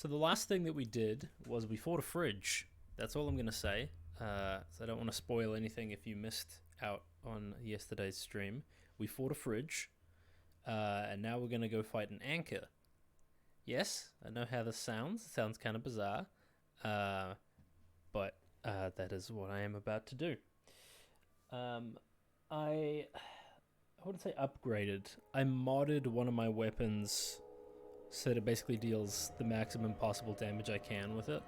So the last thing that we did was we fought a fridge. That's all I'm going to say. So I don't want to spoil anything if you missed out on yesterday's stream. We fought a fridge, and now we're going to go fight an anchor. Yes, I know how this sounds. It sounds kind of bizarre, but that is what I am about to do. I wouldn't say upgraded. I modded one of my weapons so that it basically deals the maximum possible damage I can with it.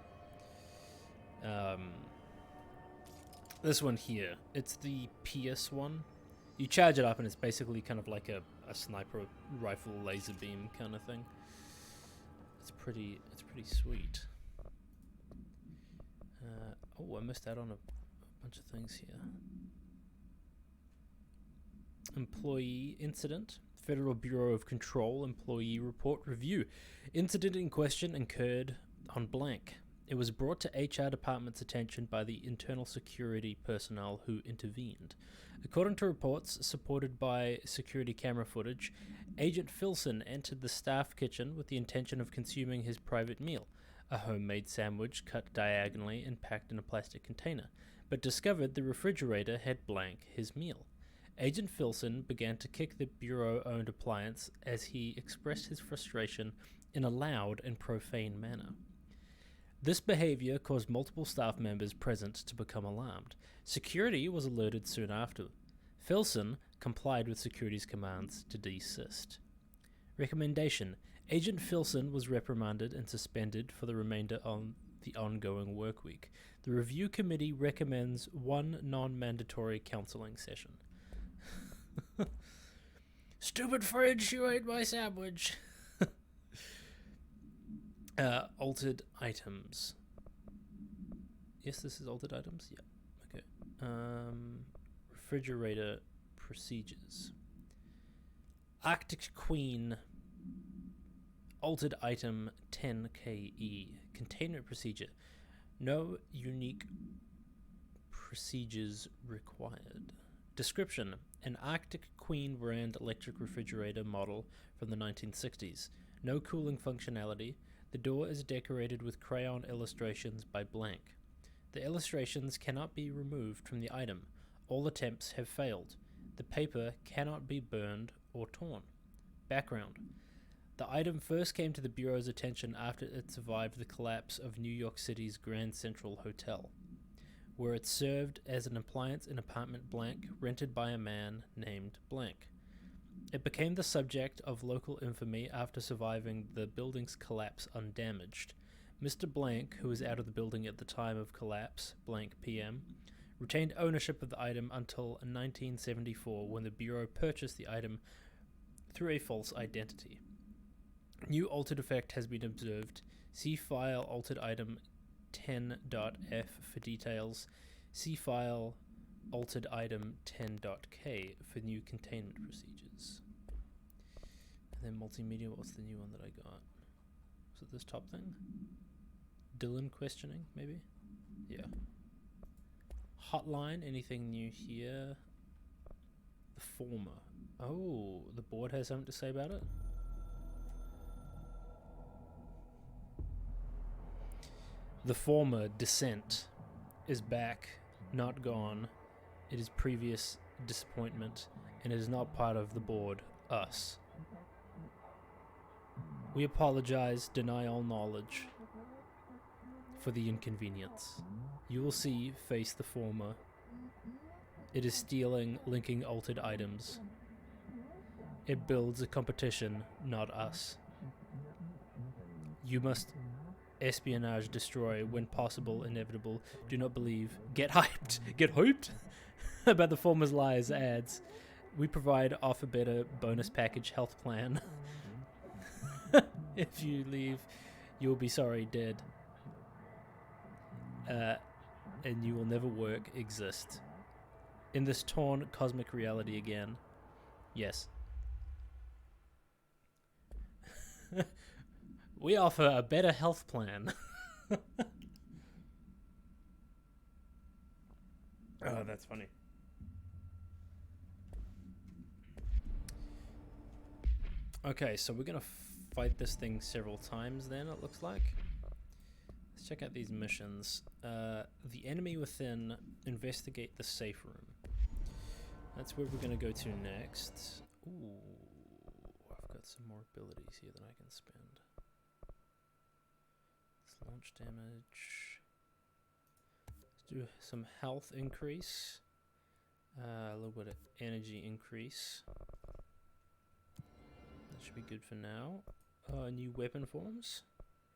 This one here, it's the Pierce one. You charge it up and it's basically kind of like a sniper rifle laser beam kind of thing. It's pretty sweet. Oh, I missed out on a bunch of things here. Employee incident. Federal Bureau of Control employee report review. Incident in question occurred on blank. It was brought to HR department's attention by the internal security personnel who intervened. According to reports supported by security camera footage, Agent Filson entered the staff kitchen with the intention of consuming his private meal, a homemade sandwich cut diagonally and packed in a plastic container, but discovered the refrigerator had blank his meal. Agent Filson began to kick the Bureau-owned appliance as he expressed his frustration in a loud and profane manner. This behavior caused multiple staff members present to become alarmed. Security was alerted soon after. Filson complied with security's commands to desist. Recommendation: Agent Filson was reprimanded and suspended for the remainder of the ongoing work week. The review committee recommends one non-mandatory counseling session. Stupid fridge, you ate my sandwich. Altered items. Yes, this is altered items? Yeah. Okay. Refrigerator procedures. Arctic Queen. Altered item 10KE. Containment procedure. No unique procedures required. Description: an Arctic Queen brand electric refrigerator model from the 1960s. No cooling functionality. The door is decorated with crayon illustrations by blank. The illustrations cannot be removed from the item. All attempts have failed. The paper cannot be burned or torn. Background: the item first came to the Bureau's attention after it survived the collapse of New York City's Grand Central Hotel, where it served as an appliance in apartment blank rented by a man named blank. It became the subject of local infamy after surviving the building's collapse undamaged. Mr. Blank, who was out of the building at the time of collapse, blank PM, retained ownership of the item until 1974 when the Bureau purchased the item through a false identity. New altered effect has been observed. See file altered item 10.f for details. See file altered item 10.k for new containment procedures. And then multimedia, what's the new one that I got? Was it this top thing? Dylan questioning, maybe? Yeah. Hotline, anything new here? The former. Oh, the board has something to say about it? The former Descent is back, not gone. It is previous disappointment, and it is not part of the board, us. We apologize, deny all knowledge for the inconvenience. You will see, face the former. It is stealing, linking altered items. It builds a competition, not us. You must espionage, destroy, when possible, inevitable. Do not believe. Get hyped. Get hyped about the former's lies. Ads. We provide offer better bonus package health plan. If you leave, you will be sorry, dead. And you will never work, exist. In this torn cosmic reality again. Yes. We offer a better health plan. Oh, that's funny. Okay, so we're going to fight this thing several times then, it looks like. Let's check out these missions. The enemy within, investigate the safe room. That's where we're going to go to next. Ooh, I've got some more abilities here that I can spend. Let's launch damage. Let's do some health increase. A little bit of energy increase. That should be good for now. New weapon forms.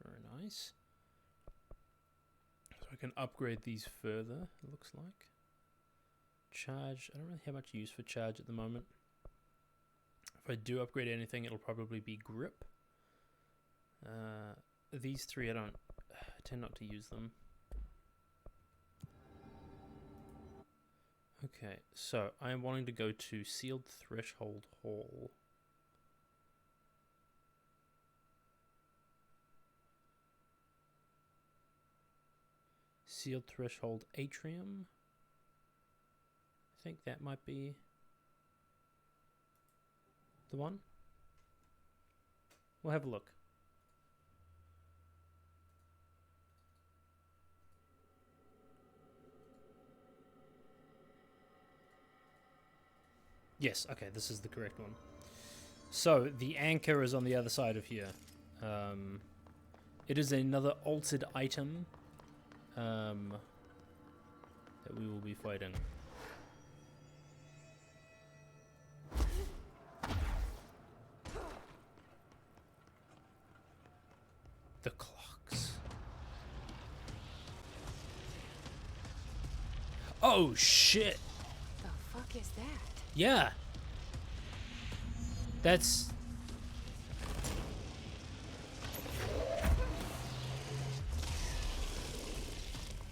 Very nice. So I can upgrade these further, it looks like. Charge. I don't really have much use for charge at the moment. If I do upgrade anything, it'll probably be grip. These three, I tend not to use them. Okay, so I am wanting to go to Sealed Threshold Hall. Sealed Threshold Atrium. I think that might be the one. We'll have a look. Yes, okay, this is the correct one. So, the anchor is on the other side of here. It is another altered item that we will be fighting. The clocks. Oh, shit! The fuck is that? Yeah. That's...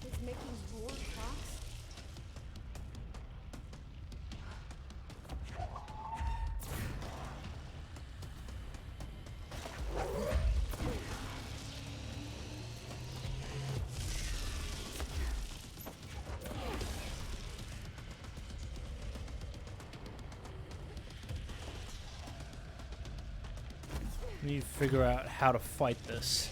It's making more clocks? We need to figure out how to fight this.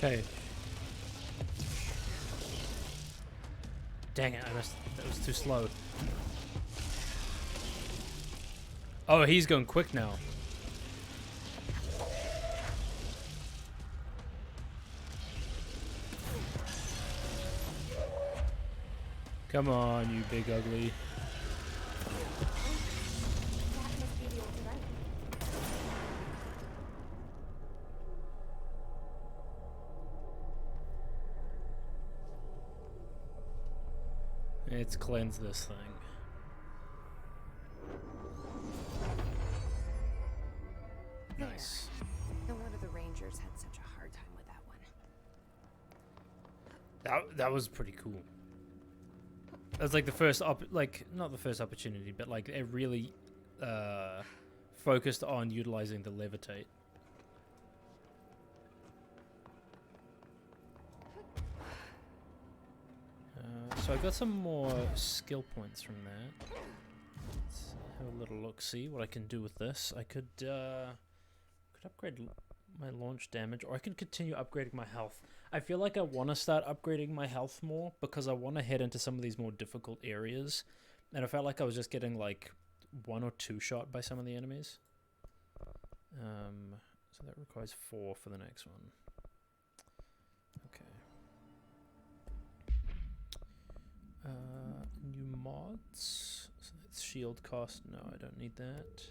Okay. Dang it, I missed. That was too slow. Oh, he's going quick now. Come on, you big ugly. That must be the altered item. Let's cleanse this thing. There. Nice. No wonder the Rangers had such a hard time with that one. That was pretty cool. That was like the first not the first opportunity, but like it really focused on utilizing the levitate. So I got some more skill points from that. Let's have a little look, see what I can do with this. I could upgrade my launch damage, or I could continue upgrading my health. I feel like I want to start upgrading my health more because I want to head into some of these more difficult areas, and I felt like I was just getting like 1 or 2 shot by some of the enemies. So that requires 4 for the next one. Okay. New mods. So that's shield cost. No, I don't need that.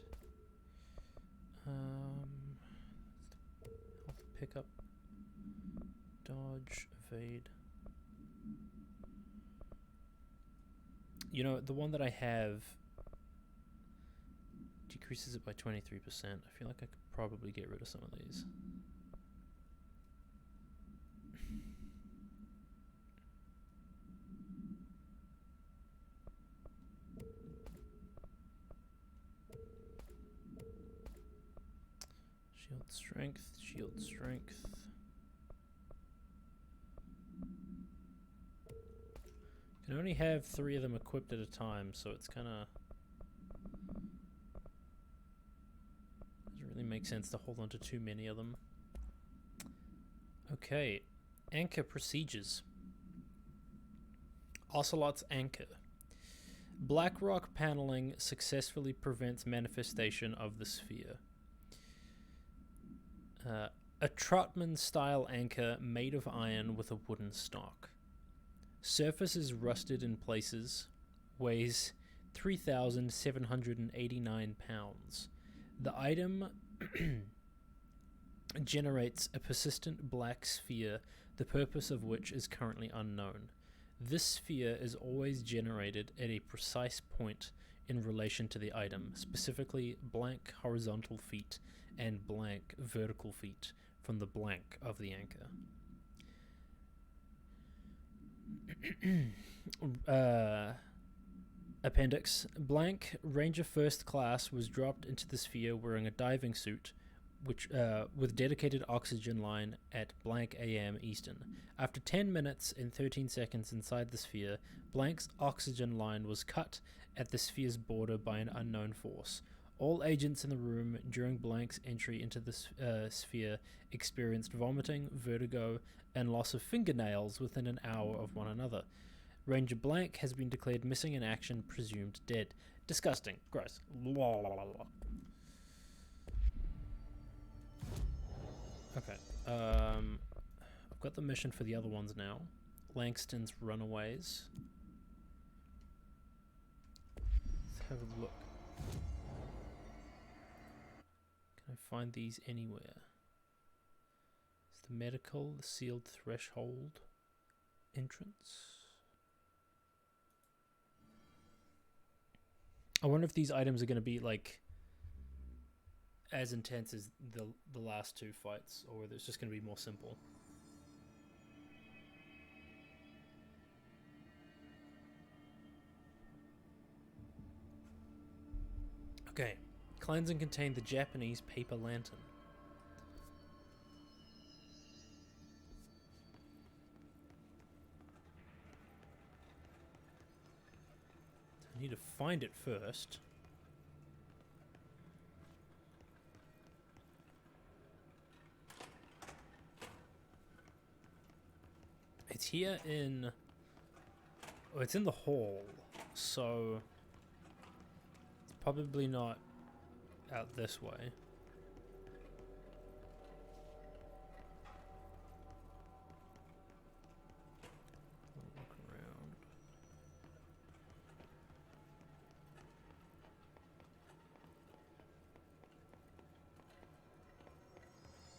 Health pickup. Dodge, evade. You know, the one that I have increases it by 23%. I feel like I could probably get rid of some of these. Shield strength, shield strength. Can only have 3 of them equipped at a time, so it's kind of doesn't really make sense to hold on to too many of them. Okay, anchor procedures. Ocelot's anchor. Blackrock paneling successfully prevents manifestation of the sphere. A Trotman-style anchor made of iron with a wooden stock. Surface is rusted in places. Weighs 3,789 pounds. The item generates a persistent black sphere, the purpose of which is currently unknown. This sphere is always generated at a precise point in relation to the item, specifically blank horizontal feet and blank vertical feet from the blank of the anchor. Appendix. Blank Ranger First Class was dropped into the sphere wearing a diving suit, which with dedicated oxygen line at blank AM Eastern. After 10 minutes and 13 seconds inside the sphere, Blank's oxygen line was cut at the sphere's border by an unknown force. All agents in the room during Blank's entry into the sphere experienced vomiting, vertigo, and loss of fingernails within an hour of one another. Ranger Blank has been declared missing in action, presumed dead. Disgusting. Gross. Okay. I've got the mission for the other ones now. Langston's Runaways. Let's have a look. Can I find these anywhere? It's the medical, the sealed threshold entrance. I wonder if these items are going to be like as intense as the last 2 fights, or whether it's just going to be more simple. Okay, cleanse and contain the Japanese paper lantern. I need to find it first. It's here in... Oh, it's in the hall, so... It's probably not out this way. Look around.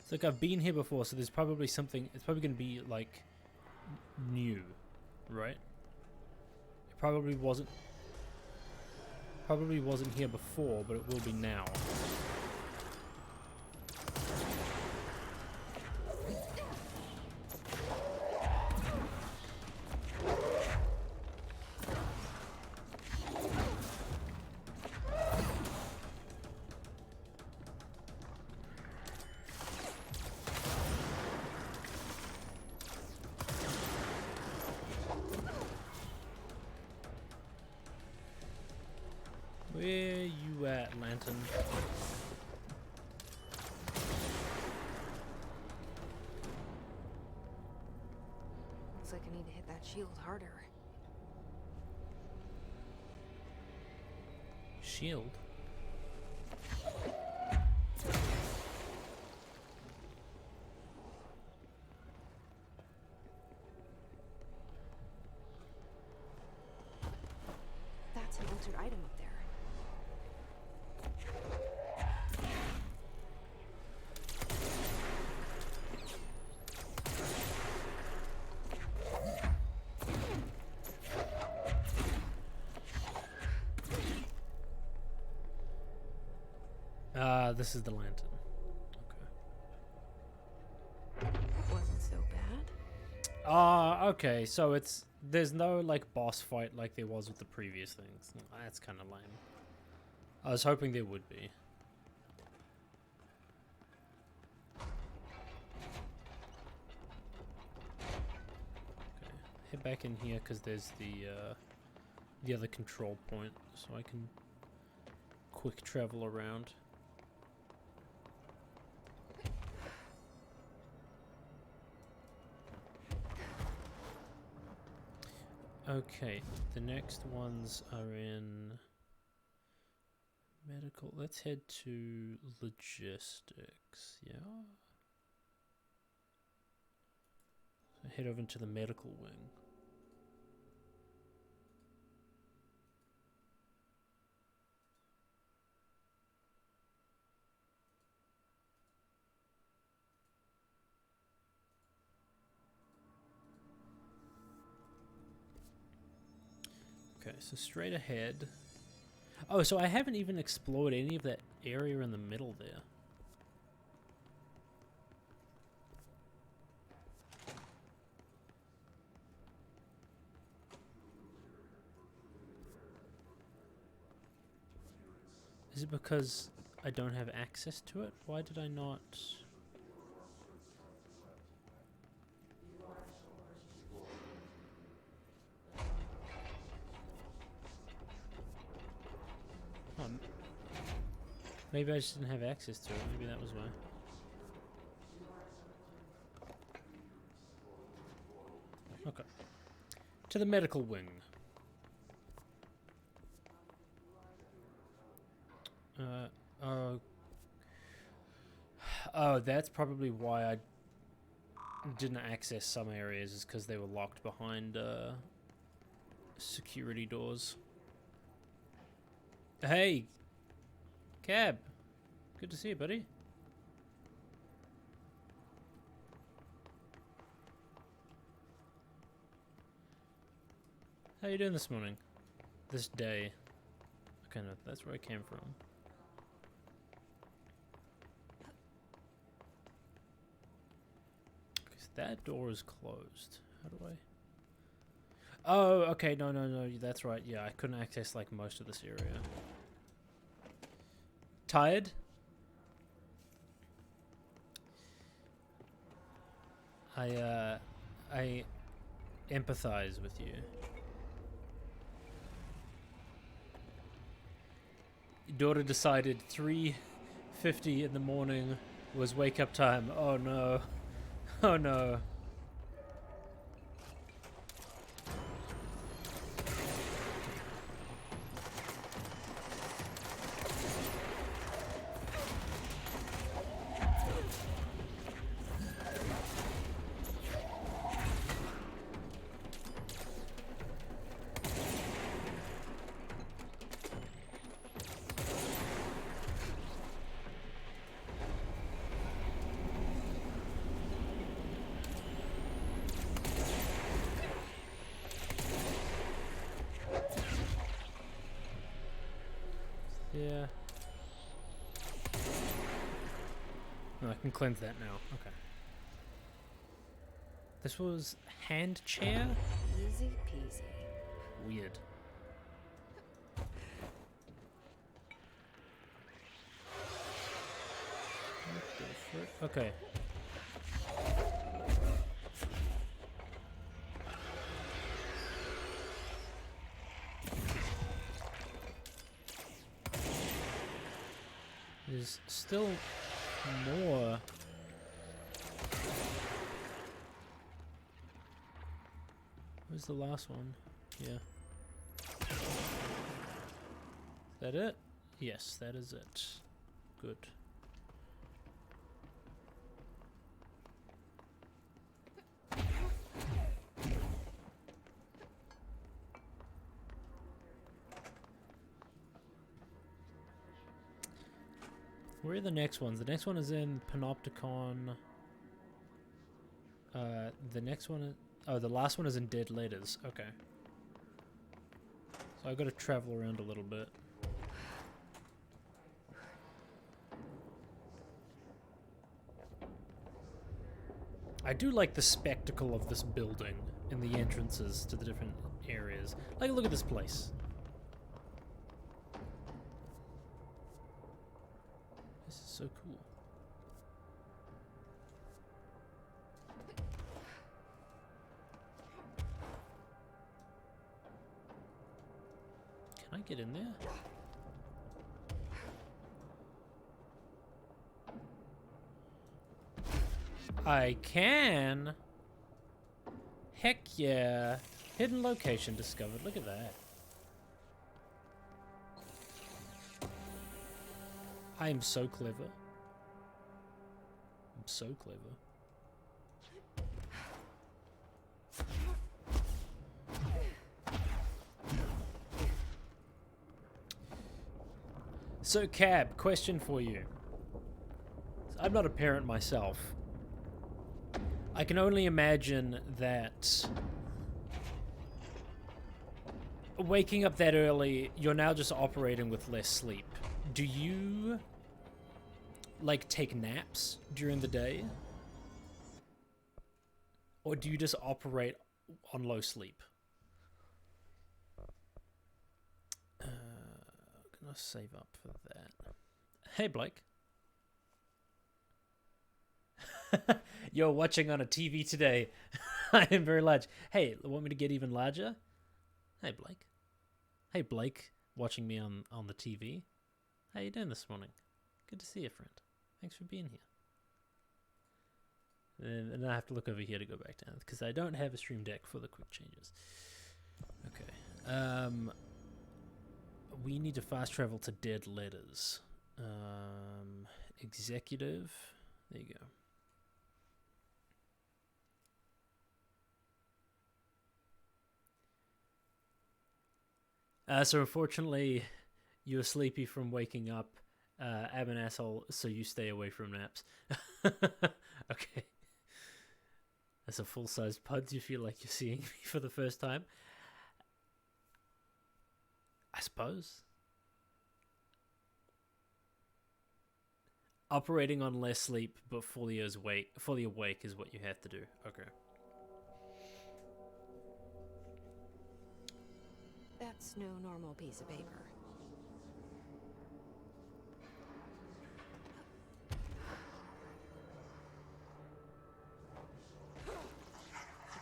It's like I've been here before, so there's probably something... It's probably going to be, like... new, right? It probably wasn't here before, but it will be now. Where you at, Lantern? Looks like I need to hit that shield harder. Shield? That's an altered item up there. This is the lantern. Okay. Wasn't so bad. Okay, so there's no like boss fight like there was with the previous things. That's kind of lame. I was hoping there would be. Okay, head back in here because there's the other control point, so I can quick travel around. Okay, the next ones are in medical. Let's head to logistics, yeah? So head over into the medical wing. Okay, so straight ahead. Oh, so I haven't even explored any of that area in the middle there. Is it because I don't have access to it? Why did I not... Oh, maybe I just didn't have access to it. Maybe that was why. Okay. To the medical wing. Oh, that's probably why I didn't access some areas, is because they were locked behind security doors. Hey, Cab. Good to see you, buddy. How you doing this morning? This day? Okay, no, that's where I came from. That door is closed. How do I... Oh, okay, no, that's right. Yeah, I couldn't access, like, most of this area. Tired? I empathize with you. Your daughter decided 3:50 in the morning was wake-up time. Oh, no. Oh no. Yeah. No, I can cleanse that now. Okay. This was hand chair? Easy peasy. Weird. Go for it. Okay. There's still more. Where's the last one? Yeah. Is that it? Yes, that is it. Good. Where are the next ones? The next one is in Panopticon. The next one... Oh, the last one is in Dead Letters. Okay. So I've got to travel around a little bit. I do like the spectacle of this building and the entrances to the different areas. Like, look at this place. This is so cool. Can I get in there? I can. Heck yeah. Hidden location discovered. Look at that. I am so clever. I'm so clever. So, Cab, question for you. I'm not a parent myself. I can only imagine that waking up that early, you're now just operating with less sleep. Do you, like, take naps during the day? Or do you just operate on low sleep? I'm gonna save up for that. Hey, Blake. You're watching on a TV today. I am very large. Hey, want me to get even larger? Hey, Blake. Hey, Blake, watching me on the TV. How you doing this morning? Good to see you, friend. Thanks for being here. And I have to look over here to go back down, because I don't have a stream deck for the quick changes. Okay. We need to fast travel to dead letters. Executive. There you go. So unfortunately, you're sleepy from waking up. I'm an asshole, so you stay away from naps. Okay. That's a full-size pud. You feel like you're seeing me for the first time? I suppose. Operating on less sleep, but fully awake is what you have to do. Okay. That's no normal piece of paper.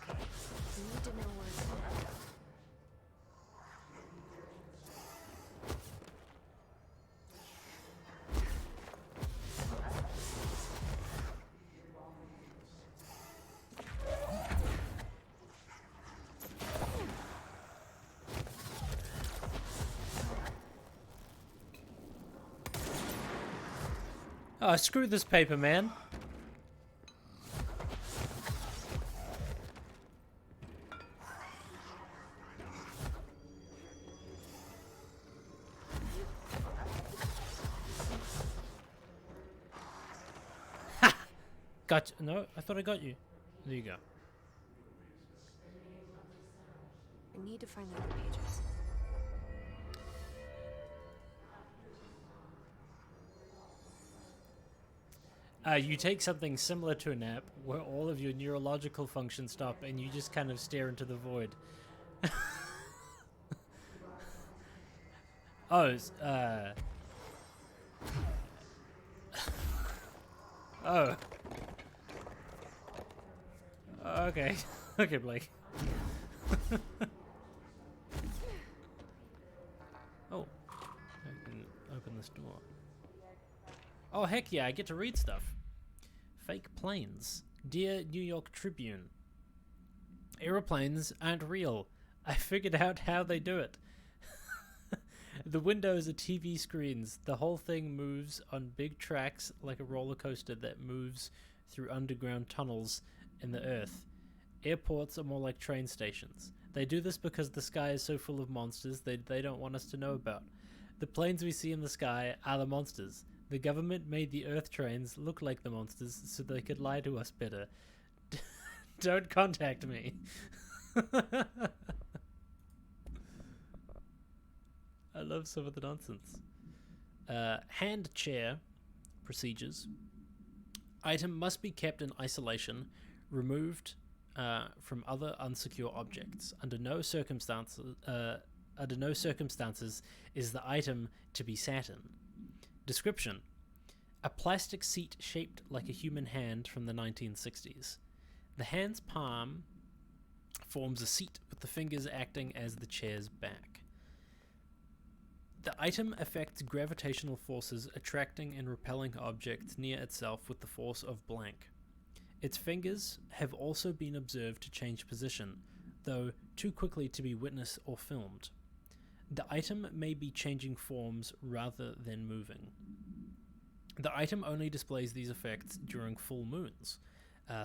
Okay, you need to know where it's at. Oh, screw this paper, man. Ha! Got you. No, I thought I got you. There you go. I need to find the other pages. You take something similar to a nap, where all of your neurological functions stop, and you just kind of stare into the void. Oh, oh. Okay. Okay, Blake. Oh. I can open this door. Oh, heck yeah, I get to read stuff. Fake planes. Dear New York Tribune. Aeroplanes aren't real. I figured out how they do it. The windows are TV screens. The whole thing moves on big tracks like a roller coaster that moves through underground tunnels in the earth. Airports are more like train stations. They do this because the sky is so full of monsters they don't want us to know about. The planes we see in the sky are the monsters. The government made the Earth trains look like the monsters so they could lie to us better. Don't contact me. I love some of the nonsense. Hand chair procedures. Item must be kept in isolation. removed from other unsecure objects. Under no circumstances is the item to be sat in. Description: a plastic seat shaped like a human hand from the 1960s. The hand's palm forms a seat with the fingers acting as the chair's back. The item affects gravitational forces attracting and repelling objects near itself with the force of blank. Its fingers have also been observed to change position, though too quickly to be witnessed or filmed. The item may be changing forms rather than moving. The item only displays these effects during full moons.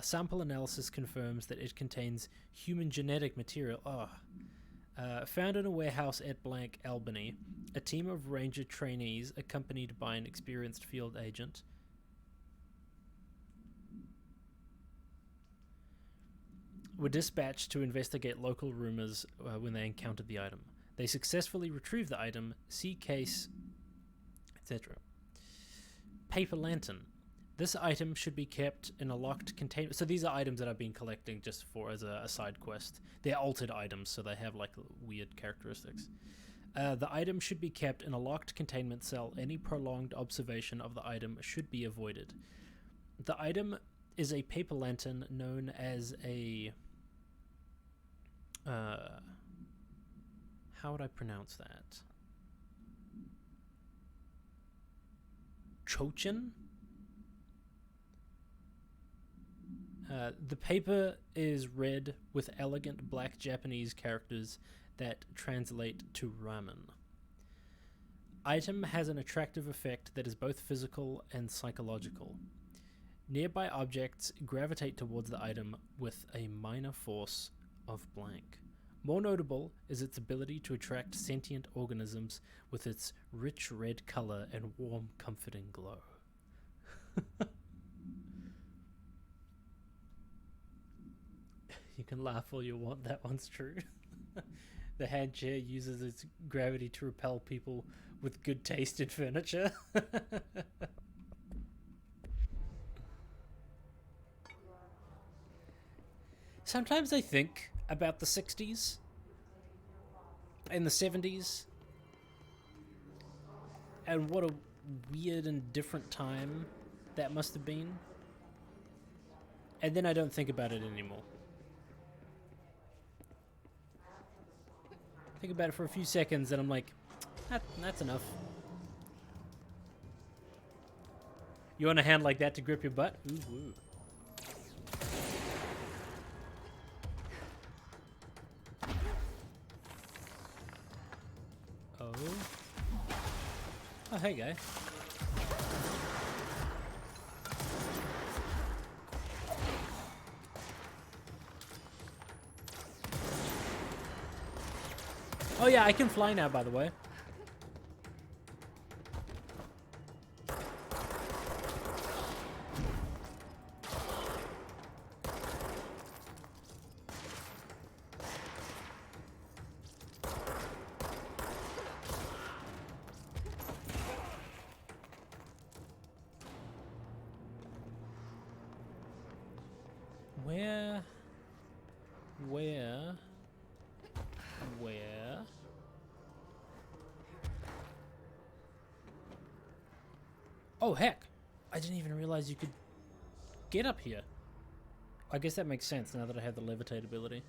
Sample analysis confirms that it contains human genetic material. Found in a warehouse at blank Albany, a team of ranger trainees accompanied by an experienced field agent were dispatched to investigate local rumors when they encountered the item. They successfully retrieved the item, see case, etc. Paper lantern. This item should be kept in a locked container. So these are items that I've been collecting just for as a side quest. They're altered items, so they have like weird characteristics. The item should be kept in a locked containment cell. Any prolonged observation of the item should be avoided. The item is a paper lantern known as a... how would I pronounce that? Chochin? The paper is red with elegant black Japanese characters that translate to ramen. Item has an attractive effect that is both physical and psychological. Nearby objects gravitate towards the item with a minor force of blank. More notable is its ability to attract sentient organisms with its rich red color and warm, comforting glow. You can laugh all you want, that one's true. The hand chair uses its gravity to repel people with good taste in furniture. Sometimes I think about the 60s and the 70s and what a weird and different time that must have been. And then I don't think about it anymore. Think about it for a few seconds and I'm like, that's enough. You want a hand like that to grip your butt? Ooh, woo. Oh, hey, guy. Oh yeah, I can fly now, by the way. Where? Oh, heck. I didn't even realize you could get up here. I guess that makes sense now that I have the levitate ability.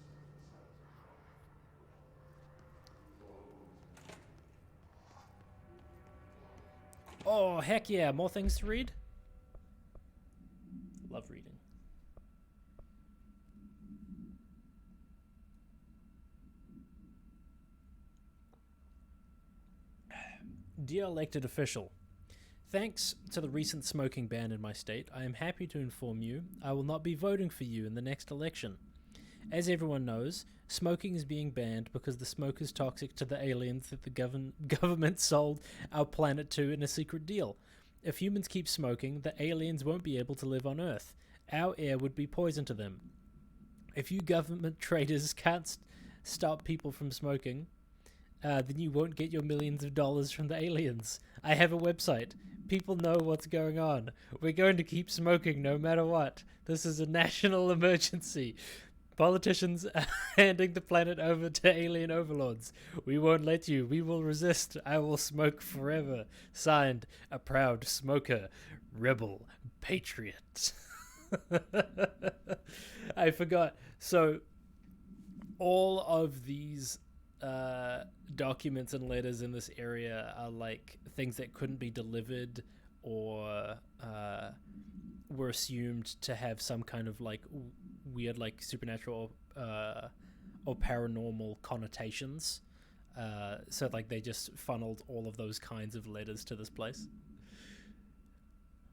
Oh, heck yeah. More things to read? Love reading. Dear elected official, thanks to the recent smoking ban in my state, I am happy to inform you I will not be voting for you in the next election. As everyone knows, smoking is being banned because the smoke is toxic to the aliens that the government sold our planet to in a secret deal. If humans keep smoking, the aliens won't be able to live on Earth. Our air would be poison to them. If you government traitors can't stop people from smoking, then you won't get your millions of dollars from the aliens. I have a website, people know what's going on. We're going to keep smoking no matter what. This is a national emergency. Politicians are handing the planet over to alien overlords. We won't let you. We will resist. I will smoke forever. Signed, a proud smoker, rebel, patriot. I forgot. So, all of these documents and letters in this area are like things that couldn't be delivered or were assumed to have some kind of like weird like supernatural or paranormal connotations. So like they just funneled all of those kinds of letters to this place.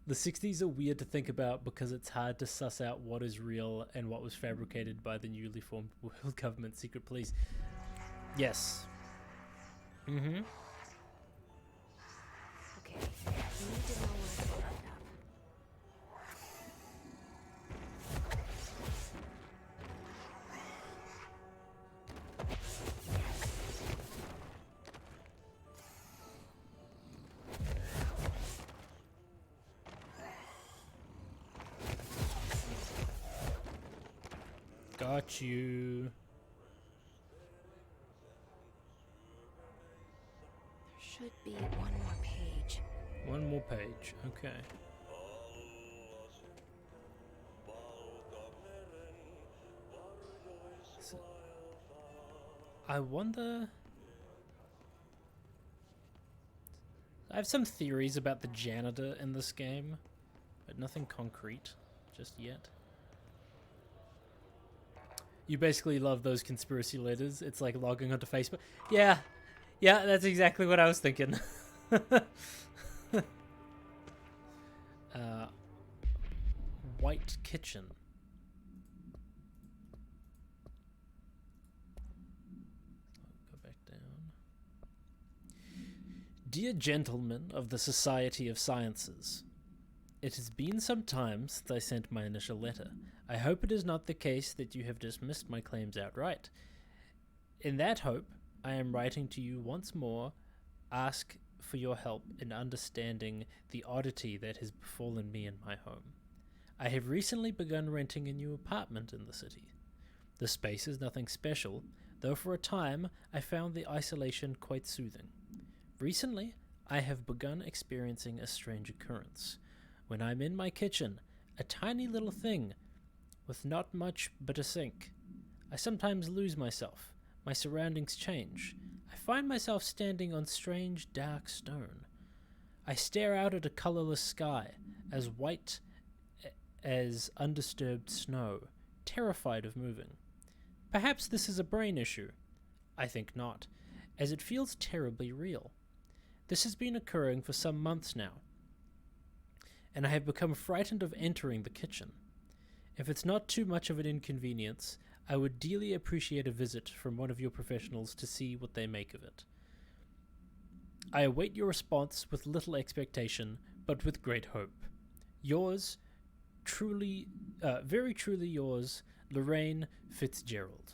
The 60s are weird to think about because it's hard to suss out what is real and what was fabricated by the newly formed world government secret police. Yes. Mm-hmm. Okay, we need to know where to open it up. Got you. There should be one more page. One more page. Okay. So, I wonder. I have some theories about the janitor in this game, but nothing concrete just yet. You basically love those conspiracy letters. It's like logging onto Facebook. Yeah, that's exactly what I was thinking. White kitchen. Go back down. Dear gentlemen of the Society of Sciences, it has been some time since I sent my initial letter. I hope it is not the case that you have dismissed my claims outright. In that hope, I am writing to you once more, ask for your help in understanding the oddity that has befallen me in my home. I have recently begun renting a new apartment in the city. The space is nothing special, though for a time I found the isolation quite soothing. Recently, I have begun experiencing a strange occurrence. When I'm in my kitchen, a tiny little thing with not much but a sink, I sometimes lose myself. My surroundings change. I find myself standing on strange, dark stone. I stare out at a colorless sky, as white as undisturbed snow, terrified of moving. Perhaps this is a brain issue. I think not, as it feels terribly real. This has been occurring for some months now, and I have become frightened of entering the kitchen. If it's not too much of an inconvenience, I would dearly appreciate a visit from one of your professionals to see what they make of it. I await your response with little expectation, but with great hope. Yours, truly, very truly yours, Lorraine Fitzgerald.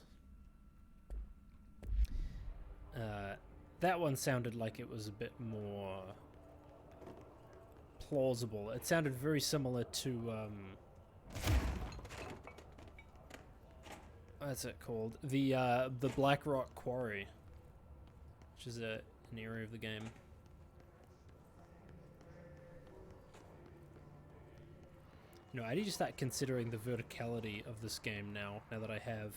That one sounded like it was a bit more plausible. It sounded very similar to what's it called? The Black Rock Quarry, which is an area of the game. You know, I need to start considering the verticality of this game now that I have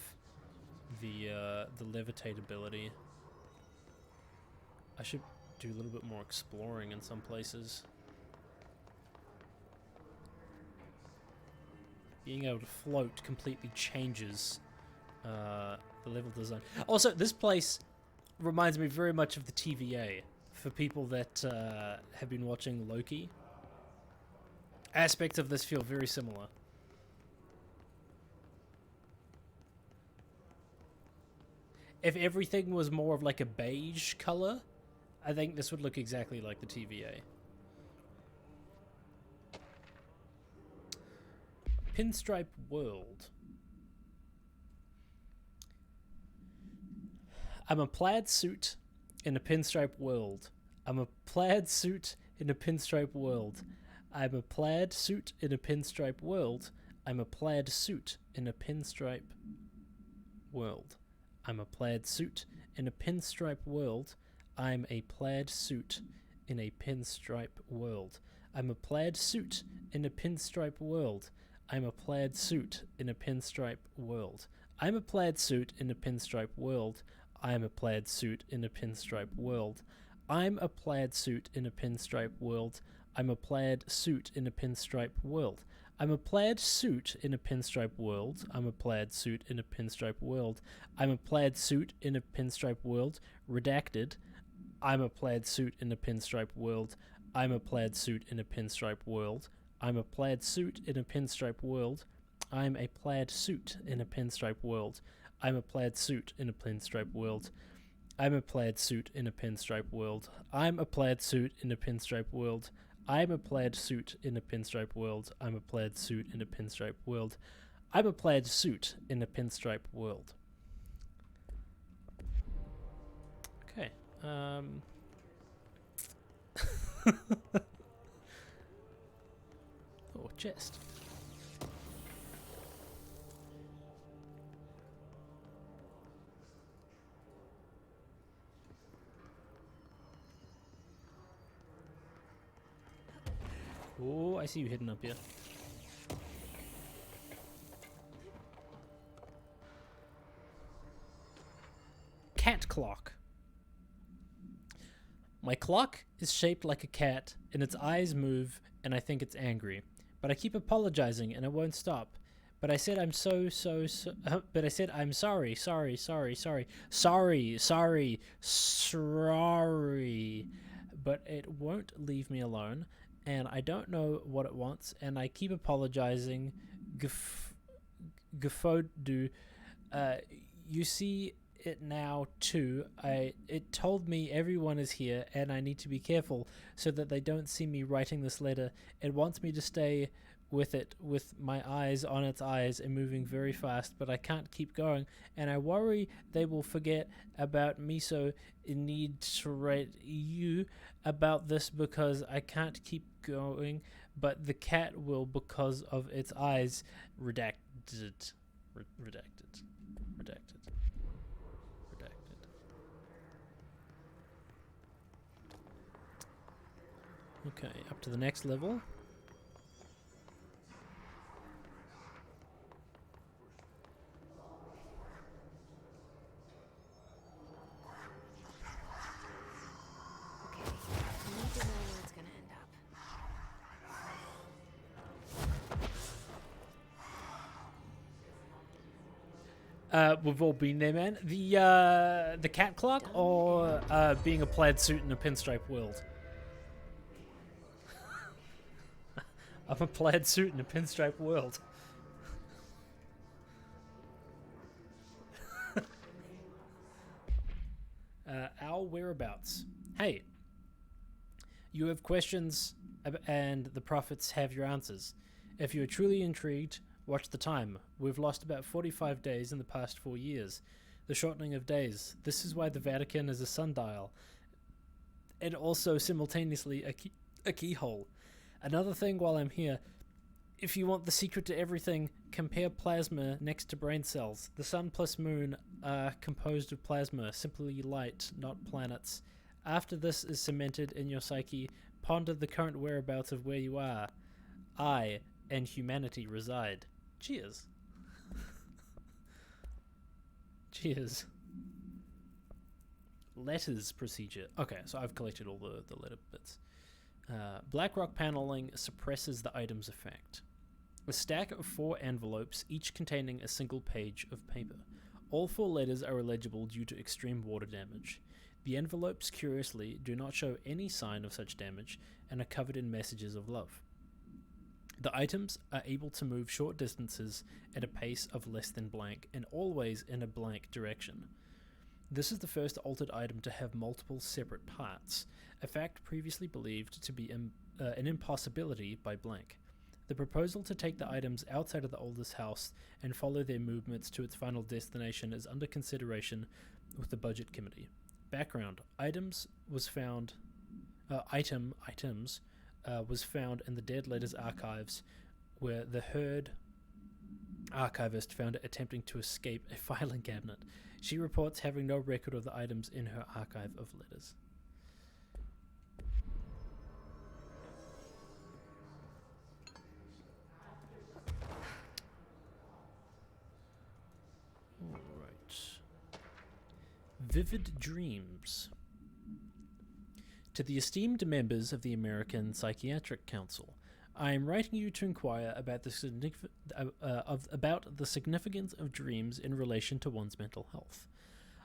the levitate ability. I should do a little bit more exploring in some places. Being able to float completely changes the level design. Also, this place reminds me very much of the TVA. For people that have been watching Loki, aspects of this feel very similar. If everything was more of like a beige color, I think this would look exactly like the TVA. Pinstripe World. I'm a plaid suit in a pinstripe world. I'm a plaid suit in a pinstripe world. I'm a plaid suit in a pinstripe world. I'm a plaid suit in a pinstripe world. I'm a plaid suit in a pinstripe world. I'm a plaid suit in a pinstripe world. I'm a plaid suit in a pinstripe world. I'm a plaid suit in a pinstripe world. I'm a plaid suit in a pinstripe world. I'm a plaid suit in a pinstripe world. I'm a plaid suit in a pinstripe world. I'm a plaid suit in a pinstripe world. I'm a plaid suit in a pinstripe world. I'm a plaid suit in a pinstripe world. I'm a plaid suit in a pinstripe world. Redacted. I'm a plaid suit in a pinstripe world. I'm a plaid suit in a pinstripe world. I'm a plaid suit in a pinstripe world. I'm a plaid suit in a pinstripe world. I'm a plaid suit in a pinstripe world. I'm a plaid suit in a pinstripe world. I'm a plaid suit in a pinstripe world. I'm a plaid suit in a pinstripe world. I'm a plaid suit in a pinstripe world. I'm a plaid suit in a pinstripe world. Okay. Oh, chest. Oh, I see you hidden up here. Cat clock. My clock is shaped like a cat, and its eyes move, and I think it's angry. But I keep apologizing, and it won't stop. But I said I'm but I said I'm sorry. But it won't leave me alone, and I don't know what it wants, and I keep apologizing. Gfodu, you see it now too. It told me everyone is here, and I need to be careful so that they don't see me writing this letter. It wants me to stay with it, with my eyes on its eyes and moving very fast, but I can't keep going, and I worry they will forget about me, so I need to write you about this because I can't keep going, but the cat will because of its eyes. Redacted. Okay, up to the next level. Okay, I need to know where it's gonna end up. We've all been there, man. The cat clock or being a plaid suit in a pinstripe world? I'm a plaid suit in a pinstripe world. Our whereabouts. Hey, you have questions and the prophets have your answers. If you are truly intrigued, watch the time. We've lost about 45 days in the past 4 years. The shortening of days. This is why the Vatican is a sundial. And also simultaneously a keyhole. Another thing while I'm here, if you want the secret to everything, compare plasma next to brain cells. The sun plus moon are composed of plasma, simply light, not planets. After this is cemented in your psyche, ponder the current whereabouts of where you are. I and humanity reside. Cheers. Cheers. Letters procedure. Okay, so I've collected all the letter bits. Blackrock paneling suppresses the item's effect. A stack of 4 envelopes, each containing a single page of paper. All 4 letters are illegible due to extreme water damage. The envelopes, curiously, do not show any sign of such damage and are covered in messages of love. The items are able to move short distances at a pace of less than blank and always in a blank direction. This is the first altered item to have multiple separate parts, a fact previously believed to be an impossibility by Blank. The proposal to take the items outside of the oldest house and follow their movements to its final destination is under consideration with the Budget Committee. Background: items was found items was found in the Dead Letters archives, where the Herd archivist found it attempting to escape a filing cabinet. She reports having no record of the items in her archive of letters. Alright. Vivid Dreams. To the esteemed members of the American Psychiatric Council, I am writing you to inquire about about the significance of dreams in relation to one's mental health.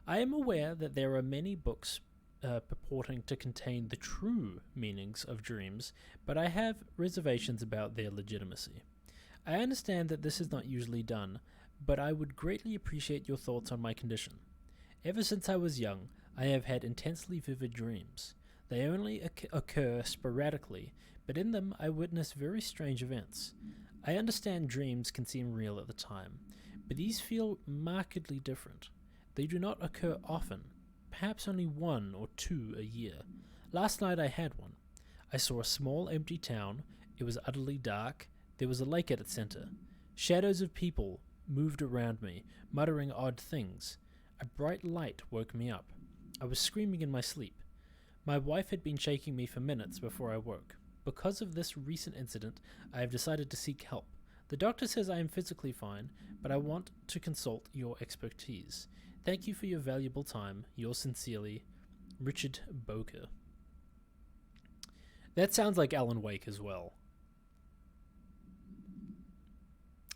I am aware that there are many books purporting to contain the true meanings of dreams, but I have reservations about their legitimacy. I understand that this is not usually done, but I would greatly appreciate your thoughts on my condition. Ever since I was young, I have had intensely vivid dreams. They only occur sporadically, but in them I witness very strange events. I understand dreams can seem real at the time, but these feel markedly different. They do not occur often, perhaps only 1 or 2 a year. Last night I had one. I saw a small empty town. It was utterly dark. There was a lake at its center. Shadows of people moved around me, muttering odd things. A bright light woke me up. I was screaming in my sleep. My wife had been shaking me for minutes before I woke. Because of this recent incident, I have decided to seek help. The doctor says I am physically fine, but I want to consult your expertise. Thank you for your valuable time. Yours sincerely, Richard Boker. That sounds like Alan Wake as well.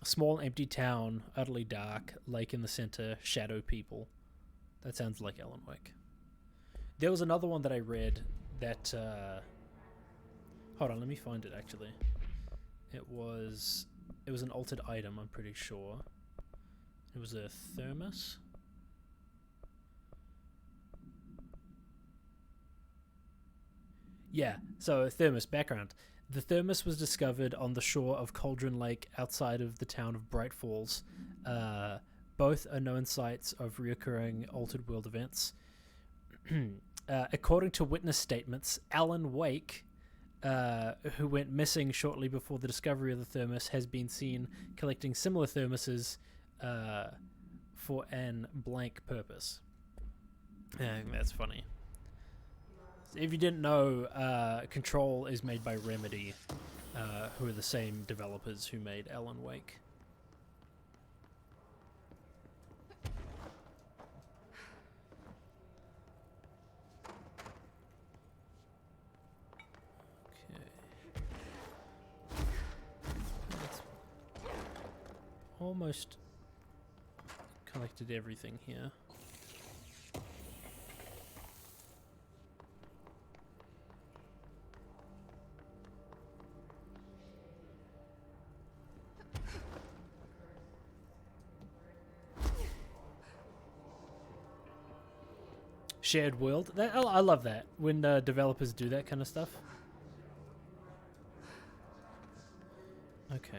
A small empty town, utterly dark, lake in the center, shadow people. That sounds like Alan Wake. There was another one that I read that... hold on, let me find it actually. It was an altered item, I'm pretty sure. It was a thermos. Yeah, so a thermos background. The thermos was discovered on the shore of Cauldron Lake outside of the town of Bright Falls. Both are known sites of reoccurring altered world events. According to witness statements, Alan Wake, who went missing shortly before the discovery of the thermos, has been seen collecting similar thermoses for an blank purpose. I think that's funny. If you didn't know, Control is made by Remedy, who are the same developers who made Alan Wake. Almost collected everything here. Shared world. I love that when developers do that kind of stuff. Okay.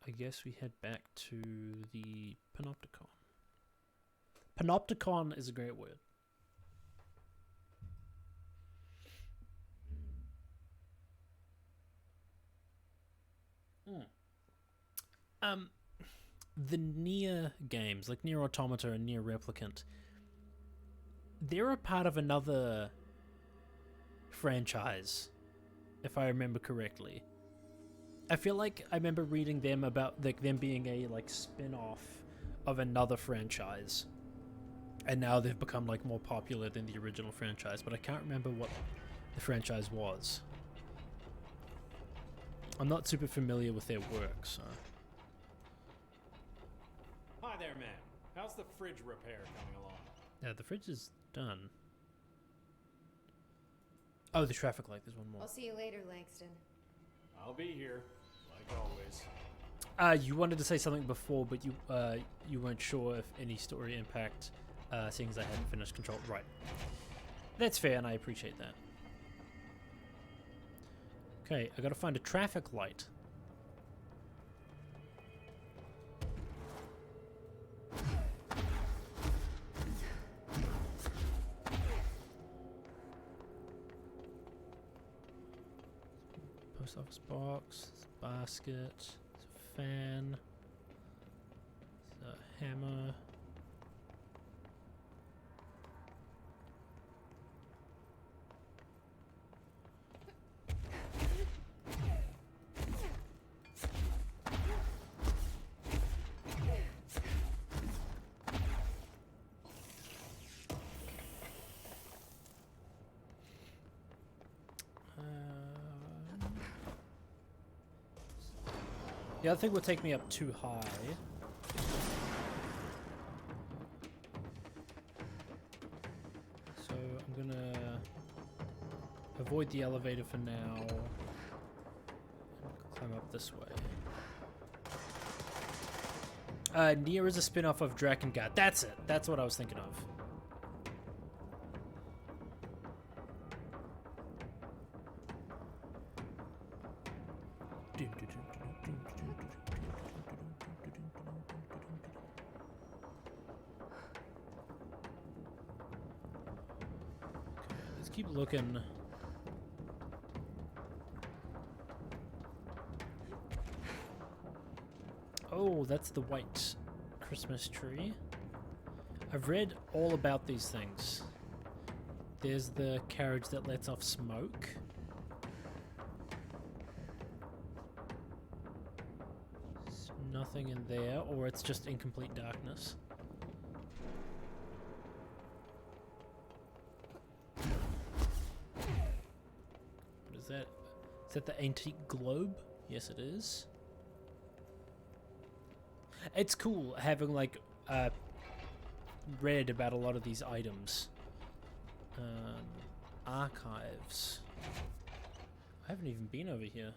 I guess we head back to the Panopticon. Panopticon is a great word. The Nier games, like Nier Automata and Nier Replicant, they're a part of another franchise, if I remember correctly. I feel like I remember reading them about them being a spin-off of another franchise, and now they've become more popular than the original franchise, but I can't remember what the franchise was. I'm not super familiar with their work, so... Hi there, man. How's the fridge repair coming along? Yeah, the fridge is done. Oh, the traffic light. There's one more. I'll see you later, Langston. I'll be here, like always. You wanted to say something before, but you weren't sure if any story impact, seeing as I hadn't finished Control. Right. That's fair, and I appreciate that. Okay, I gotta find a traffic light. Post office box, there's a basket, there's a fan, there's a hammer. The other thing will take me up too high. So I'm gonna avoid the elevator for now. And climb up this way. Nier is a spin-off of Drakengard. That's it. That's what I was thinking of. Let's keep looking. Oh, that's the white Christmas tree. I've read all about these things. There's the carriage that lets off smoke. There's nothing in there, or it's just in complete darkness. What is that? Is that the antique globe? Yes, it is. It's cool having, like, read about a lot of these items. Archives. I haven't even been over here.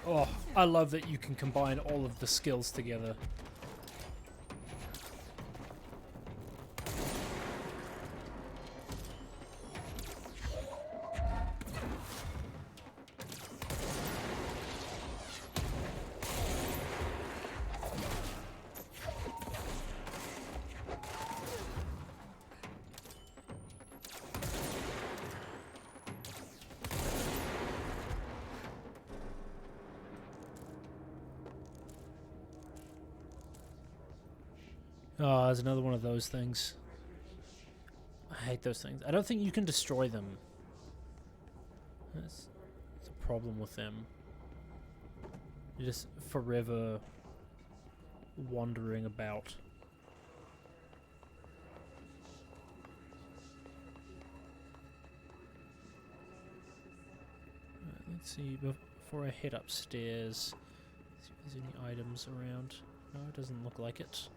Oh, I love that you can combine all of the skills together. Oh, there's another one of those things. I hate those things. I don't think you can destroy them. That's a problem with them. You're just forever wandering about. Right, let's see, before I head upstairs, see if there's any items around. No, it doesn't look like it.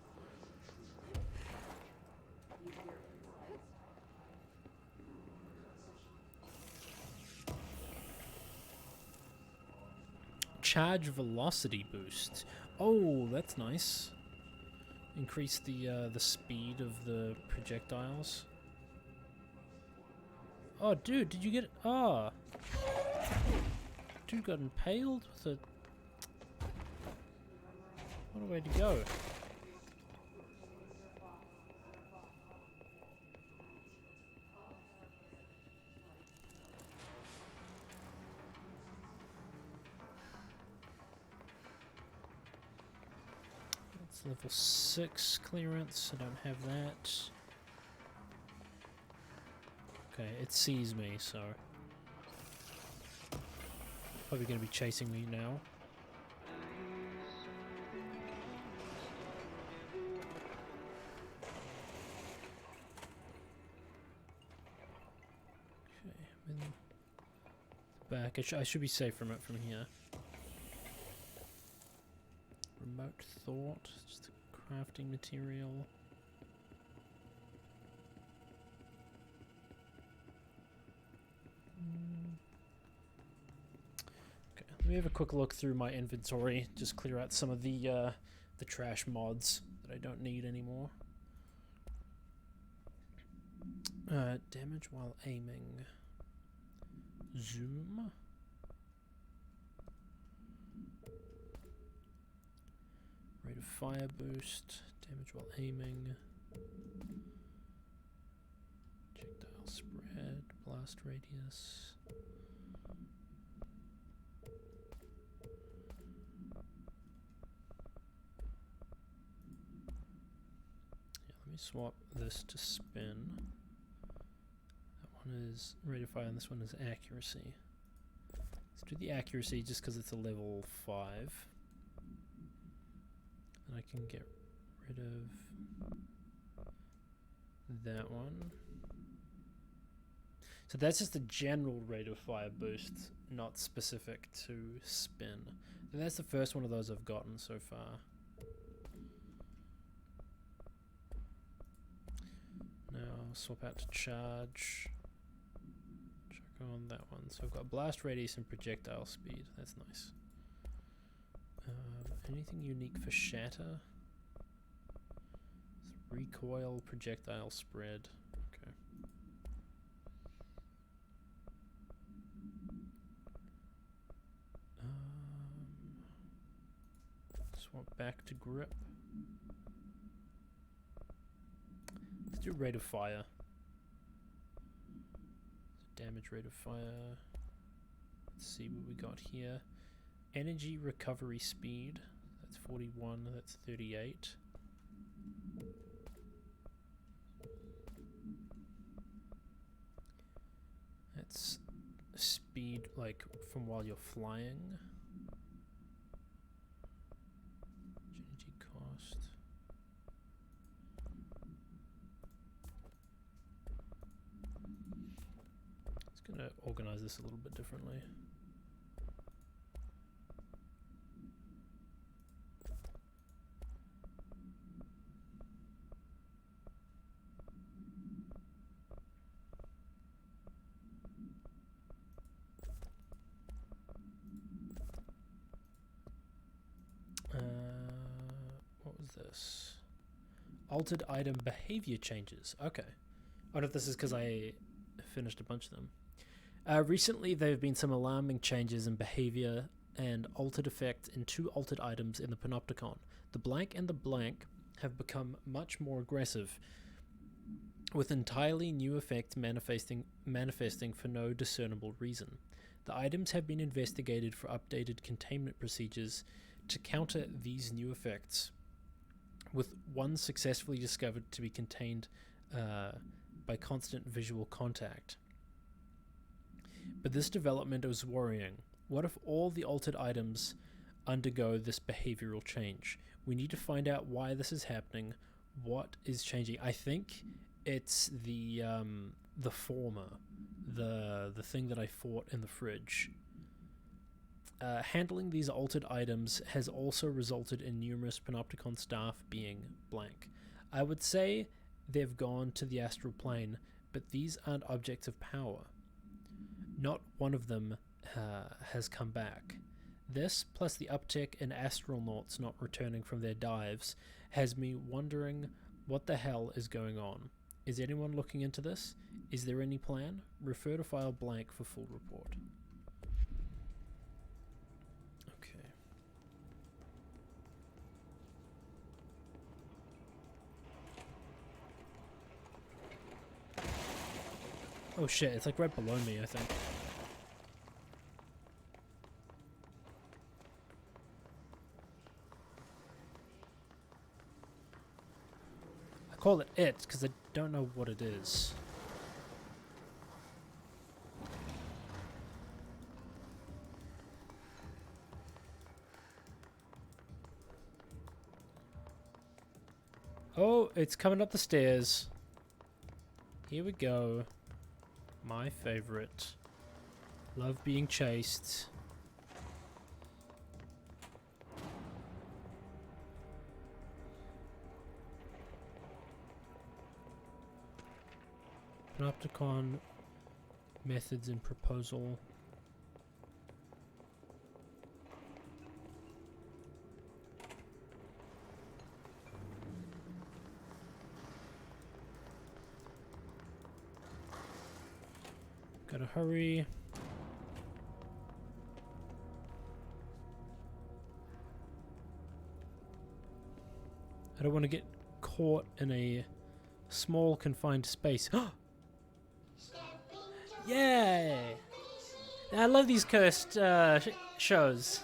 Charge velocity boost. Oh, that's nice. Increase the speed of the projectiles. Oh, dude, did you get it? Ah, dude got impaled with a. What a way to go! Level 6 clearance, I don't have that. Okay, it sees me, so probably going to be chasing me now. Okay, I'm in the back. I should be safe from here. Remote thought. Just crafting material. Okay, let me have a quick look through my inventory. Just clear out some of the trash mods that I don't need anymore. Damage while aiming. Zoom. Rate of fire boost. Damage while aiming. Projectile spread. Blast radius. Yeah, let me swap this to spin. One is rate of fire and this one is accuracy. Let's do the accuracy just because it's a level 5. And I can get rid of that one. So that's just the general rate of fire boost, not specific to spin. And that's the first one of those I've gotten so far. Now I'll swap out to charge. On that one, so I've got blast radius and projectile speed. That's nice. Anything unique for shatter? Recoil, projectile spread. Okay. Swap back to grip. Let's do rate of fire. Damage rate of fire. Let's see what we got here. Energy recovery speed. That's 41. That's 38. That's speed, like from while you're flying. Energy cost. Gonna organize this a little bit differently. What was this? Altered item behavior changes. Okay. I wonder if this is because I finished a bunch of them. Recently, there have been some alarming changes in behavior and altered effects in 2 altered items in the Panopticon. The blank and the blank have become much more aggressive, with entirely new effects manifesting for no discernible reason. The items have been investigated for updated containment procedures to counter these new effects, with one successfully discovered to be contained by constant visual contact. But this development is worrying. What if all the altered items undergo this behavioral change? We need to find out why this is happening, what is changing. I think it's the former, the thing that I fought in the fridge. Handling these altered items has also resulted in numerous Panopticon staff being blank. I would say they've gone to the astral plane, but these aren't objects of power. Not one of them has come back. This, plus the uptick in astronauts not returning from their dives, has me wondering what the hell is going on. Is anyone looking into this? Is there any plan? Refer to file blank for full report. Okay. Oh shit, it's like right below me, I think. I call it because I don't know what it is. Oh, it's coming up the stairs. Here we go. My favorite. Love being chased. Panopticon methods and proposal. Gotta hurry. I don't want to get caught in a small confined space. Yay! I love these cursed shows.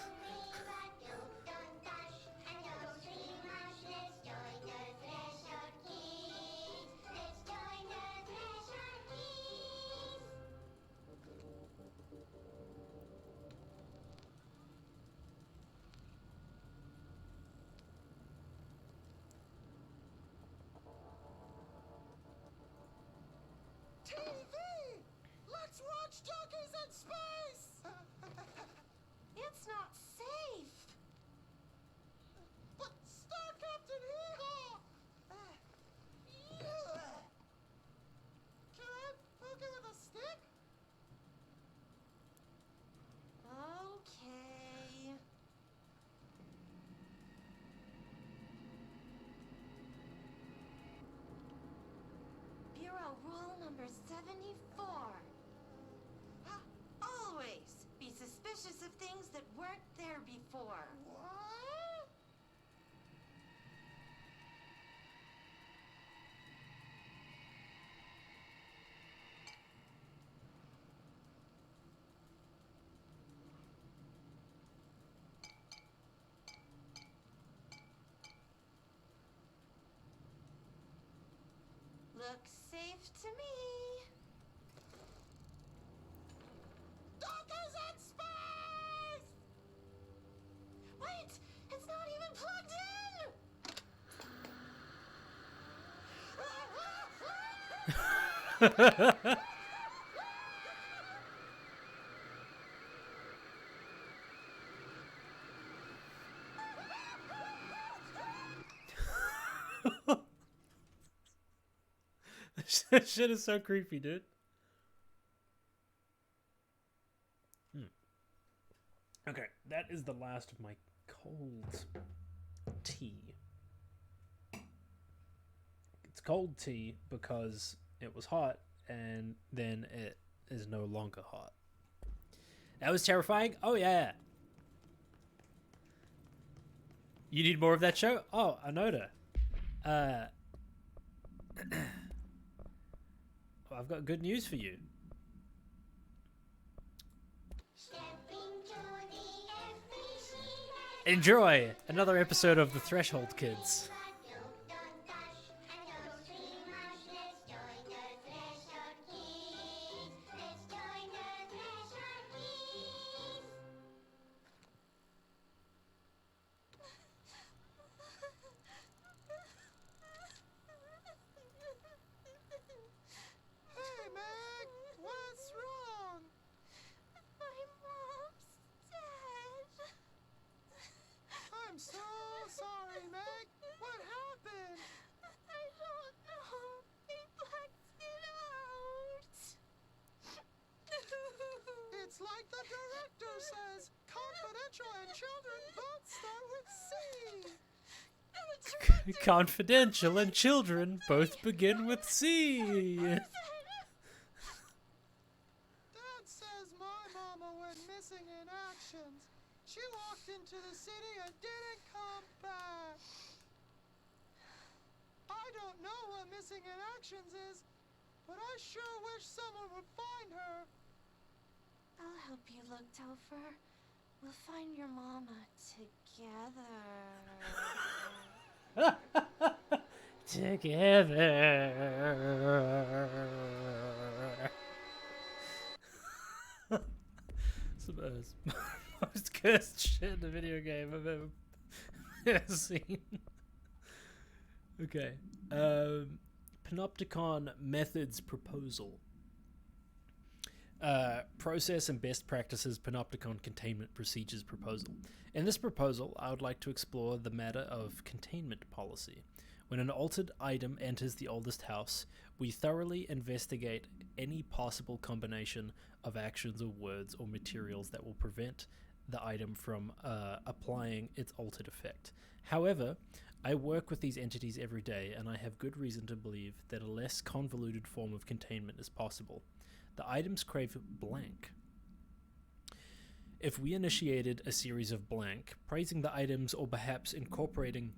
TV! Let's watch Junkies in Space! It's not safe. But Star Captain Hee-Haw! Can I poke it with a stick? Okay. Bureau rule number 74. Always be suspicious of things that weren't there before. What? Looks safe to me. Junkies in Space! Wait! It's not even plugged in! That shit is so creepy, dude. Okay, that is the last of my cold tea. It's cold tea because it was hot and then it is no longer hot. That was terrifying. Oh, yeah. You need more of that show? Oh, Anoda. Well, I've got good news for you. Enjoy another episode of The Threshold Kids. Hey, Meg! What's wrong? My mom's dead. I'm so sorry, Meg. What happened? I don't know. They blacked it out. It's like the director says. Confidential and children both start with C. Confidential and children both begin with C. Dad says my mama went missing in actions. She walked into the city and didn't come back. I don't know what missing in actions is, but I sure wish someone would find her. I'll help you look, Topher. We'll find your mama together. Together. Some of the most cursed shit in a video game I've ever seen. Okay. Panopticon methods proposal. Process and best practices Panopticon containment procedures proposal. In this proposal, I would like to explore the matter of containment policy. When an altered item enters the oldest house, we thoroughly investigate any possible combination of actions or words or materials that will prevent the item from applying its altered effect. However, I work with these entities every day, and I have good reason to believe that a less convoluted form of containment is possible. The items crave blank. If we initiated a series of blank, praising the items or perhaps incorporating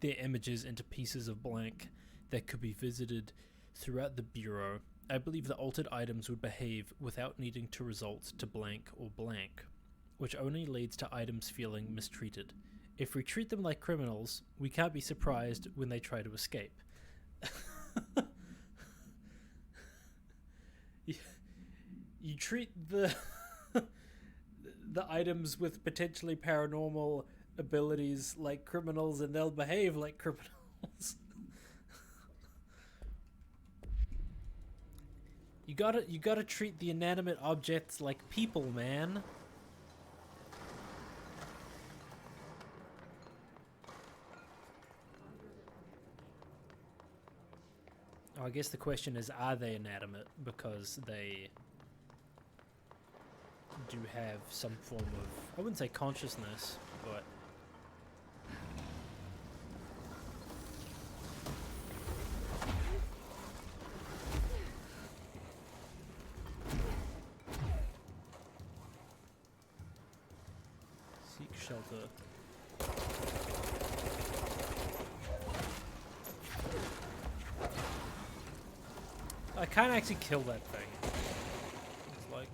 their images into pieces of blank that could be visited throughout the Bureau, I believe the altered items would behave without needing to result to blank or blank, which only leads to items feeling mistreated. If we treat them like criminals, we can't be surprised when they try to escape. You treat the items with potentially paranormal abilities like criminals, and they'll behave like criminals. You gotta treat the inanimate objects like people, man. Oh, I guess the question is, are they inanimate? Because they do have some form of, I wouldn't say consciousness, but seek shelter. I can't actually kill that thing. It's like,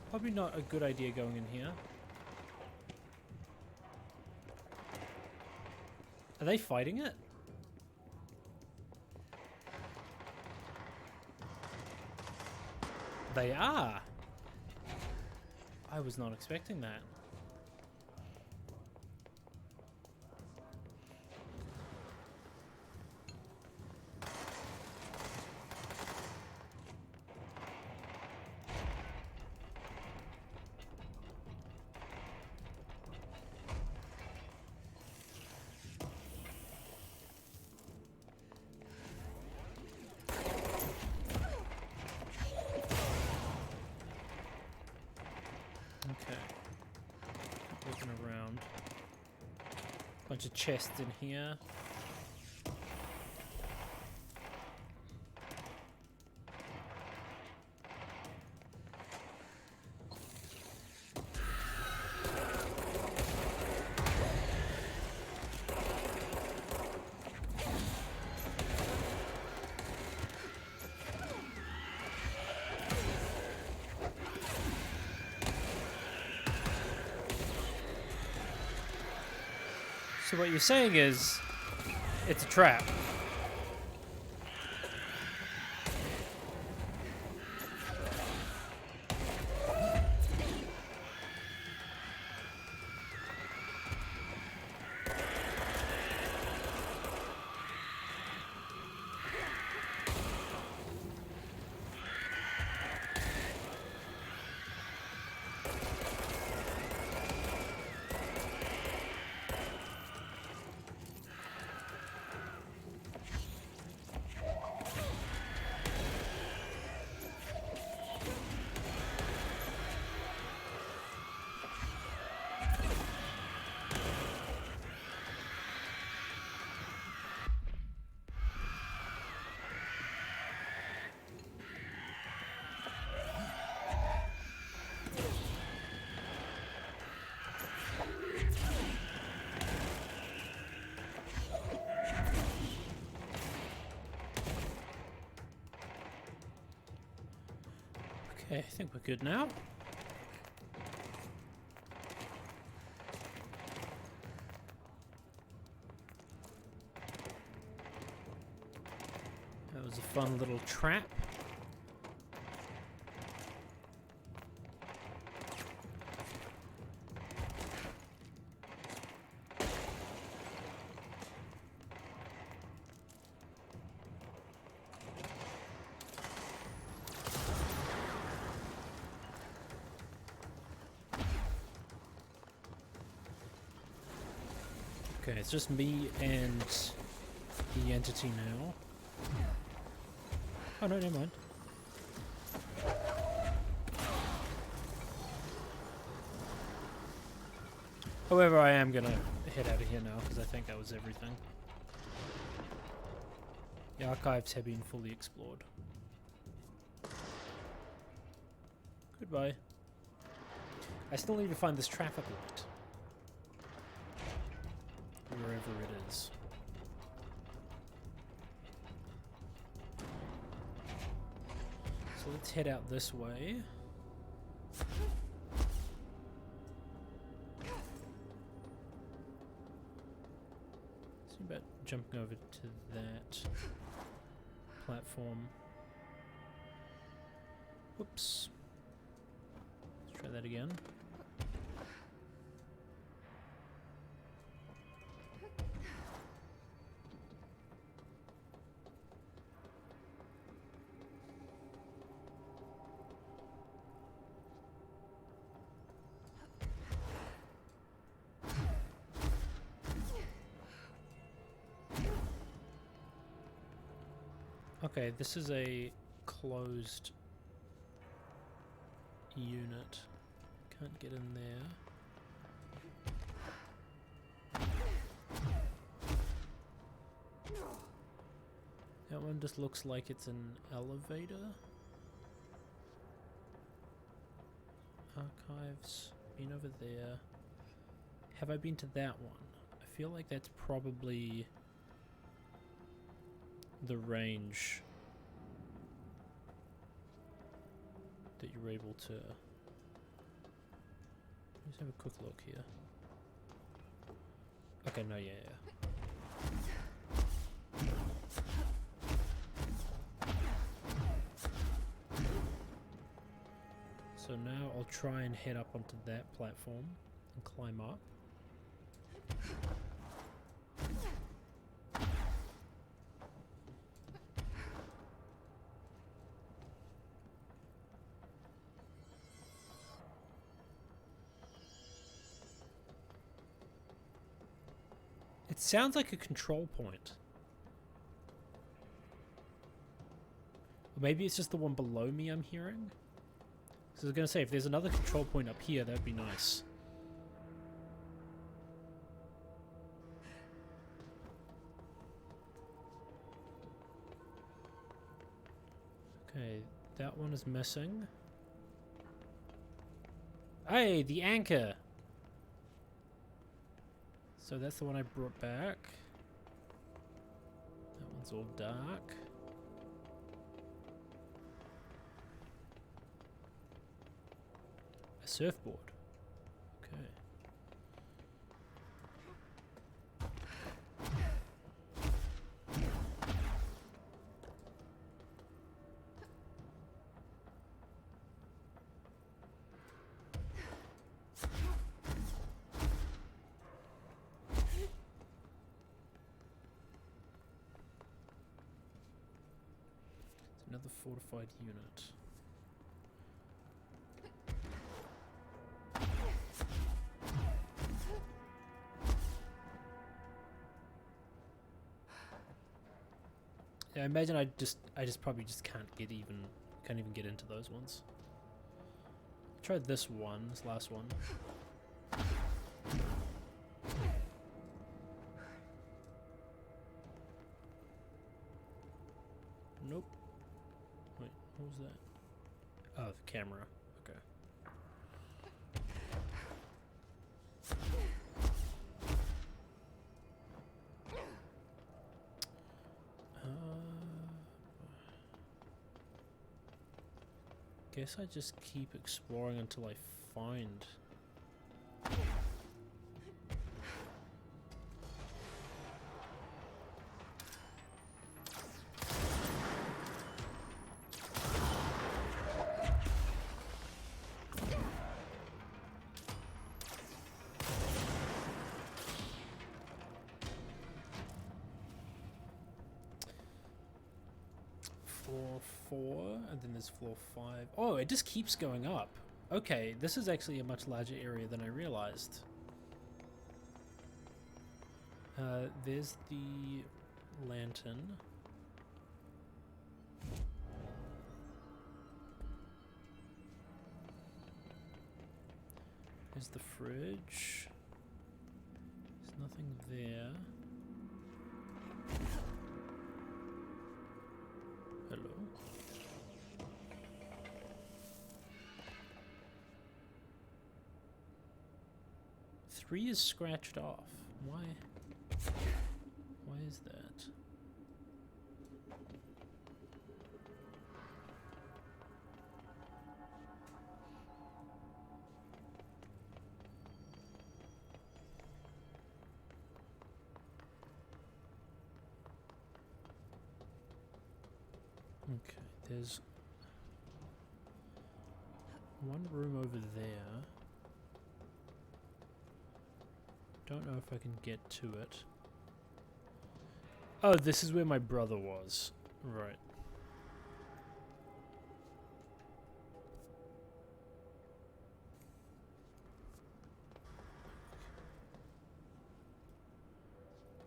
probably not a good idea going in here. Are they fighting it? They are. I was not expecting that. Okay. Looking around. Bunch of chests in here. So what you're saying is, it's a trap. Okay, I think we're good now. That was a fun little trap. Okay, it's just me and the entity now. Oh no, never mind. However, I am gonna head out of here now because I think that was everything. The archives have been fully explored. Goodbye. I still need to find this traffic light. Wherever it is. So let's head out this way. See about jumping over to that platform. Whoops. Let's try that again. Okay, this is a closed unit. Can't get in there. That one just looks like it's an elevator. Archives. Been over there. Have I been to that one? I feel like that's probably the range that you're able to. Let's have a quick look here. Okay, no, yeah. So now I'll try and head up onto that platform and climb up. It sounds like a control point. Or maybe it's just the one below me I'm hearing? So I was going to say, if there's another control point up here, that'd be nice. Okay, that one is missing. Hey, the anchor! So that's the one I brought back. That one's all dark. A surfboard. Okay. Another fortified unit. Yeah, I imagine I just probably just can't even get into those ones. Try this one, this last one. Nope. Wait, what was that? Oh, the camera. Okay. Guess I just keep exploring until I find. Floor 4, and then there's floor 5. Oh, it just keeps going up. Okay, this is actually a much larger area than I realized. There's the lantern. There's the fridge. There's nothing there. Hello? Three is scratched off. Why? Why is that? Okay, there's one room over there. Don't know if I can get to it. Oh, this is where my brother was. Right.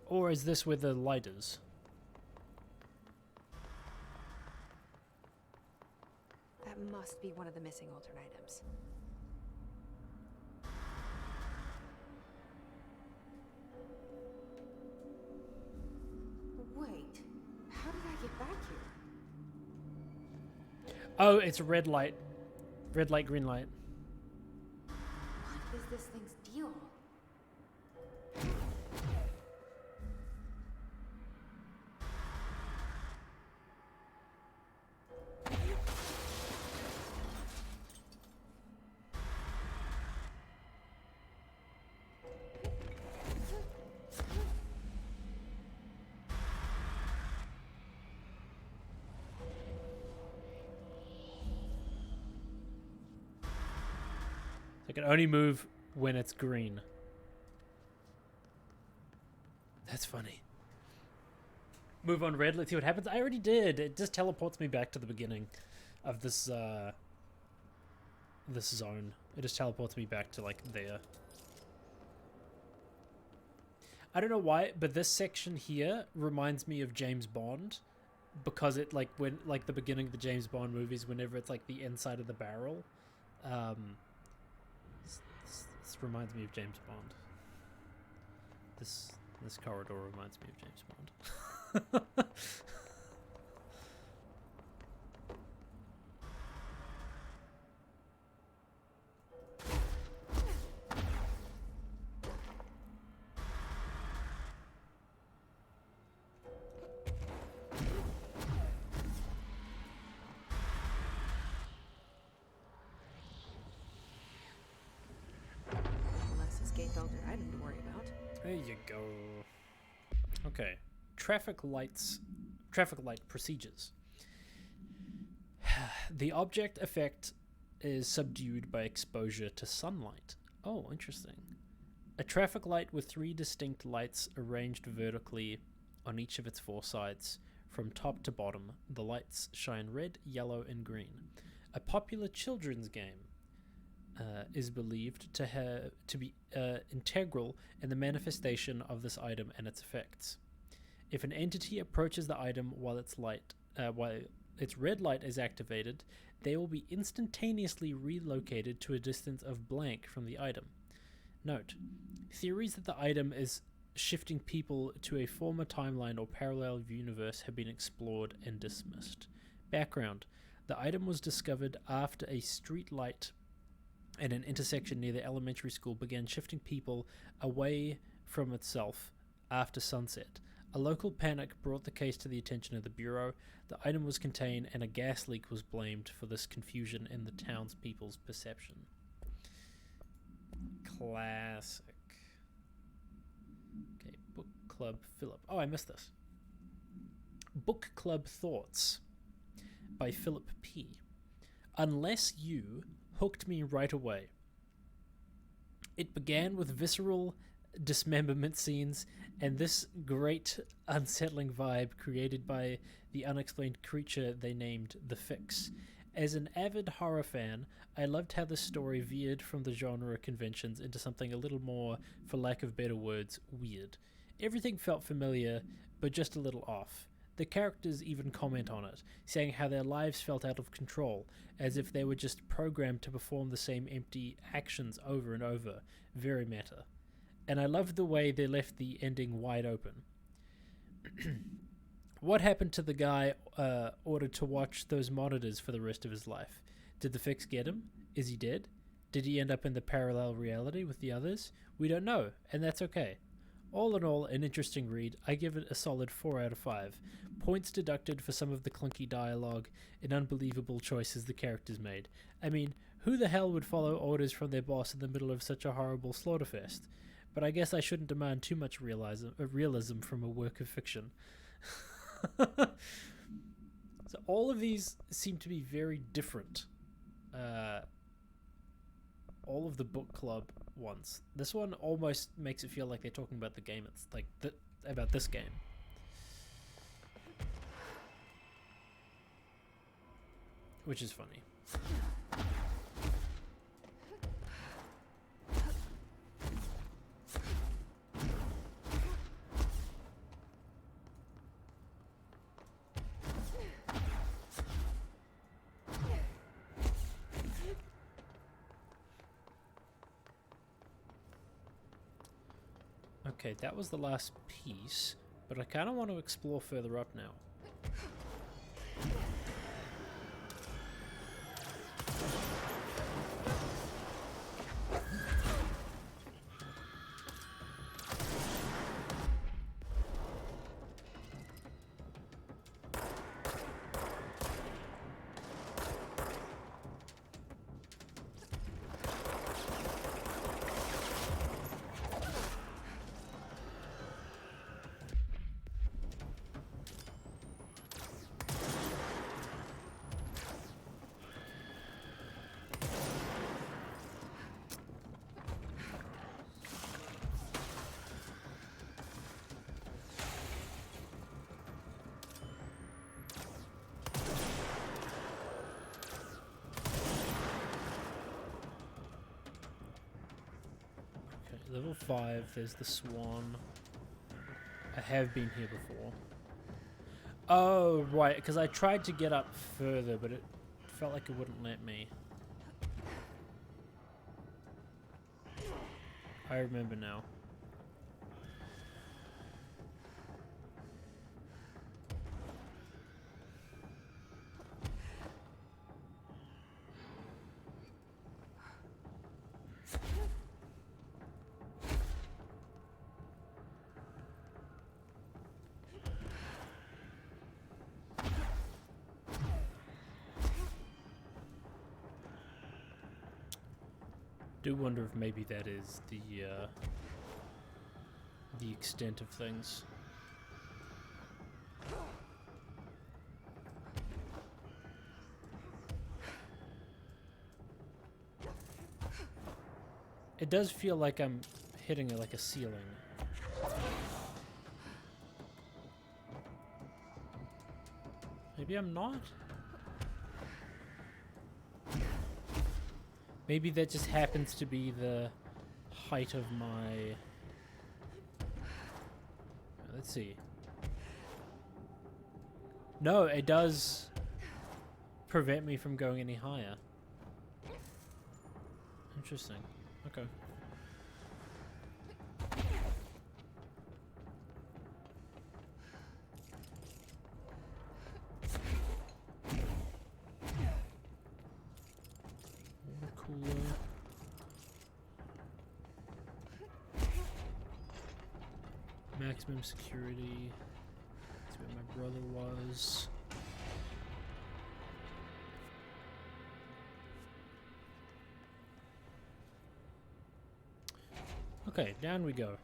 Or is this where the light is? That must be one of the missing alternate items. Wait, how did I get back here? Oh, it's red light. Red light, green light. What is this thing's deal? I can only move when it's green. That's funny. Move on red, let's see what happens. I already did. It just teleports me back to the beginning of this this zone. It just teleports me back to like there. I don't know why, but this section here reminds me of James Bond because it like when like the beginning of the James Bond movies, whenever it's like the inside of the barrel. This reminds me of James Bond. This corridor reminds me of James Bond. Less escaped altered item to worry about. There you go. Okay. Traffic light procedures. The object effect is subdued by exposure to sunlight. Oh, interesting. A traffic light with 3 distinct lights arranged vertically on each of its 4 sides. From top to bottom, the lights shine red, yellow, and green. A popular children's game is believed to be integral in the manifestation of this item and its effects. If an entity approaches the item while its red light is activated, they will be instantaneously relocated to a distance of blank from the item. Note: theories that the item is shifting people to a former timeline or parallel universe have been explored and dismissed. Background: the item was discovered after a street light at an intersection near the elementary school began shifting people away from itself after sunset. A local panic brought the case to the attention of the Bureau. The item was contained and a gas leak was blamed for this confusion in the townspeople's perception. Classic. Okay, Book Club Philip. Oh, I missed this. Book Club Thoughts by Philip P. Unless you hooked me right away. It began with visceral dismemberment scenes and this great unsettling vibe created by the unexplained creature they named The Fix. As an avid horror fan, I loved how the story veered from the genre conventions into something a little more, for lack of better words, weird. Everything felt familiar, but just a little off. The characters even comment on it, saying how their lives felt out of control, as if they were just programmed to perform the same empty actions over and over. Very meta. And I loved the way they left the ending wide open. What happened to the guy ordered to watch those monitors for the rest of his life? Did the fix get him? Is he dead? Did he end up in the parallel reality with the others? We don't know, and that's okay. All in all, an interesting read. I give it a solid 4 out of 5. Points deducted for some of the clunky dialogue and unbelievable choices the characters made. I mean, who the hell would follow orders from their boss in the middle of such a horrible slaughterfest? But I guess I shouldn't demand too much realism from a work of fiction. So all of these seem to be very different. All of the book club ones. This one almost makes it feel like they're talking about the game. It's like about this game. Which is funny. Okay, that was the last piece, but I kind of want to explore further up now. Level 5, there's the swan. I have been here before. Oh, right, because I tried to get up further, but it felt like it wouldn't let me. I remember now. Do wonder if maybe that is the extent of things. It does feel like I'm hitting like a ceiling. Maybe I'm not? Maybe that just happens to be the height of my... Let's see. No, it does prevent me from going any higher. Interesting. Okay. Maximum security. That's where my brother was. Okay, down we go.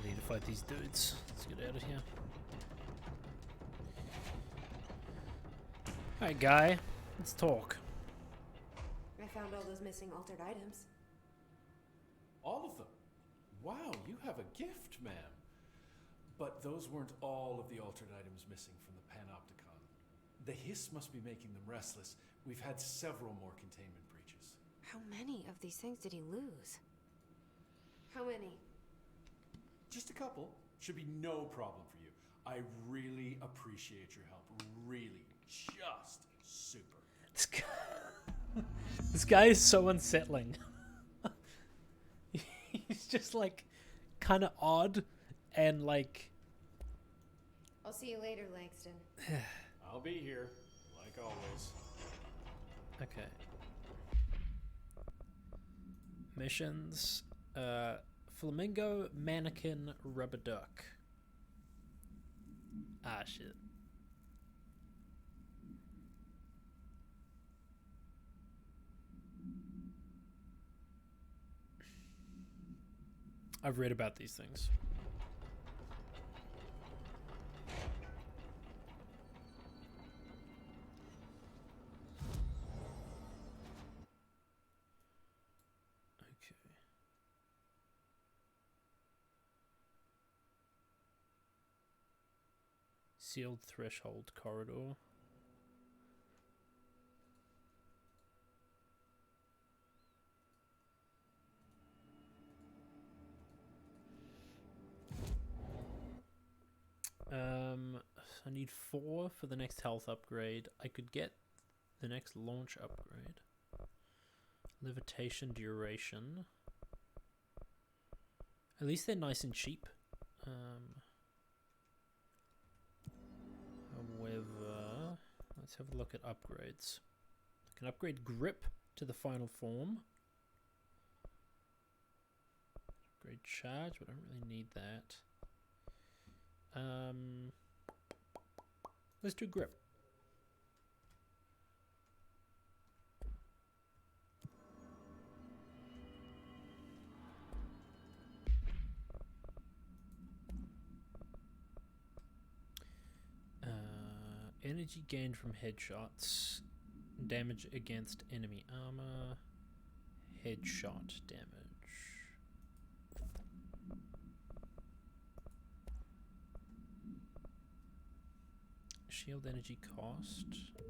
need to fight these dudes. Let's get out of here. Alright, guy. Let's talk. I found all those missing altered items. All of them? Wow, you have a gift, ma'am. But those weren't all of the altered items missing from the Panopticon. The hiss must be making them restless. We've had several more containment breaches. How many of these things did he lose? How many? Just a couple. Should be no problem for you. I really appreciate your help. Really. Just super. This guy is so unsettling. He's just like kind of odd and like. I'll see you later, Langston. I'll be here, like always. Okay. Missions. Flamingo, mannequin, rubber duck. Ah, shit. I've read about these things. Okay. Sealed threshold corridor. I need 4 for the next health upgrade. I could get the next launch upgrade. Levitation duration. At least they're nice and cheap. However, let's have a look at upgrades. I can upgrade grip to the final form. Upgrade charge, but I don't really need that. Let's do grip. Energy gained from headshots, damage against enemy armor, headshot damage. Shield energy cost, okay.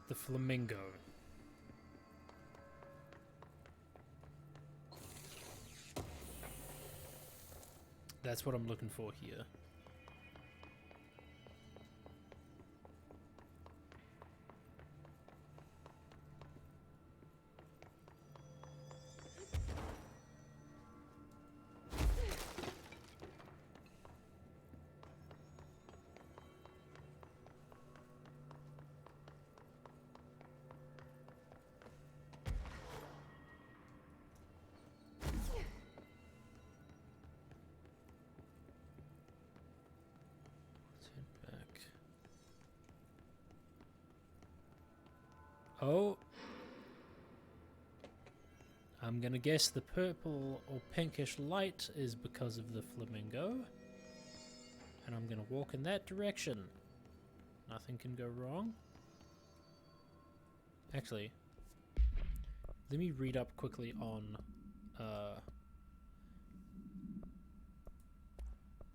The flamingo. That's what I'm looking for here. Oh, I'm gonna guess the purple or pinkish light is because of the flamingo, and I'm gonna walk in that direction. Nothing can go wrong. Actually, let me read up quickly on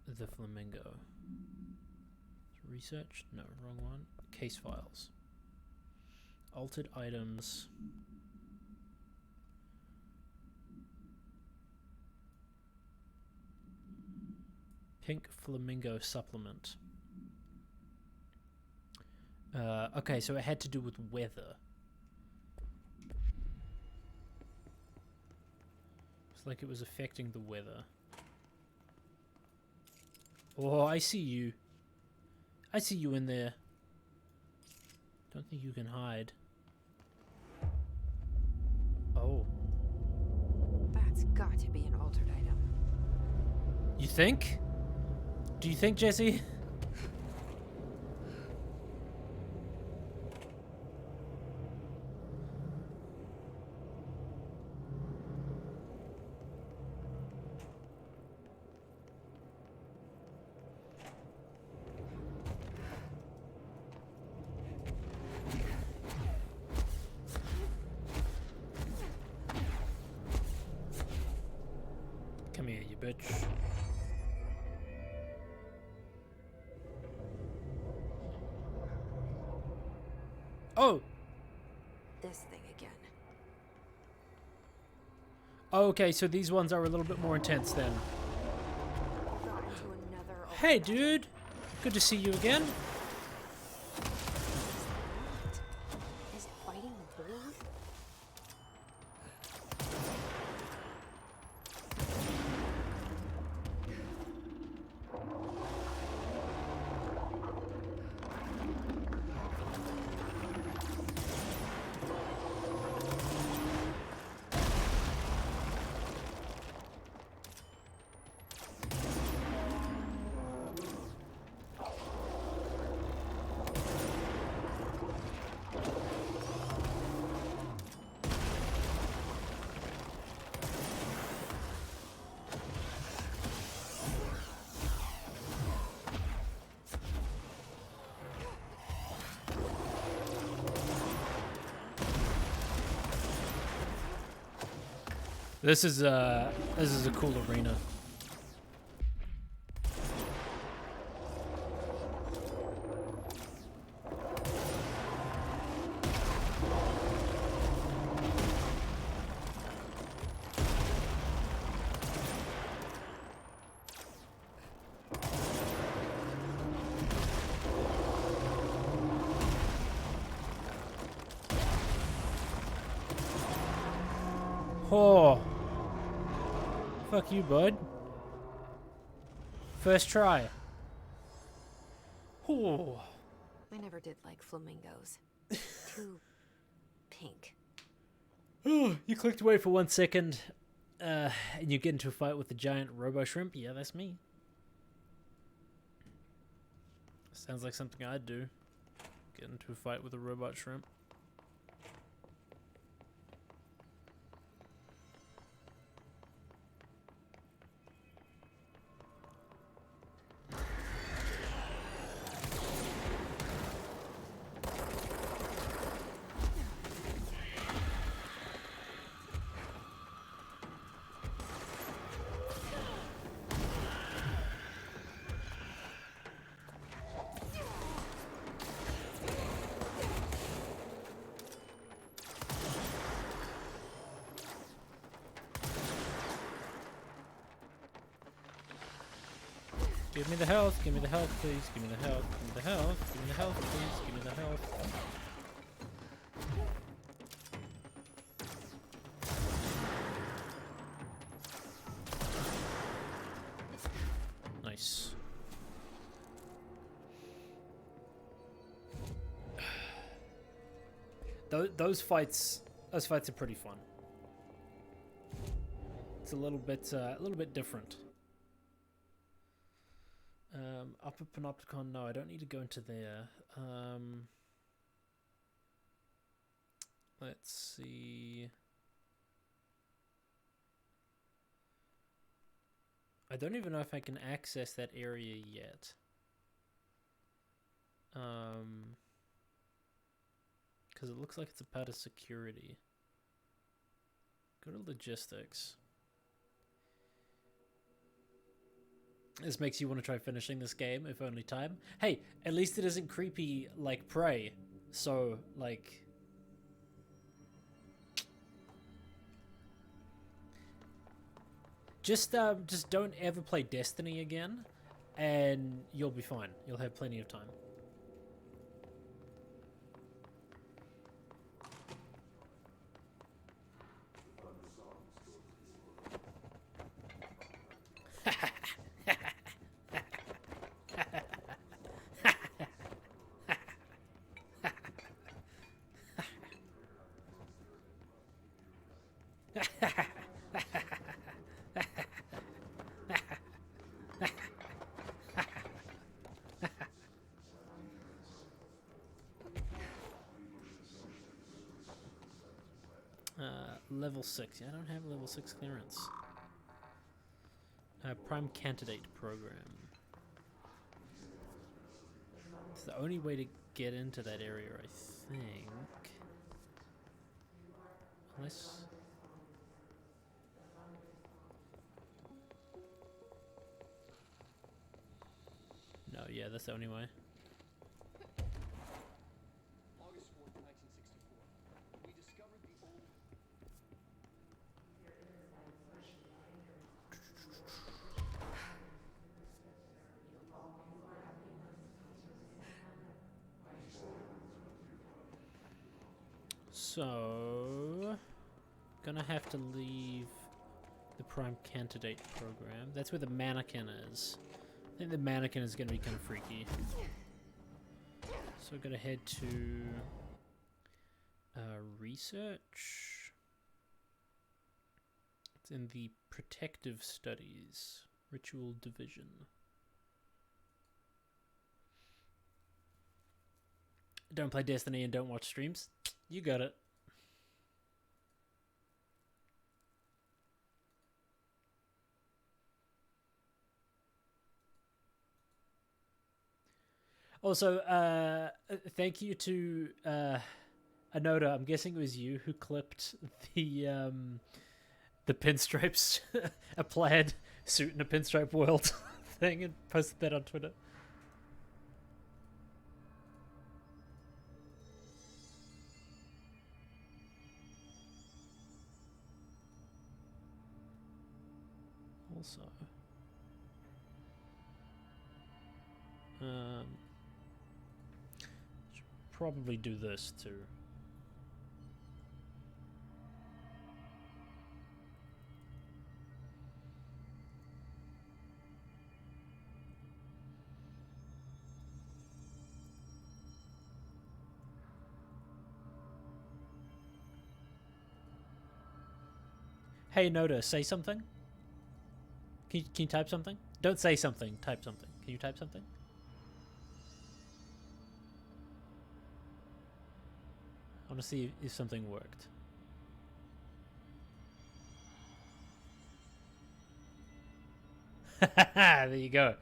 the flamingo. Research? No, wrong one. Case files. Altered items. Pink flamingo supplement. Okay, so it had to do with weather. It's like it was affecting the weather. Oh, I see you. I see you in there. Don't think you can hide. Oh. That's got to be an altered item. You think? Do you think, Jesse? Come here, you bitch. Oh! This thing again. Okay, so these ones are a little bit more intense then. Got into another altered Hey, item. dude! Good to see you again. Is it fighting the bull? This is a cool arena. Oh. Fuck you, bud. First try. Oh. I never did like flamingos. Too pink. You clicked away for 1 second, and you get into a fight with the giant robo shrimp. Yeah, that's me. Sounds like something I'd do. Get into a fight with a robot shrimp. Give me the health, give me the health, please. Give me the health, give me the health, give me the health, please. Give me the health. Nice. Those fights are pretty fun. It's a little bit different. Upper Panopticon, no, I don't need to go into there. Let's see. I don't even know if I can access that area yet. Because it looks like it's a part of security. Go to logistics. This makes you want to try finishing this game, if only time. Hey, at least it isn't creepy like Prey. So, like... Just don't ever play Destiny again, and you'll be fine. You'll have plenty of time. Level 6. Yeah, I don't have level 6 clearance. Prime Candidate Program. It's the only way to get into that area, I think. Unless... No, yeah, that's the only way. August 4th, 1964. We discovered the old... So... Gonna have to leave the Prime Candidate Program. That's where the mannequin is. I think the mannequin is gonna be kind of freaky. So we're gonna head to... research. It's in the Protective Studies. Ritual Division. Don't play Destiny and don't watch streams? You got it. Also, thank you to Anoda. I'm guessing it was you who clipped the pinstripes, a plaid suit in a pinstripe world thing, and posted that on Twitter. Also, should probably do this too. Hey, Noda, say something. Can you type something? Don't say something. Type something. Can you type something? I want to see if something worked. There you go.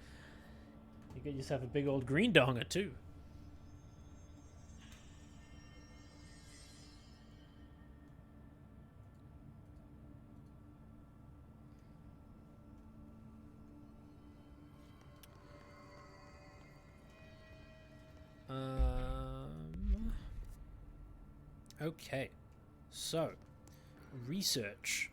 You got yourself a big old green donger too. Okay, so research.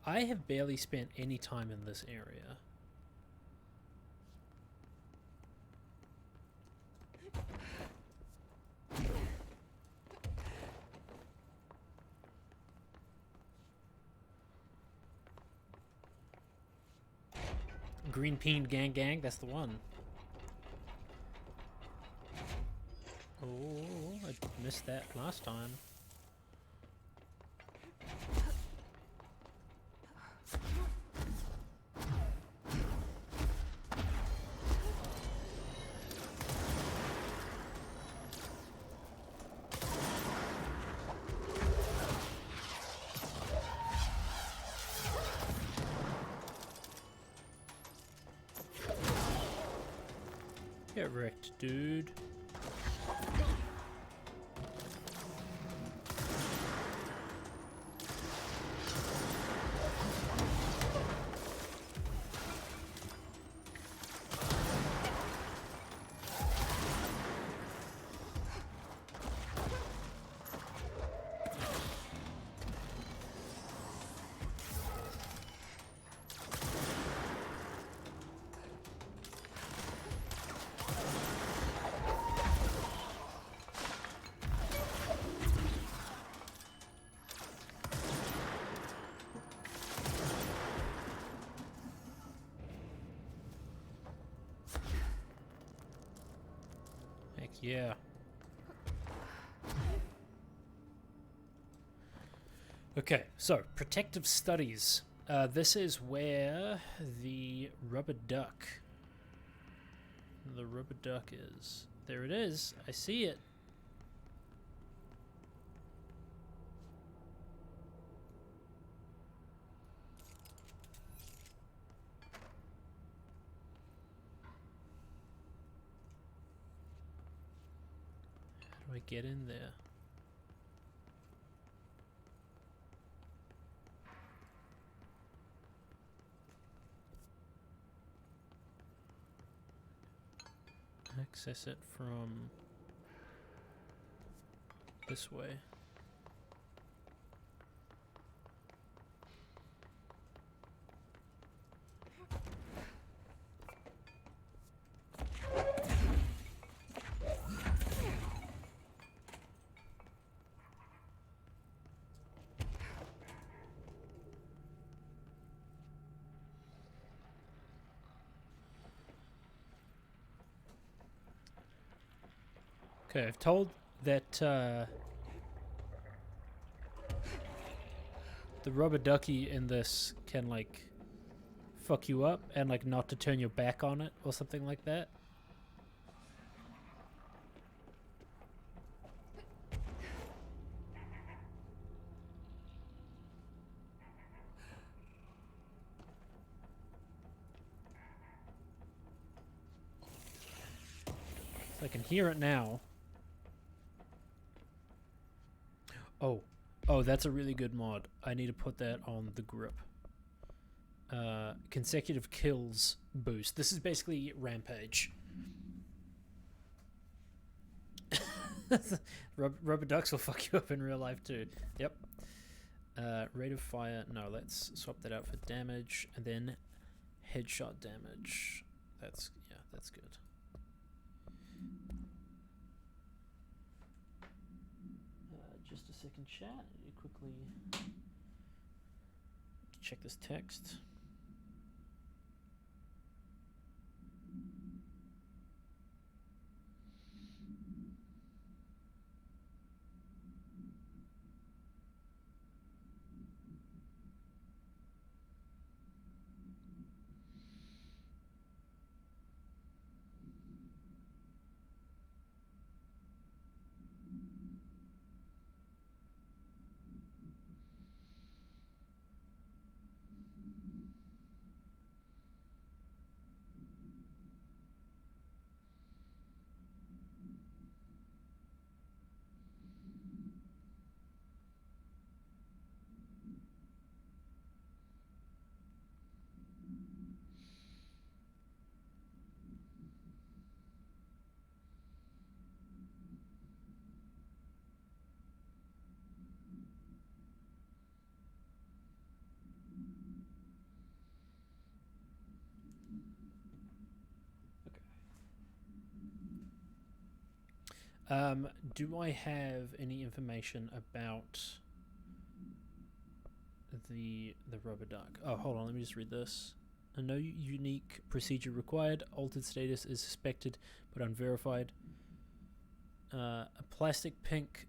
I have barely spent any time in this area. Green Peen Gang Gang, that's the one. Oh, I missed that last time. Get wrecked, dude. Yeah. Okay, so protective studies. This is where the rubber duck is. There it is. I see it. How do I get in there? Access it from this way. Okay, I've told that the rubber ducky in this can like fuck you up and like not to turn your back on it or something like that. So I can hear it now. Oh, that's a really good mod. I need to put that on the grip. Consecutive kills boost. This is basically Rampage. Rubber ducks will fuck you up in real life too. Yep. Rate of fire. No, let's swap that out for damage. And then headshot damage. That's good. Just a second, chat. You quickly check this text. Do I have any information about the rubber duck? Oh, hold on, let me just read this. No unique procedure required. Altered status is suspected but unverified. A plastic pink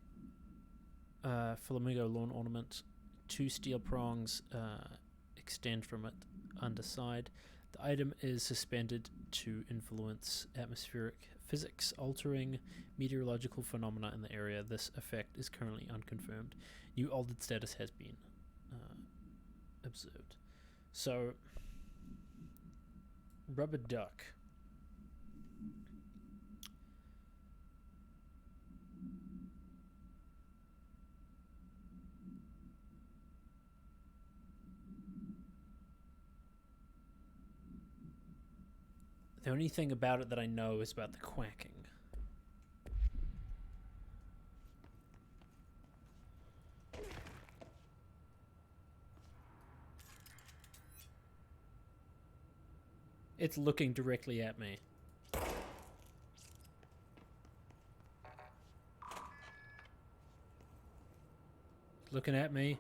flamingo lawn ornament. 2 steel prongs extend from it underside. The item is suspended to influence atmospheric physics, altering meteorological phenomena in the area. This effect is currently unconfirmed. New altered status has been observed. So, rubber duck. The only thing about it that I know is about the quacking. It's looking directly at me. Looking at me.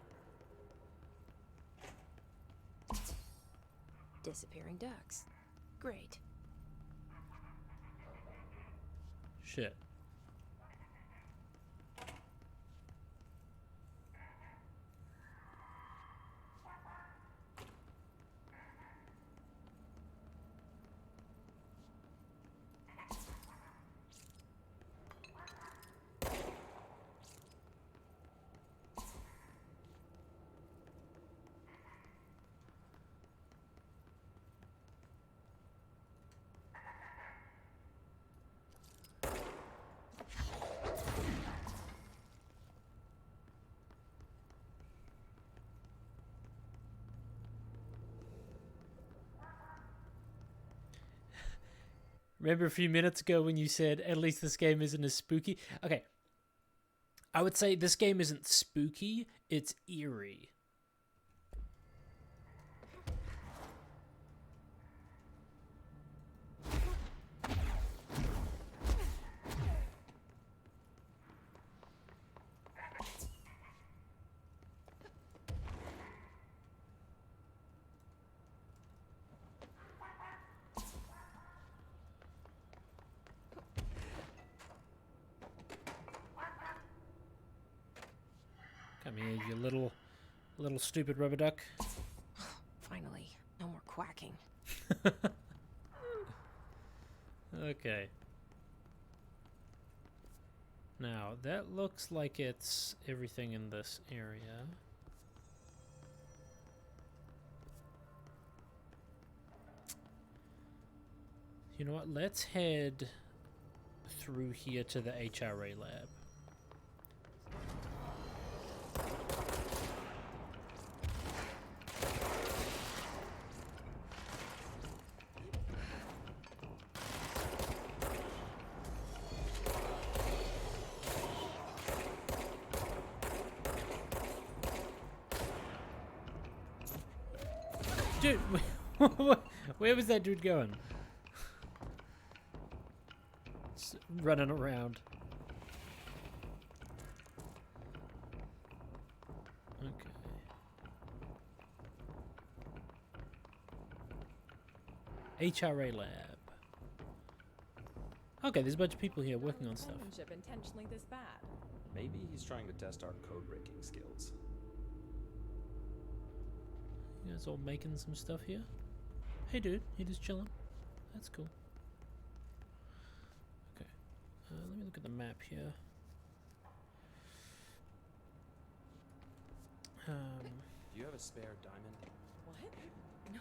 Disappearing ducks. Great. Shit. Remember a few minutes ago when you said, at least this game isn't as spooky? Okay. I would say this game isn't spooky, it's eerie. Come here, you little stupid rubber duck. Finally, no more quacking. Okay. Now, that looks like it's everything in this area. You know what? Let's head through here to the HRA lab. Dude, where was that dude going? Just running around. Okay. HRA lab. Okay, there's a bunch of people here working on stuff. Ship intentionally this bad. Maybe he's trying to test our code breaking skills. You guys all making some stuff here? Hey dude, you just chilling? That's cool. Okay, let me look at the map here. Do you have a spare diamond? What? No.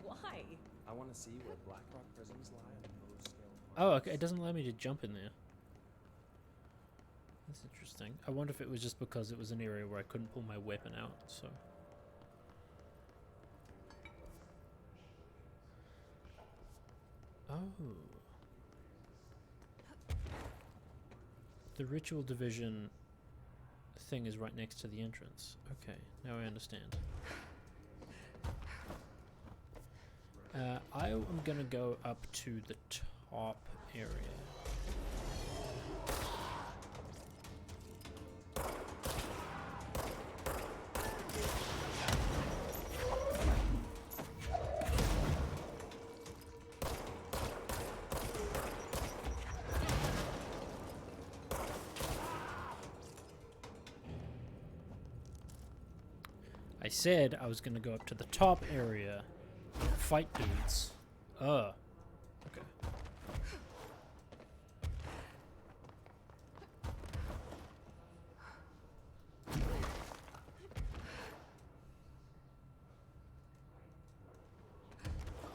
Why? I want to see where Blackrock prisms lie on the nose scale. Oh, okay, it doesn't allow me to jump in there. That's interesting. I wonder if it was just because it was an area where I couldn't pull my weapon out, so... Oh. The ritual division thing is right next to the entrance. Okay, now I understand. I am gonna go up to the top area. I said I was gonna go up to the top area, fight dudes. Okay.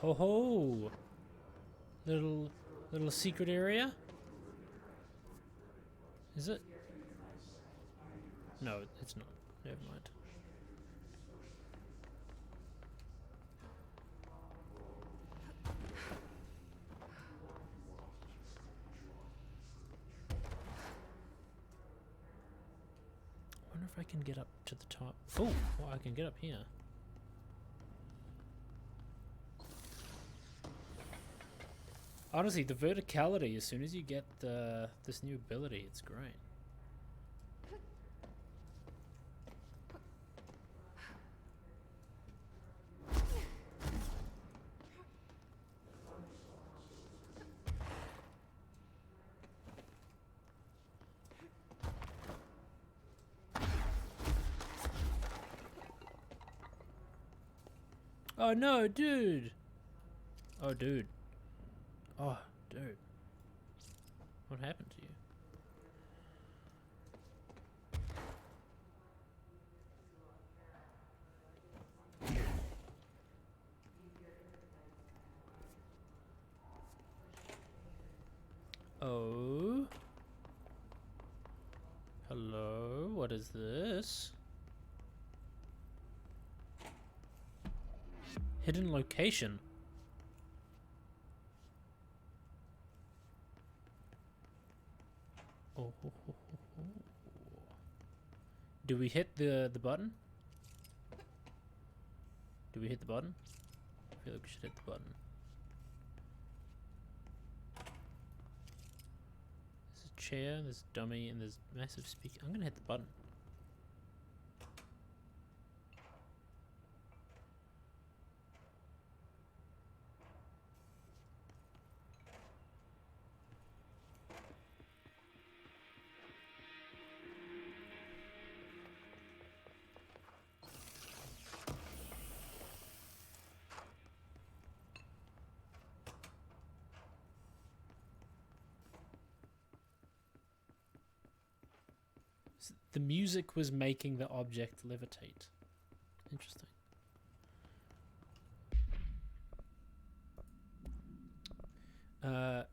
Ho ho! Little secret area? Is it? No, it's not. Never mind. I wonder if I can get up to the top. Oh, well, I can get up here. Honestly, the verticality, as soon as you get this new ability, it's great. Oh no, dude! Oh, dude. Oh, dude. What happened to you? Oh. Hello, what is this? Hidden location. Oh, ho, ho, ho, ho. Do we hit the button? Do we hit the button? I feel like we should hit the button. There's a chair, there's a dummy, and there's massive speaker. I'm gonna hit the button. The music was making the object levitate. Interesting.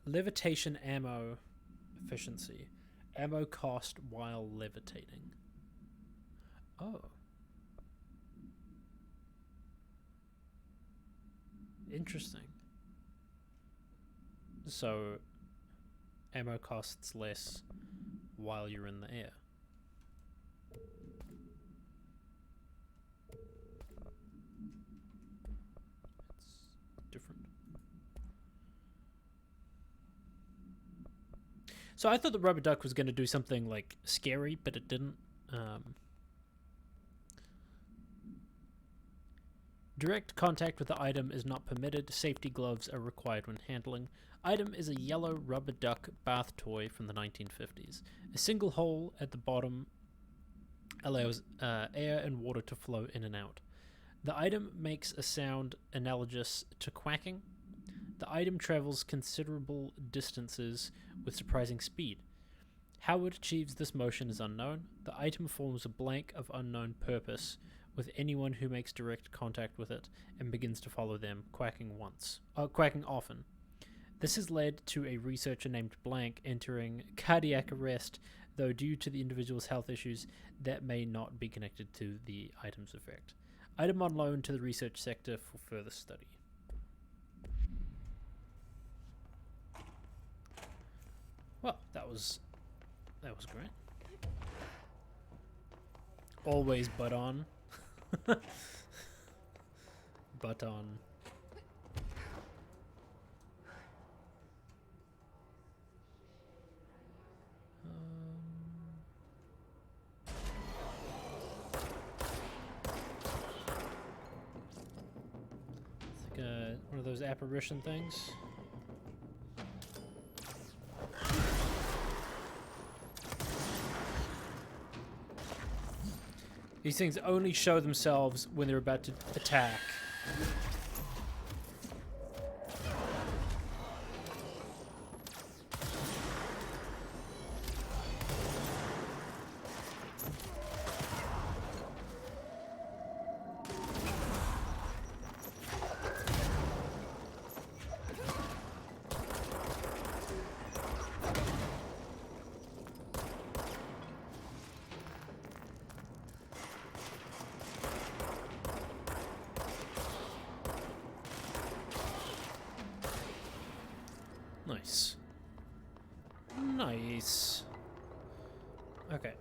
Levitation ammo efficiency. Ammo cost while levitating. Oh. Interesting. So, ammo costs less while you're in the air. Different. So I thought the rubber duck was going to do something like scary, but it didn't. Direct contact with the item is not permitted. Safety gloves are required when handling. Item is a yellow rubber duck bath toy from the 1950s. A single hole at the bottom allows air and water to flow in and out. The item makes a sound analogous to quacking. The item travels considerable distances with surprising speed. How it achieves this motion is unknown. The item forms a blank of unknown purpose with anyone who makes direct contact with it and begins to follow them, quacking often. This has led to a researcher named Blank entering cardiac arrest, though due to the individual's health issues, that may not be connected to the item's effect. Item on loan to the research sector for further study. Well, that was great. Always butt on. Butt on. It's like one of those apparition things. These things only show themselves when they're about to attack. Nice. Nice. Okay.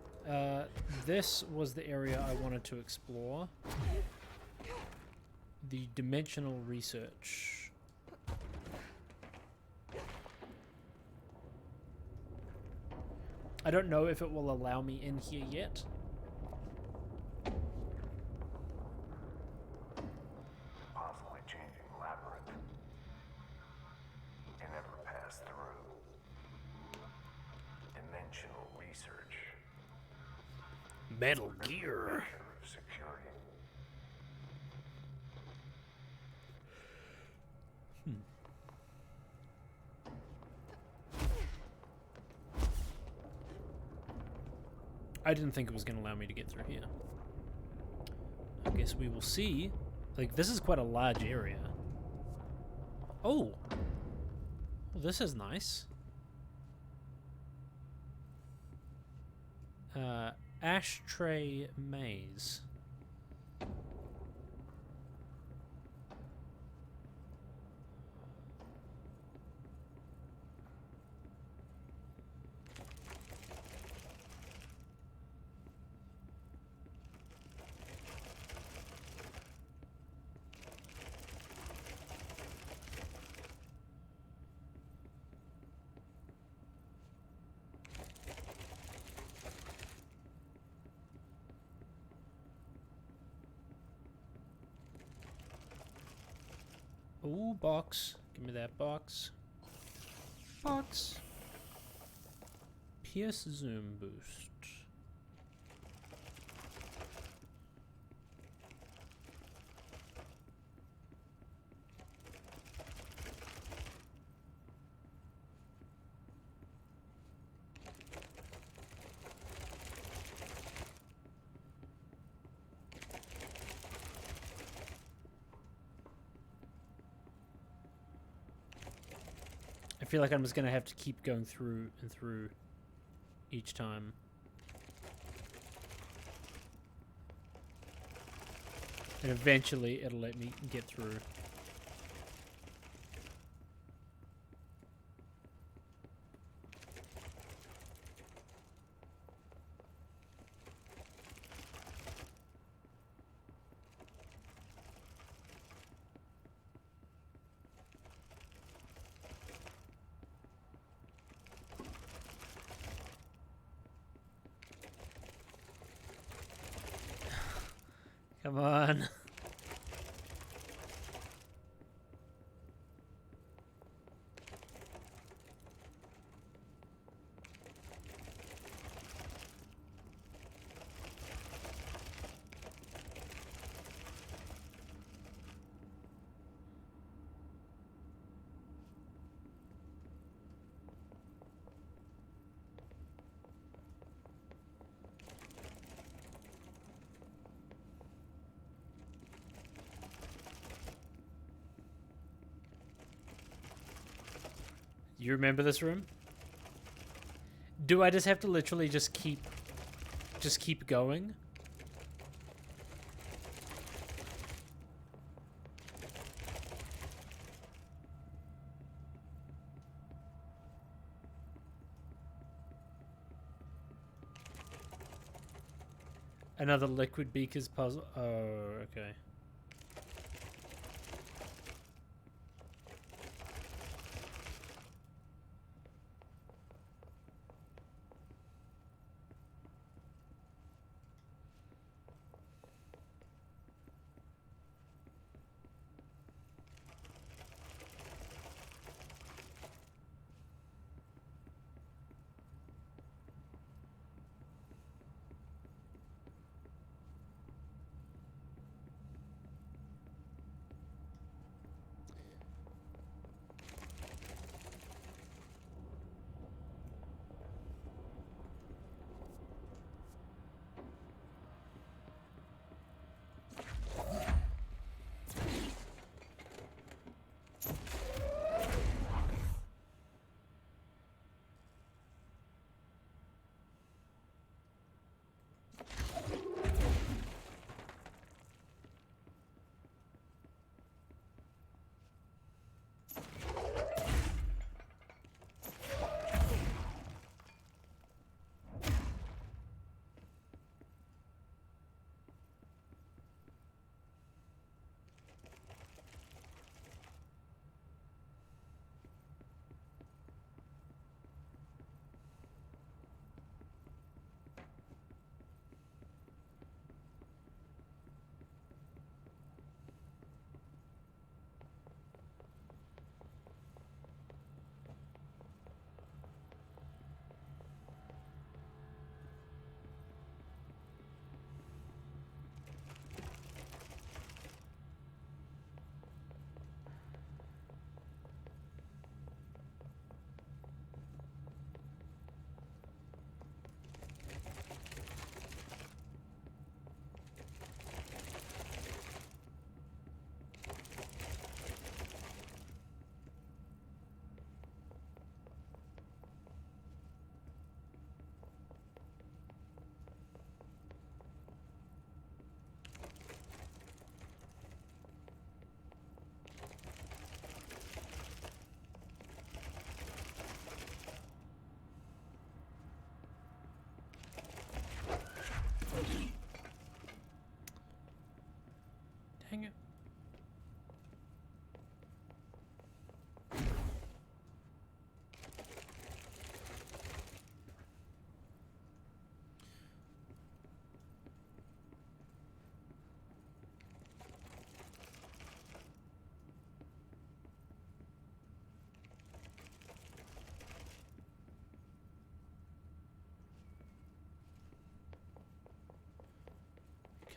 This was the area I wanted to explore. The dimensional research. I don't know if it will allow me in here yet. Possibly changing labyrinth. It never passed through. Dimensional research. Metal Gear. Security. I didn't think it was going to allow me to get through here. I guess we will see. Like, this is quite a large area. Oh! Well, this is nice. Ashtray maze. Ooh, box. Give me that box. Box. Pierce zoom boost. I feel like I'm just gonna have to keep going through and through each time. And eventually it'll let me get through. Come on. You remember this room? Do I just have to literally just keep going? Another liquid beakers puzzle. Oh, okay.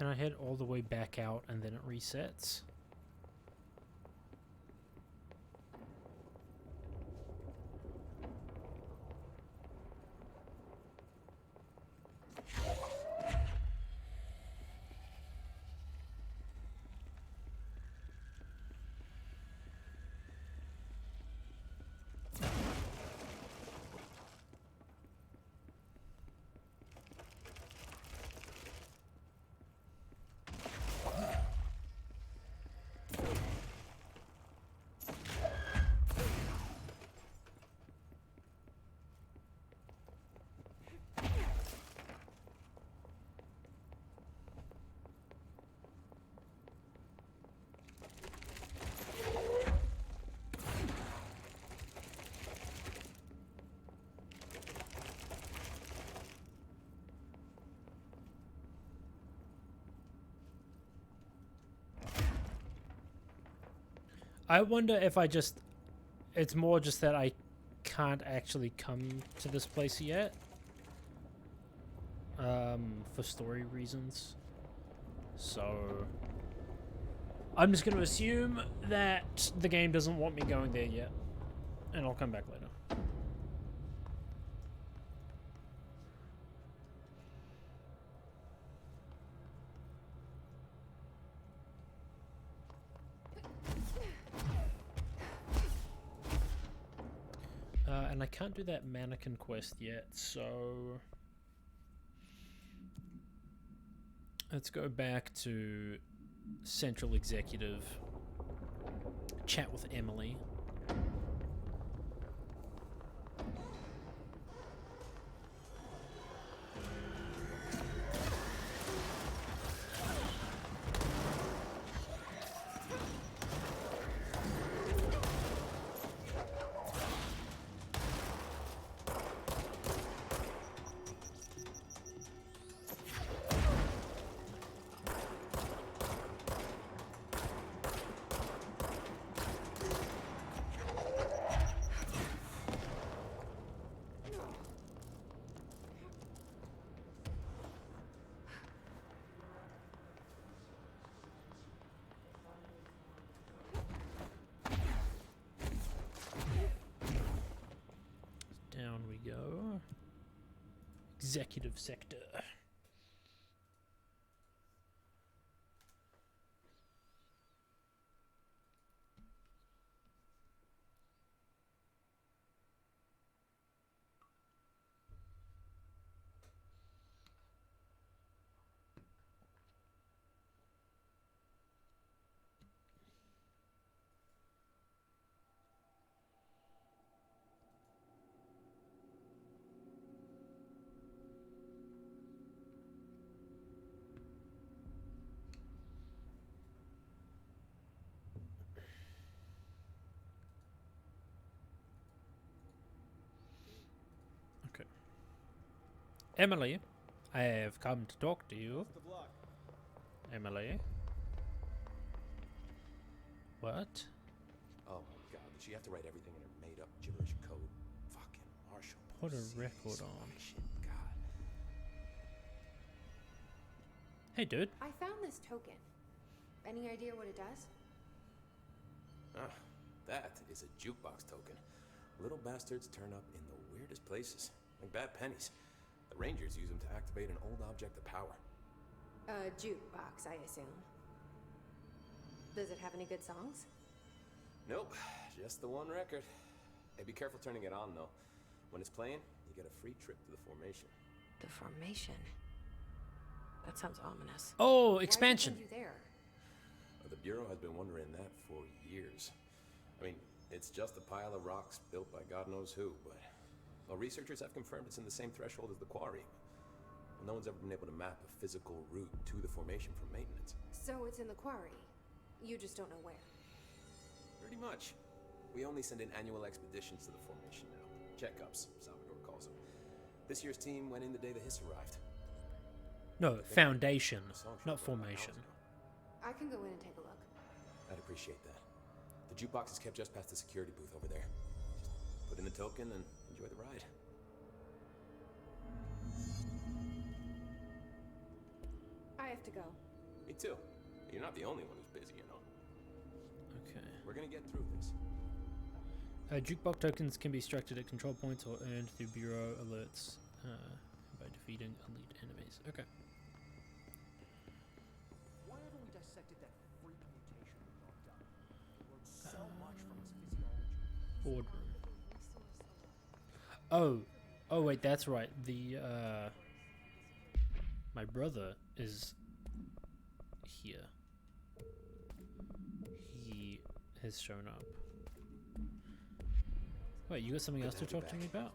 Can I head all the way back out and then it resets? I wonder if I just... It's more just that I can't actually come to this place yet. For story reasons. So... I'm just going to assume that the game doesn't want me going there yet. And I'll come back later. And I can't do that mannequin quest yet, so... Let's go back to Central Executive. Chat with Emily. Down we go. Executive sector. Emily, I have come to talk to you. Emily? What? Oh my god, did she have to write everything in her made-up gibberish code? Fucking Marshall. Put a Seriously, record on. shit, God. Hey, dude. I found this token. Any idea what it does? Ah, that is a jukebox token. Little bastards turn up in the weirdest places, like bad pennies. The Rangers use them to activate an old object of power. A jukebox, I assume. Does it have any good songs? Nope, just the one record. Hey, be careful turning it on, though. When it's playing, you get a free trip to the formation. The formation. That sounds ominous. Oh, expansion. Why did you there? The Bureau has been wondering that for years. I mean, it's just a pile of rocks built by God knows who, but... Well, researchers have confirmed it's in the same threshold as the quarry. No one's ever been able to map a physical route to the formation for maintenance. So it's in the quarry. You just don't know where. Pretty much. We only send in annual expeditions to the formation now. Checkups, Salvador calls them. This year's team went in the day the Hiss arrived. No, foundation, not formation. I can go in and take a look. I'd appreciate that. The jukebox is kept just past the security booth over there. Just put in the token and enjoy the ride. I have to go. Me too. You're not the only one who's busy, you know. Okay. We're gonna get through this. Jukebox tokens can be extracted at control points or earned through bureau alerts by defeating elite enemies. Okay. Why haven't we dissected that freak mutation we knocked out? We learned so much from his physiology. Boardroom. Oh, wait, that's right. The my brother is here. He has shown up. Wait, you got something else to talk to me about?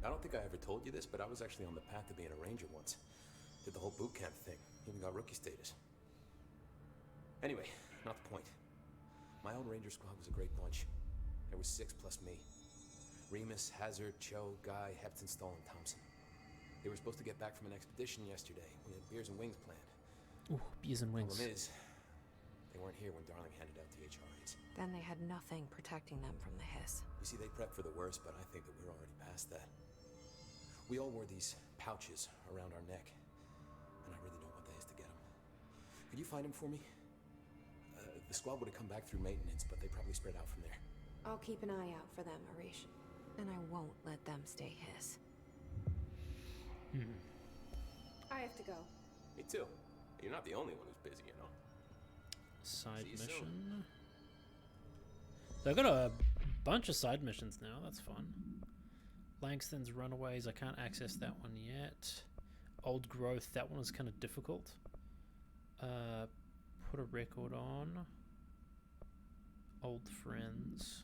I don't think I ever told you this, but I was actually on the path to being a ranger once. Did the whole boot camp thing. Even got rookie status. Anyway, not the point. My own ranger squad was a great bunch. There was 6 plus me. Remus, Hazard, Cho, Guy, Hepton, Stoll, and Thompson. They were supposed to get back from an expedition yesterday. We had beers and wings planned. Ooh, beers and wings. Problem is, they weren't here when Darling handed out the HRAs. Then they had nothing protecting them from the hiss. You see, they prepped for the worst, but I think that we're already past that. We all wore these pouches around our neck, and I really don't want the hiss to get them. Could you find them for me? The squad would have come back through maintenance, but they probably spread out from there. I'll keep an eye out for them, Arish. And I won't let them stay hiss. I have to go. Me too. You're not the only one who's busy, you know. Side See you mission. soon. So I got a bunch of side missions now. That's fun. Langston's Runaways. I can't access that one yet. Old Growth. That one was kind of difficult. Put a record on. Old Friends.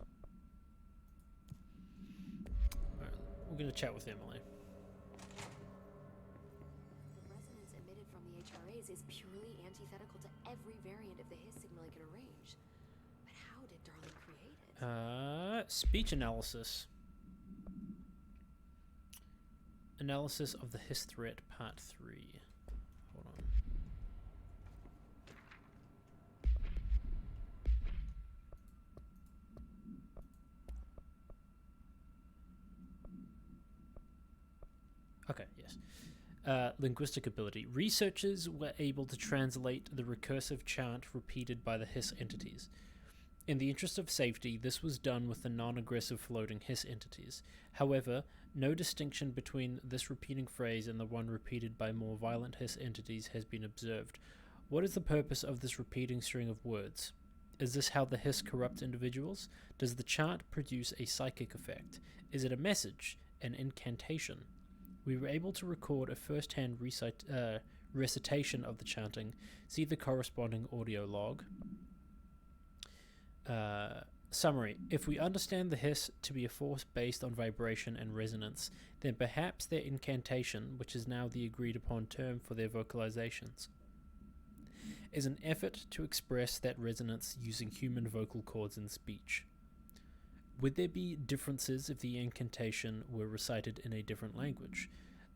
Alright, we're gonna chat with Emily. The resonance emitted from the HRAs is purely antithetical to every variant of the hiss signal I can arrange. But how did Darling create it? Speech analysis. Analysis of the hiss threat, part 3. Hold on. Okay, yes. Linguistic ability. Researchers were able to translate the recursive chant repeated by the hiss entities. In the interest of safety, this was done with the non-aggressive floating hiss entities. However, no distinction between this repeating phrase and the one repeated by more violent hiss entities has been observed. What is the purpose of this repeating string of words? Is this how the hiss corrupts individuals? Does the chant produce a psychic effect? Is it a message, an incantation? We were able to record a first-hand recitation of the chanting. See the corresponding audio log. Summary. If we understand the hiss to be a force based on vibration and resonance, then perhaps their incantation, which is now the agreed-upon term for their vocalizations, is an effort to express that resonance using human vocal cords in speech. Would there be differences if the incantation were recited in a different language?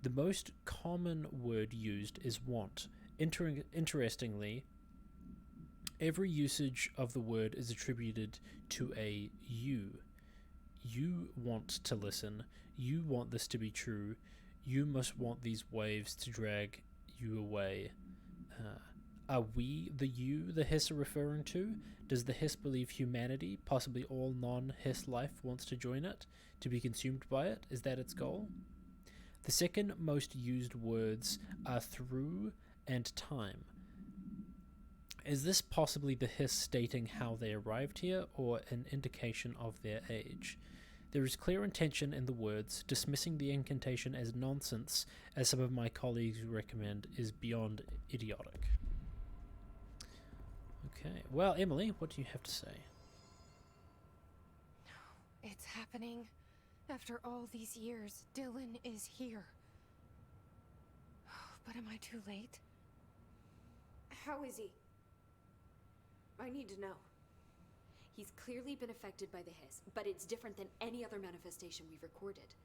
The most common word used is want. Interestingly, every usage of the word is attributed to a you. You want to listen. You want this to be true. You must want these waves to drag you away. Are we the you the hiss are referring to? Does the hiss believe humanity, possibly all non-hiss life, wants to join it, to be consumed by it? Is that its goal? The second most used words are through and time. Is this possibly the hiss stating how they arrived here, or an indication of their age? There is clear intention in the words. Dismissing the incantation as nonsense, as some of my colleagues recommend, is beyond idiotic. Okay, well, Emily, what do you have to say? It's happening. After all these years, Dylan is here. But am I too late? How is he? I need to know. He's clearly been affected by the hiss, but it's different than any other manifestation we've recorded.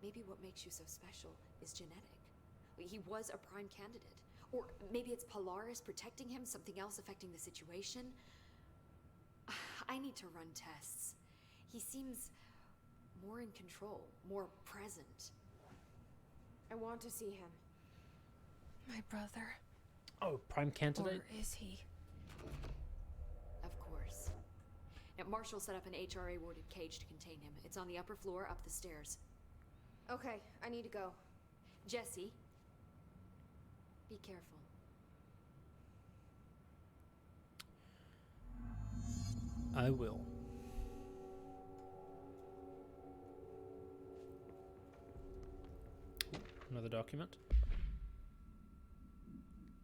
Maybe what makes you so special is genetic. He was a prime candidate. Or maybe it's Polaris protecting him, something else affecting the situation. I need to run tests. He seems more in control, more present. I want to see him. My brother. Oh, prime candidate? Or is he? Of course. Now, Marshall set up an HRA-warded cage to contain him. It's on the upper floor, up the stairs. Okay, I need to go. Jesse, be careful. I will. Another document.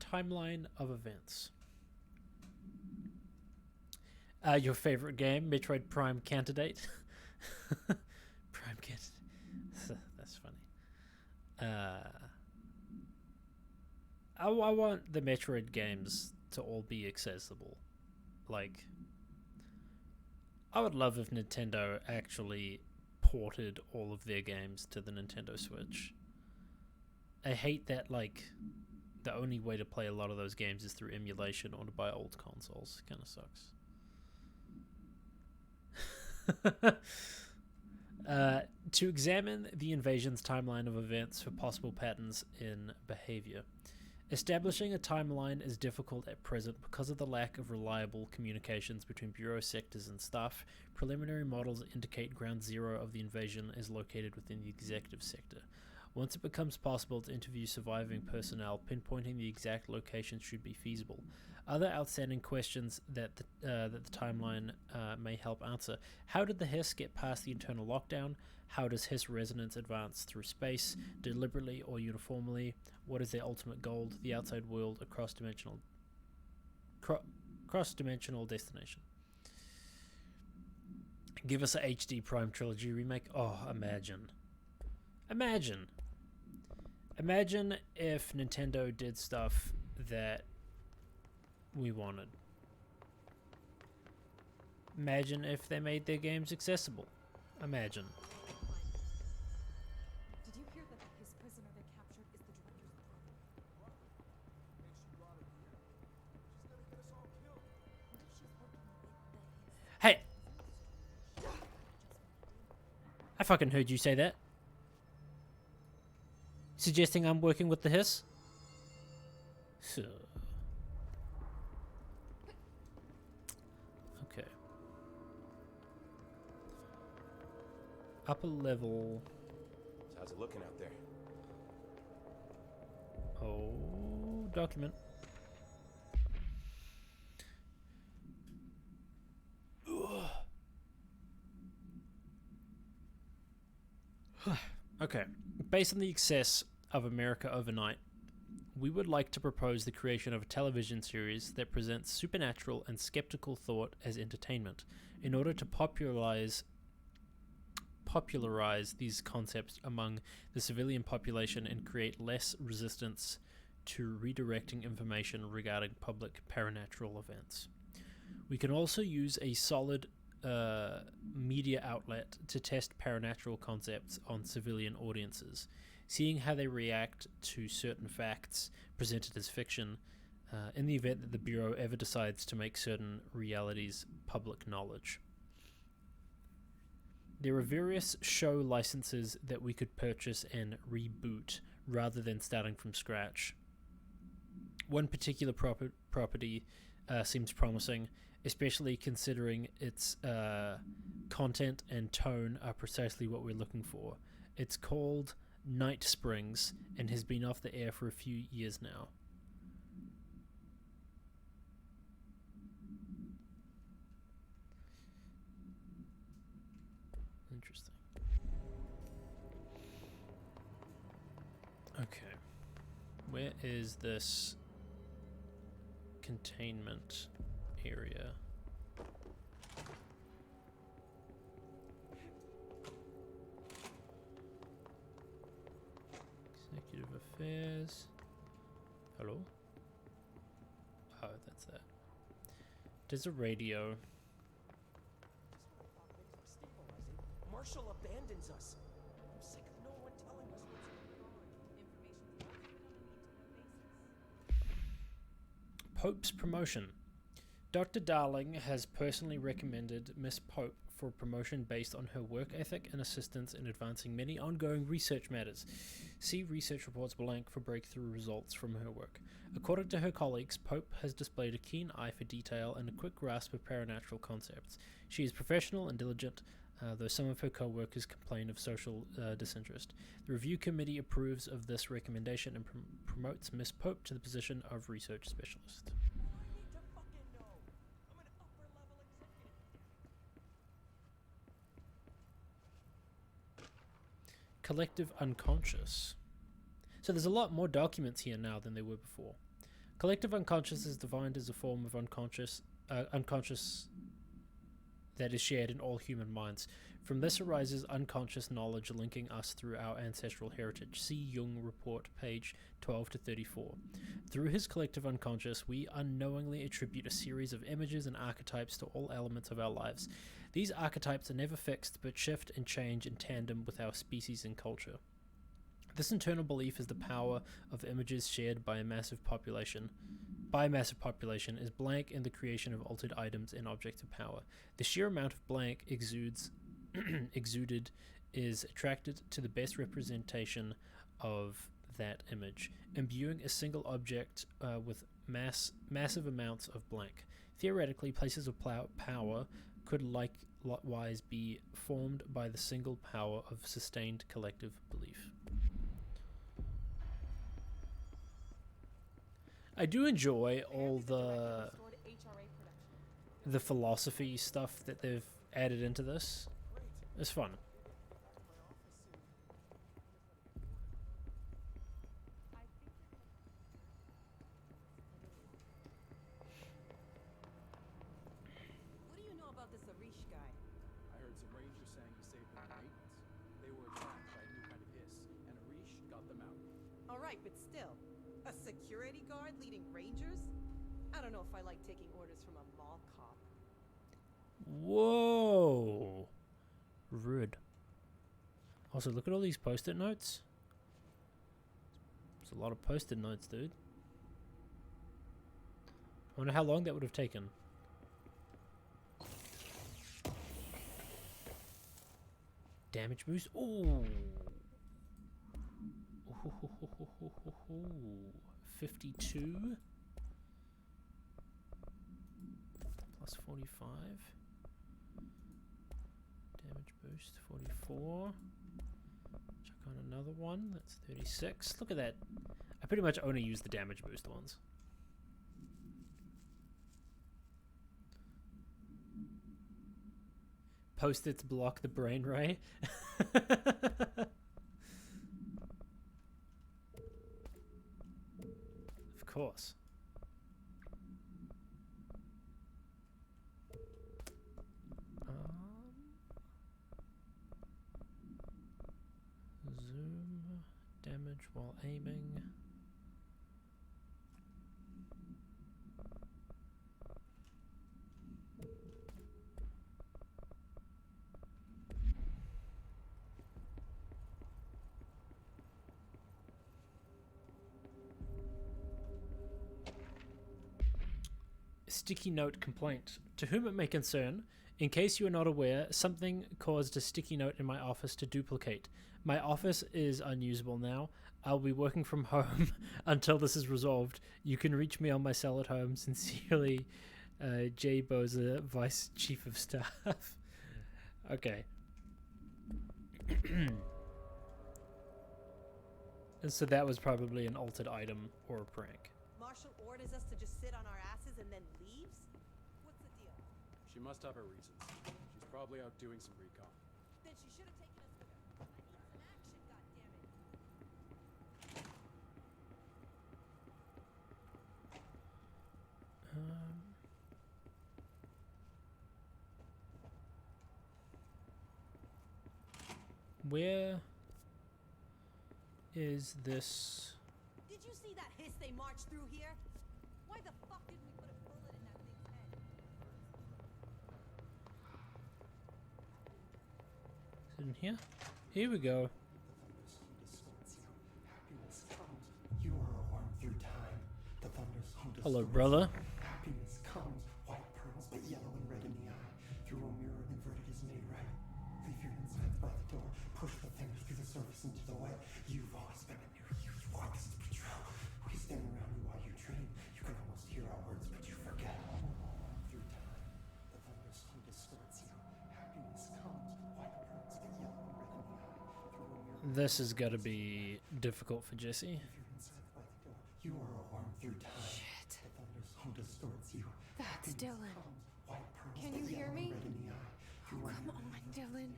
Timeline of events. Your favorite game, Metroid Prime Candidate. Prime Candidate. That's funny. I want the Metroid games to all be accessible. Like, I would love if Nintendo actually ported all of their games to the Nintendo Switch. I hate that, like, the only way to play a lot of those games is through emulation or to buy old consoles. Kind of sucks. To examine the invasion's timeline of events for possible patterns in behavior. Establishing a timeline is difficult at present because of the lack of reliable communications between Bureau sectors and staff. Preliminary models indicate ground zero of the invasion is located within the executive sector. Once it becomes possible to interview surviving personnel, pinpointing the exact location should be feasible. Other outstanding questions that the timeline may help answer. How did the Hiss get past the internal lockdown? How does Hiss resonance advance through space, deliberately or uniformly? What is their ultimate goal? The outside world, a cross-dimensional destination. Give us a HD Prime Trilogy remake. Oh, imagine. Imagine if Nintendo did stuff that we wanted. Imagine if they made their games accessible. Imagine. Did you hear that his prisoner they captured is the director's brother? Hey! I fucking heard you say that. Suggesting I'm working with the Hiss? So. Okay. Upper level. So how's it looking out there? Oh, document. Okay. Based on the excess of America Overnight, we would like to propose the creation of a television series that presents supernatural and skeptical thought as entertainment in order to popularize these concepts among the civilian population and create less resistance to redirecting information regarding public paranatural events. We can also use a solid media outlet to test paranatural concepts on civilian audiences, seeing how they react to certain facts presented as fiction in the event that the Bureau ever decides to make certain realities public knowledge. There are various show licenses that we could purchase and reboot rather than starting from scratch. One particular property seems promising, especially considering its content and tone are precisely what we're looking for. It's called Night Springs and has been off the air for a few years now. Interesting. Okay. Where is this containment area? Executive Affairs. Hello? Oh, that's that. There's a radio. Marshall abandons us. I'm sick of no one telling us what's going on. Pope's promotion. Dr. Darling has personally recommended Miss Pope for promotion based on her work ethic and assistance in advancing many ongoing research matters. See research reports blank for breakthrough results from her work. According to her colleagues, Pope has displayed a keen eye for detail and a quick grasp of paranatural concepts. She is professional and diligent, though some of her co-workers complain of social disinterest. The review committee approves of this recommendation and promotes Miss Pope to the position of research specialist. Collective unconscious. So there's a lot more documents here now than there were before. Collective unconscious is defined as a form of unconscious that is shared in all human minds. From this arises unconscious knowledge linking us through our ancestral heritage. See Jung Report, page 12 to 34. Through his collective unconscious, we unknowingly attribute a series of images and archetypes to all elements of our lives. These archetypes are never fixed, but shift and change in tandem with our species and culture. This internal belief is the power of images shared by a massive population. Is blank in the creation of altered items and objects of power. The sheer amount of blank exuded is attracted to the best representation of that image, imbuing a single object with massive amounts of blank. Theoretically, places of power could likewise be formed by the single power of sustained collective belief. I do enjoy all the philosophy stuff that they've added into this. It's fun. What do you know about this Arish guy? I heard some rangers saying he saved them from maintenance. They were attacked by a new kind of hiss, and Arish got them out. Alright, but still. A security guard leading rangers? I don't know if I like taking orders from a mall cop. Whoa. Rude. Also, look at all these post-it notes. There's a lot of post-it notes, dude. I wonder how long that would have taken. Damage boost. Ooh. 52 plus 45. Damage boost 44. Check on another one. That's 36. Look at that. I pretty much only use the damage boost ones. Post-its block the brain ray. Of course. Zoom, damage while aiming. Sticky note complaint. To whom it may concern, in case you are not aware, something caused a sticky note in my office to duplicate. My office is unusable now. I'll be working from home until this is resolved. You can reach me on my cell at home. Sincerely, Jay Boza, Vice Chief of Staff. Okay. And so that was probably an altered item or a prank. Marshall orders us to just sit on our asses and then leaves? What's the deal? She must have her reasons. She's probably out doing some recon. Then she should have taken us with her. I need some action, goddammit. Where is this? Did you see that hiss they marched through here? Why the fuck didn't we put a bullet in that thing's head? Is it in here? Here we go. You are a worm through time. The thunders hunt us. Hello, brother. Happiness comes, white pearls, but yellow and red in the eye. Through a mirror inverted his name. This is gonna be difficult for Jesse. If you're inside by the door, you are a worm through time. Shit. The thunder's home distorts you. That's Dylan. White pearls, Can the you hear yellow me? and red in the eye. You are Come on, Dylan.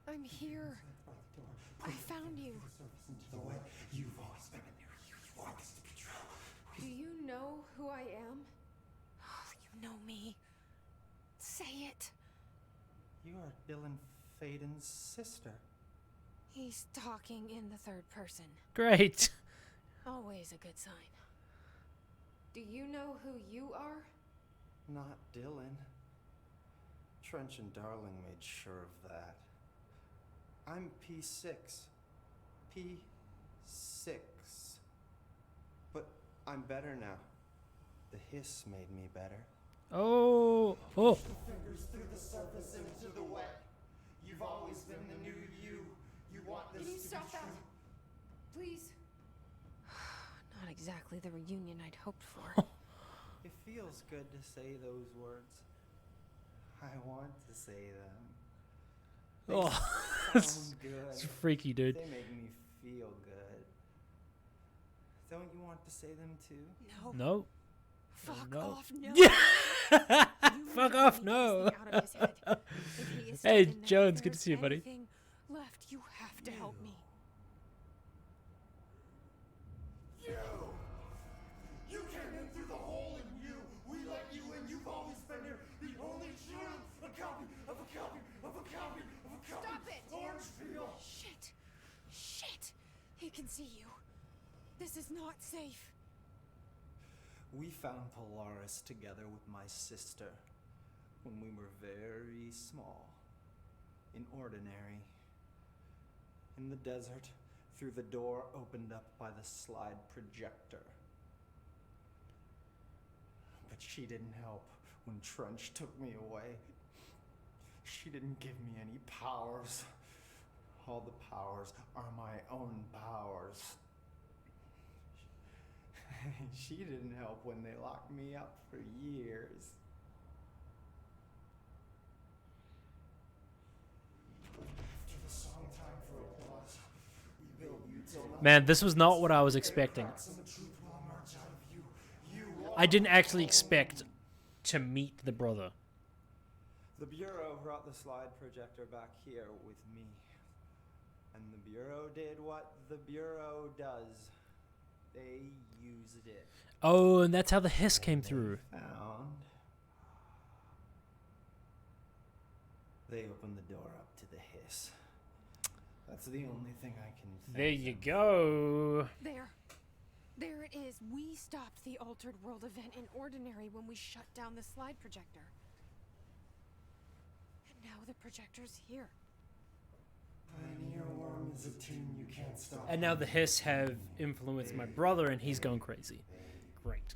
I'm here. inside by the door. I found you. Surface into the way. You've always been in there. You want this to be true. Do you know who I am? You know me. Say it. You are Dylan Faden's sister. He's talking in the third person. Great. Always a good sign. Do you know who you are? Not Dylan. Trench and Darling made sure of that. I'm P6. P6. But I'm better now. The hiss made me better. Oh. Fingers through the surface into the wet. You've always been the new you. You want this Can you to stop be that? true. Please. Not exactly the reunion I'd hoped for. It feels good to say those words. I want to say them. They Oh, sound good. it's freaky, dude. They make me feel good. Don't you want to say them too? No. No. Fuck No. off, no. Yeah. You Fuck need off, to no. get this thing out of his head. If he is Hey, stuck in there, Jones, if good to see you, there's buddy. anything left, you have to help me. You came in through the hole in you. We let you in. You've always been here. The only true. A copy of a copy of a copy of a copy. Stop it! Orange peel. Shit. Shit. He can see you. This is not safe. We found Polaris together with my sister when we were very small, in Ordinary, in the desert, through the door opened up by the slide projector. But she didn't help when Trench took me away. She didn't give me any powers. All the powers are my own powers. She didn't help when they locked me up for years. After the song time for applause, we build you till Man, this was not what I was expecting. some truth will emerge out of you. You I didn't actually expect to meet the brother. The Bureau brought the slide projector back here with me. And the Bureau did what the Bureau does. They used it. Oh, and that's how the hiss came through. They opened the door up to the hiss. That's the only thing I can think There you of. go. There. There it is. We stopped the Altered World event in Ordinary when we shut down the slide projector. And now the projector's here. An earworm is a tune you can't stop. And now the hiss have influenced my brother, and he's going crazy. Great.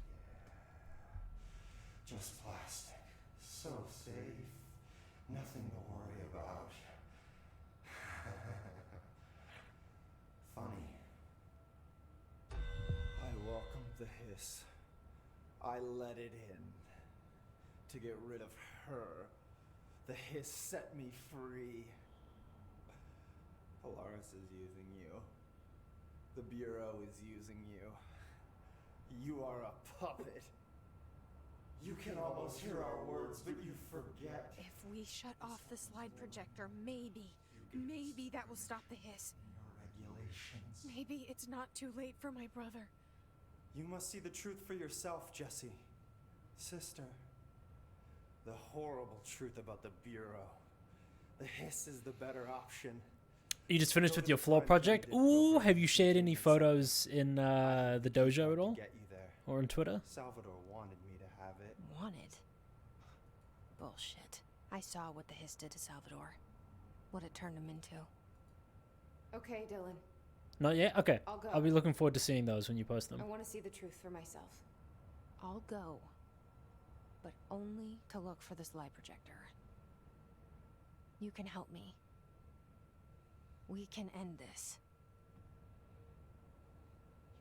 Just plastic. So safe. Nothing to worry about. Funny. I welcomed the hiss. I let it in. To get rid of her. The hiss set me free. Polaris is using you. The Bureau is using you. You are a puppet. You can almost hear our words, but you forget. If we shut off the slide projector, maybe that will stop the hiss. Your regulations. Maybe it's not too late for my brother. You must see the truth for yourself, Jesse. Sister. The horrible truth about the Bureau. The hiss is the better option. You just finished with your floor project? Ooh, have you shared any photos in the dojo at all? Get you there. Or on Twitter? Salvador wanted me to have it. Wanted? Bullshit. I saw what the hiss did to Salvador. What it turned him into. Okay, Dylan. Not yet? Okay. I'll go. I'll be looking forward to seeing those when you post them. I want to see the truth for myself. I'll go. But only to look for the slide projector. You can help me. We can end this.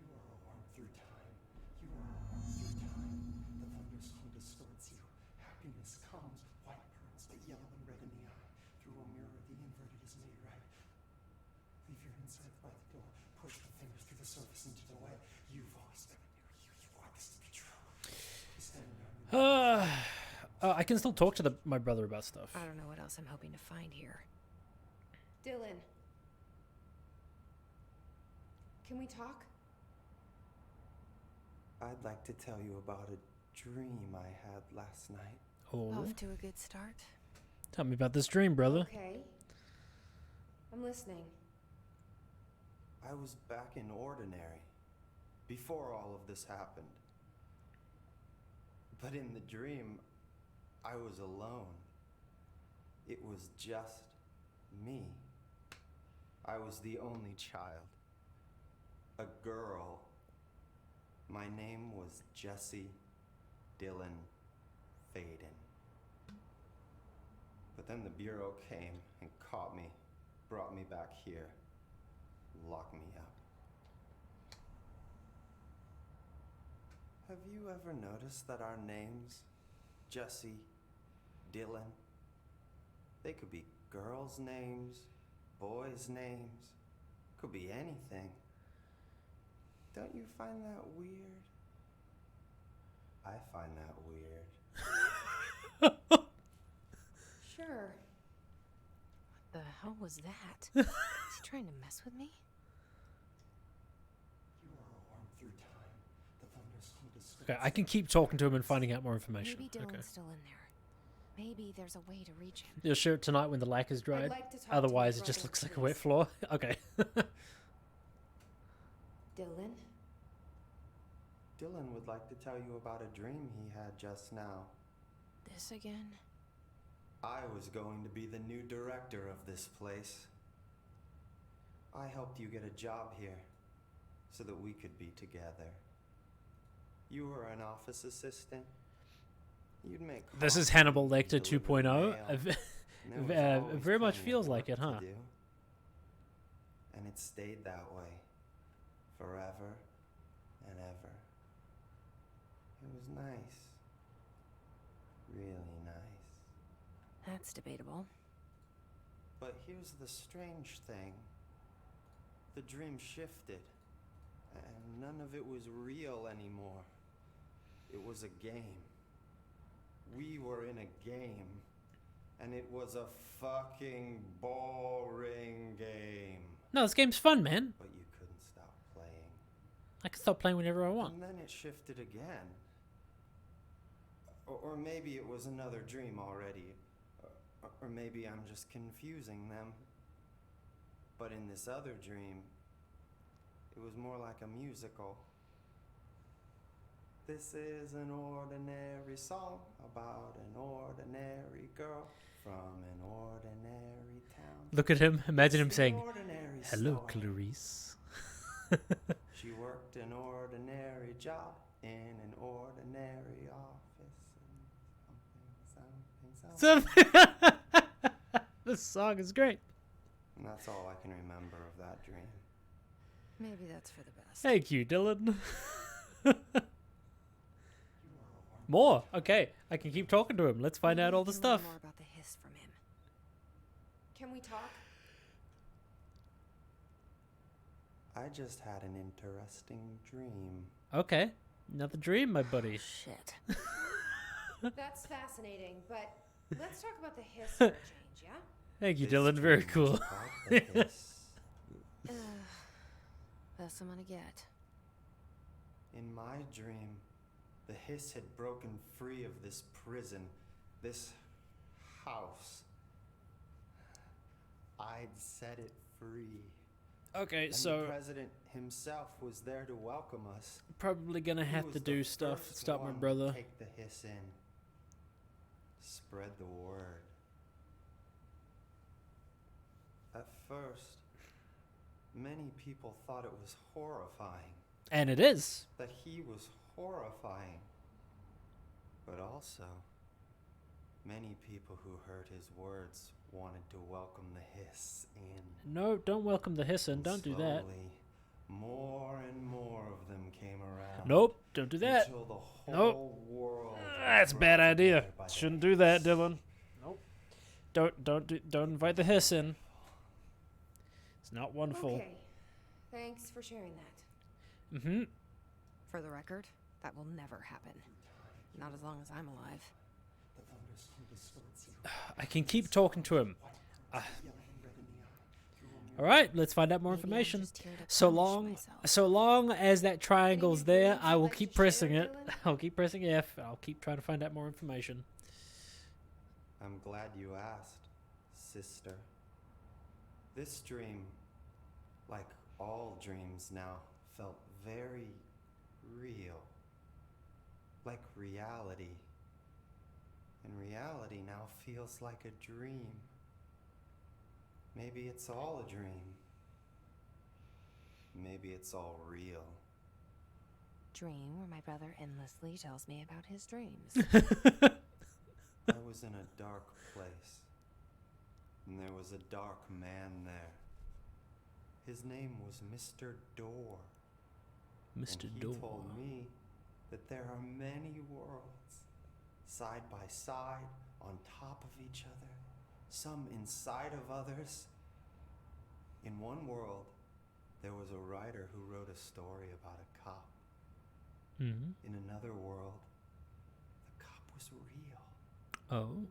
You are a worm through time. You are a worm through time. The thunder's home distorts you. Happiness comes. White pearls, but yellow and red in the eye. Through a mirror, the inverted is made right. Leave your inside by the door, pushed her fingers through the surface into the way. You've always been in there. You want this to be true. He's standing there. I can still talk to my brother about stuff. I don't know what else I'm hoping to find here. Dylan. Can we talk? I'd like to tell you about a dream I had last night. Oh, Off to a good start. tell me about this dream, brother. Okay. I'm listening. I was back in Ordinary before all of this happened. But in the dream, I was alone. It was just me. I was the only child. A girl. My name was Jesse Dylan Faden. But then the Bureau came and caught me, brought me back here, locked me up. Have you ever noticed that our names, Jesse, Dylan, they could be girls' names, boys' names, could be anything. Don't you find that weird? I find that weird. Sure. What the hell was that? Is he trying to mess with me? You are warm through time. The thunders hold us. Okay, I can keep talking to him and finding out more information. Maybe Dylan's Okay. still in there. Maybe there's a way to reach him. You'll share it tonight when the lack is dried. like to talk to my Otherwise, it just brother, looks like a please. wet floor. Okay. Dylan? Dylan would like to tell you about a dream he had just now. This again? I was going to be the new director of this place. I helped you get a job here so that we could be together. You were an office assistant. You'd make This is coffee, Hannibal Lecter deliver the 2.0. mail, and there was always Very much plenty of feels like work it, huh? to do. And it stayed that way forever and ever. It was nice. Really nice. That's debatable. But here's the strange thing. The dream shifted, and none of it was real anymore. It was a game. We were in a game, and it was a fucking boring game. No, this game's fun, man. But you couldn't stop playing. I can stop playing whenever I want. And then it shifted again. Or maybe it was another dream already. Or maybe I'm just confusing them. But in this other dream, it was more like a musical. This is an ordinary song about an ordinary girl from an ordinary town. Look at him. Imagine him It's an saying, ordinary "Hello, story. Clarice." She worked an ordinary job in an ordinary office. And something. This song is great. And that's all I can remember of that dream. Maybe that's for the best. Thank you, Dylan. More. Okay, I can keep talking to him. Let's find out all the Maybe we can learn stuff. More about the hiss from him. Can we talk? I just had an interesting dream. Okay, another dream, my buddy. Shit. That's fascinating, but let's talk about the hiss for a change, yeah? Thank you, This Dylan. Very dream cool. was about the hiss. Best I'm gonna get. In my dream, the hiss had broken free of this prison, this house. I'd set it free. Okay, And so the president himself was there to welcome us. probably gonna He have was to the do stuff. first Stop my one to brother. Take the hiss in. Spread the word. At first, many people thought it was horrifying. And it is. That he was horrifying. But also, many people who heard his words wanted to welcome the hiss in. No, don't welcome the hiss in. And Don't do that. slowly, more and more of them came around. Nope, don't do that. Until the whole Nope. world That's a was bad brought idea. together by the Shouldn't do that, hiss. Dylan. Nope. Don't invite the hiss in. It's not wonderful. Okay. Thanks for sharing that. Mm-hmm. For the record, that will never happen. Not as long as I'm alive. I can keep talking to him. All right, let's find out more information. So long as that triangle's there, I will keep pressing it. I'll keep pressing F. I'll keep trying to find out more information. I'm glad you asked, sister. This dream, like all dreams now, felt very real. Like reality. And reality now feels like a dream. Maybe it's all a dream. Maybe it's all real. Dream where my brother endlessly tells me about his dreams. I was in a dark place, and there was a dark man there. His name was Mr. Door. Mr. And he Door. told me that there are many worlds, side by side, on top of each other, some inside of others. In one world, there was a writer who wrote a story about a cop. Mm-hmm. In another world, the cop was real. Oh.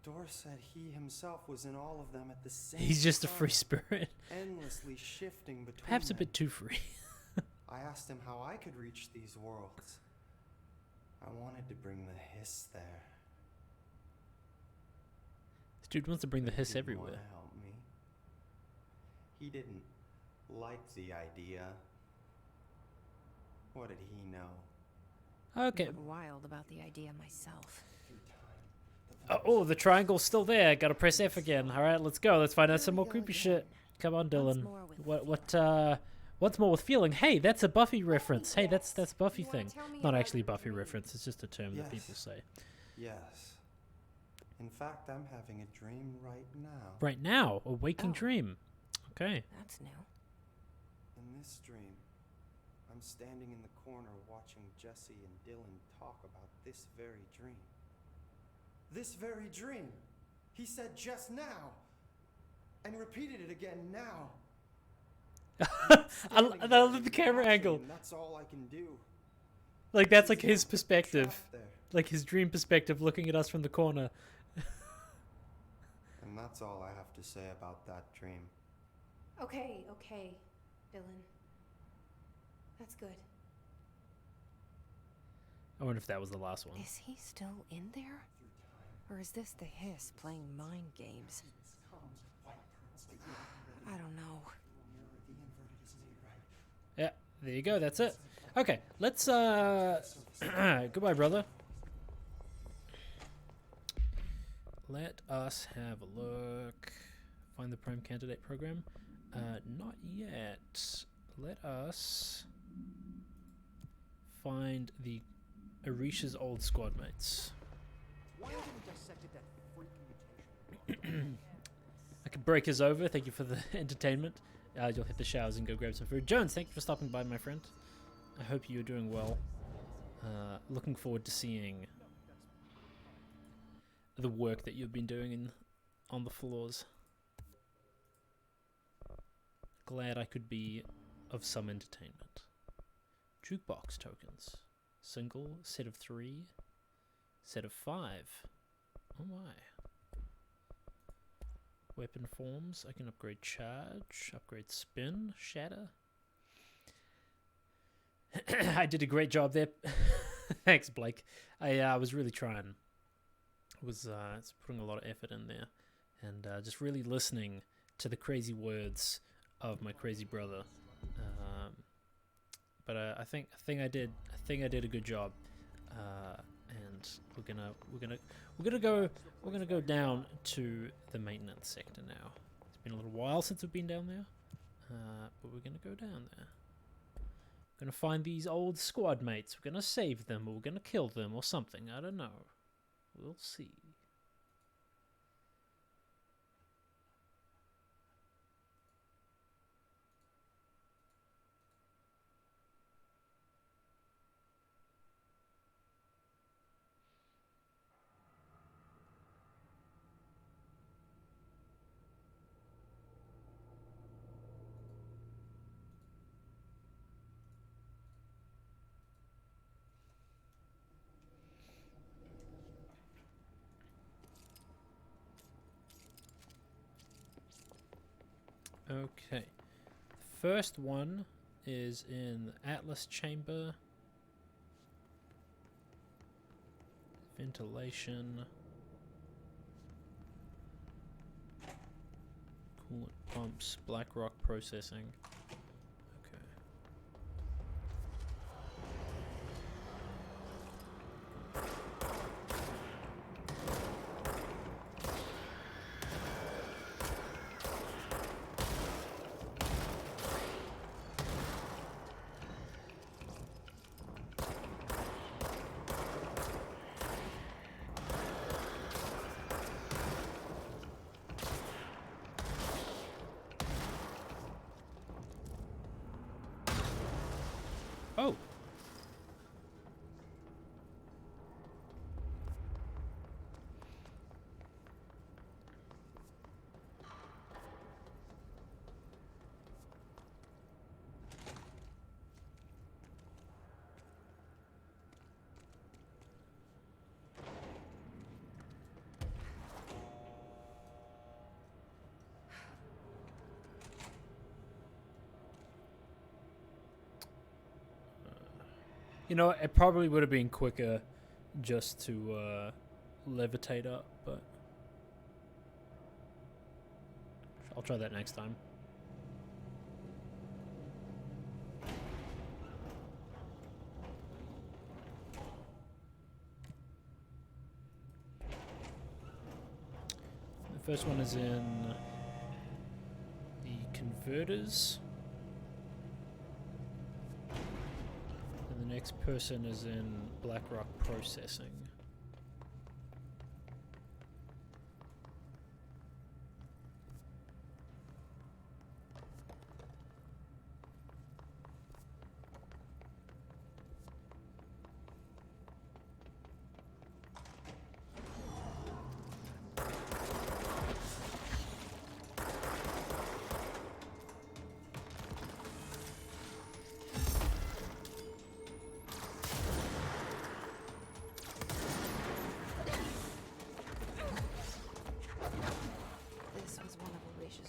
Door said he himself was in all of them at the same He's just a time, free spirit. endlessly shifting between Perhaps a them. bit too free. I asked him how I could reach these worlds. I wanted to bring the hiss there. This dude wants to bring the hiss He didn't everywhere. wanna help me. He didn't like the idea. What did he know? Okay. I'm wild about the idea myself. Oh, the triangle's still there. Gotta press F again. All right, let's go. Let's find out some more creepy shit. Come on, Dylan. What's more with feeling? Hey, that's a Buffy reference. Hey, that's a Buffy thing. Not actually a Buffy reference. It's just a term that people say. Yes. In fact, I'm having a dream right now. Right now, a waking dream. Okay. That's new. In this dream, I'm standing in the corner watching Jesse and Dylan talk about this very dream. This very dream! He said just now! And repeated it again now! I love the camera angle. That's all I can do. Like, that's like his perspective. Trapped there. Like his dream perspective looking at us from the corner. And that's all I have to say about that dream. Okay, Dylan. That's good. I wonder if that was the last one. Is he still in there? Or is this the hiss playing mind games? I don't know. Yeah, there you go. That's it. Okay, let's goodbye, brother. Let us have a look. Find the prime candidate program. Not yet. Let us find the Arisha's old squad mates. I can break us over. Thank you for the entertainment. You'll hit the showers and go grab some food. Jones, thank you for stopping by, my friend. I hope you're doing well. Looking forward to seeing the work that you've been doing on the floors. Glad I could be of some entertainment. Jukebox tokens. Single, set of 3, set of 5. Oh my. Weapon forms. I can upgrade charge, upgrade spin, shatter. I did a great job there. Thanks, Blake. I was really trying. I was putting a lot of effort in there, and just really listening to the crazy words of my crazy brother. But I think I did a good job. And we're gonna go down to the maintenance sector now. It's been a little while since we've been down there, but we're gonna go down there. We're gonna find these old squad mates. We're gonna save them, or we're gonna kill them, or something. I don't know. We'll see. Okay. The first one is in the Atlas chamber. Ventilation. Coolant pumps. Black rock processing. Okay. Oh! You know, it probably would have been quicker just to levitate up, but I'll try that next time. The first one is in the converters. The next person is in Blackrock processing.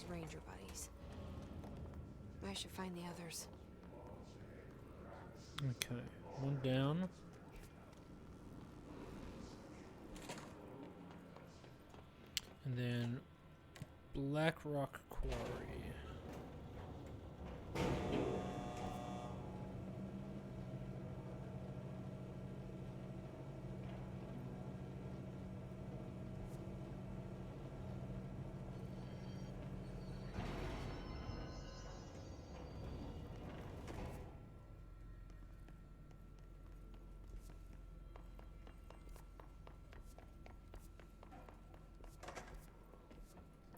Ranger buddies. I should find the others. Okay, one down. And then Blackrock Quarry.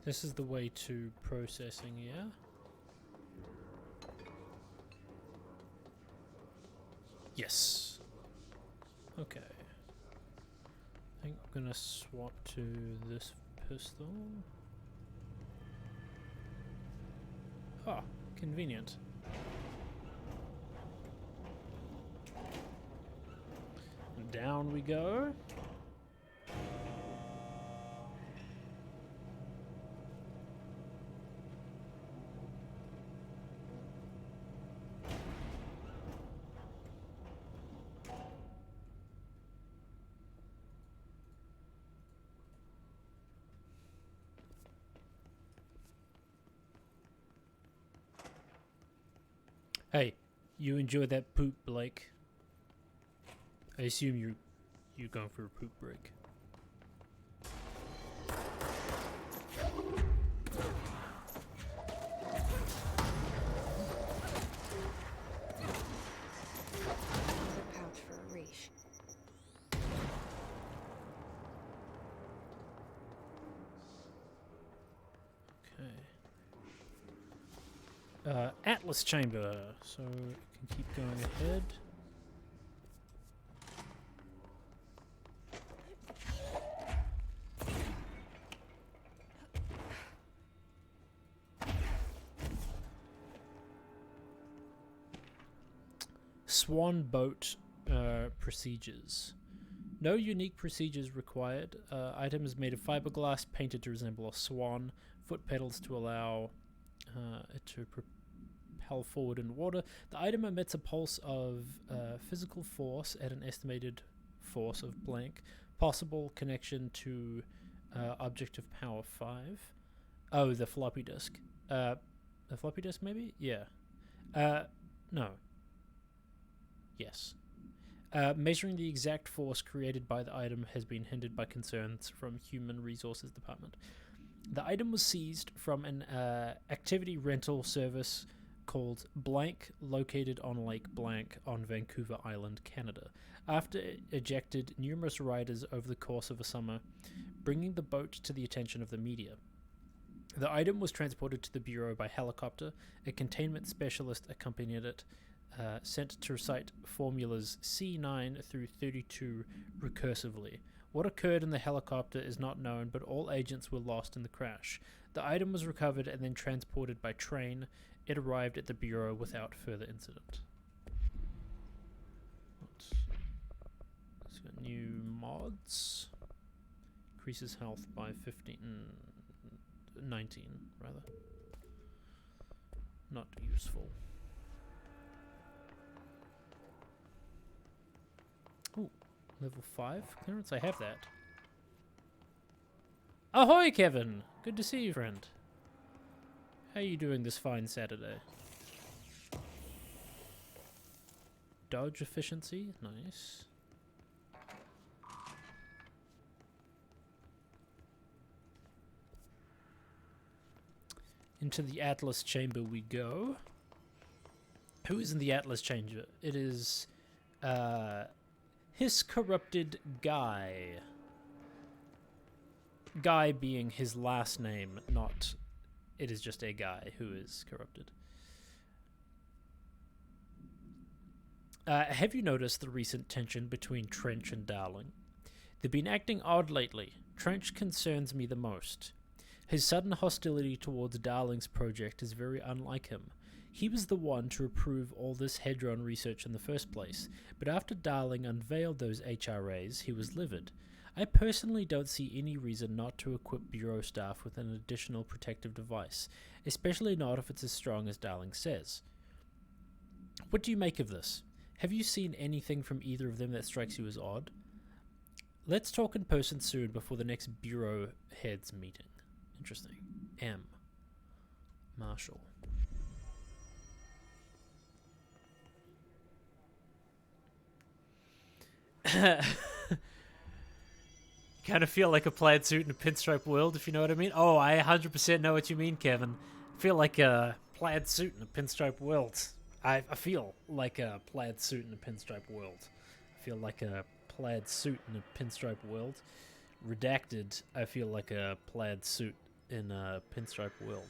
This is the way to processing, yeah? Yes. Okay. I think I'm gonna swap to this pistol. Ah, convenient. Down we go. Hey, you enjoy that poop, Blake? I assume you're going for a poop break. Another pouch for a Riche. Okay. Atlas chamber, so it can keep going ahead. Swan boat procedures. No unique procedures required. Items made of fiberglass painted to resemble a swan. Foot pedals to allow it to propel forward in water. The item emits a pulse of physical force at an estimated force of blank. Possible connection to object of power 5. Oh, the floppy disk. The floppy disk, maybe? Yeah. No. Yes. Measuring the exact force created by the item has been hindered by concerns from Human Resources Department. The item was seized from an activity rental service called Blank, located on Lake Blank on Vancouver Island, Canada, after it ejected numerous riders over the course of a summer, bringing the boat to the attention of the media. The item was transported to the Bureau by helicopter. A containment specialist accompanied it, sent to recite formulas C9 through 32 recursively. What occurred in the helicopter is not known, but all agents were lost in the crash. The item was recovered and then transported by train. It arrived at the Bureau without further incident. It's got new mods. Increases health by 19, rather. Not useful. Ooh, level 5 clearance? I have that. Ahoy, Kevin! Good to see you, friend. How are you doing this fine Saturday? Dodge efficiency? Nice. Into the Atlas Chamber we go. Who is in the Atlas Chamber? It is his corrupted Guy. Guy being his last name, not it is just a guy who is corrupted. Have you noticed the recent tension between Trench and Darling? They've been acting odd lately. Trench concerns me the most. His sudden hostility towards Darling's project is very unlike him. He was the one to approve all this Hedron research in the first place, but after Darling unveiled those HRAs, he was livid. I personally don't see any reason not to equip Bureau staff with an additional protective device, especially not if it's as strong as Darling says. What do you make of this? Have you seen anything from either of them that strikes you as odd? Let's talk in person soon before the next Bureau heads meeting. Interesting. M. Marshall. Kind of feel like a plaid suit in a pinstripe world, if you know what I mean. Oh, I 100% know what you mean, Kevin. I feel like a plaid suit in a pinstripe world. I feel like a plaid suit in a pinstripe world. I feel like a plaid suit in a pinstripe world. Redacted, I feel like a plaid suit in a pinstripe world.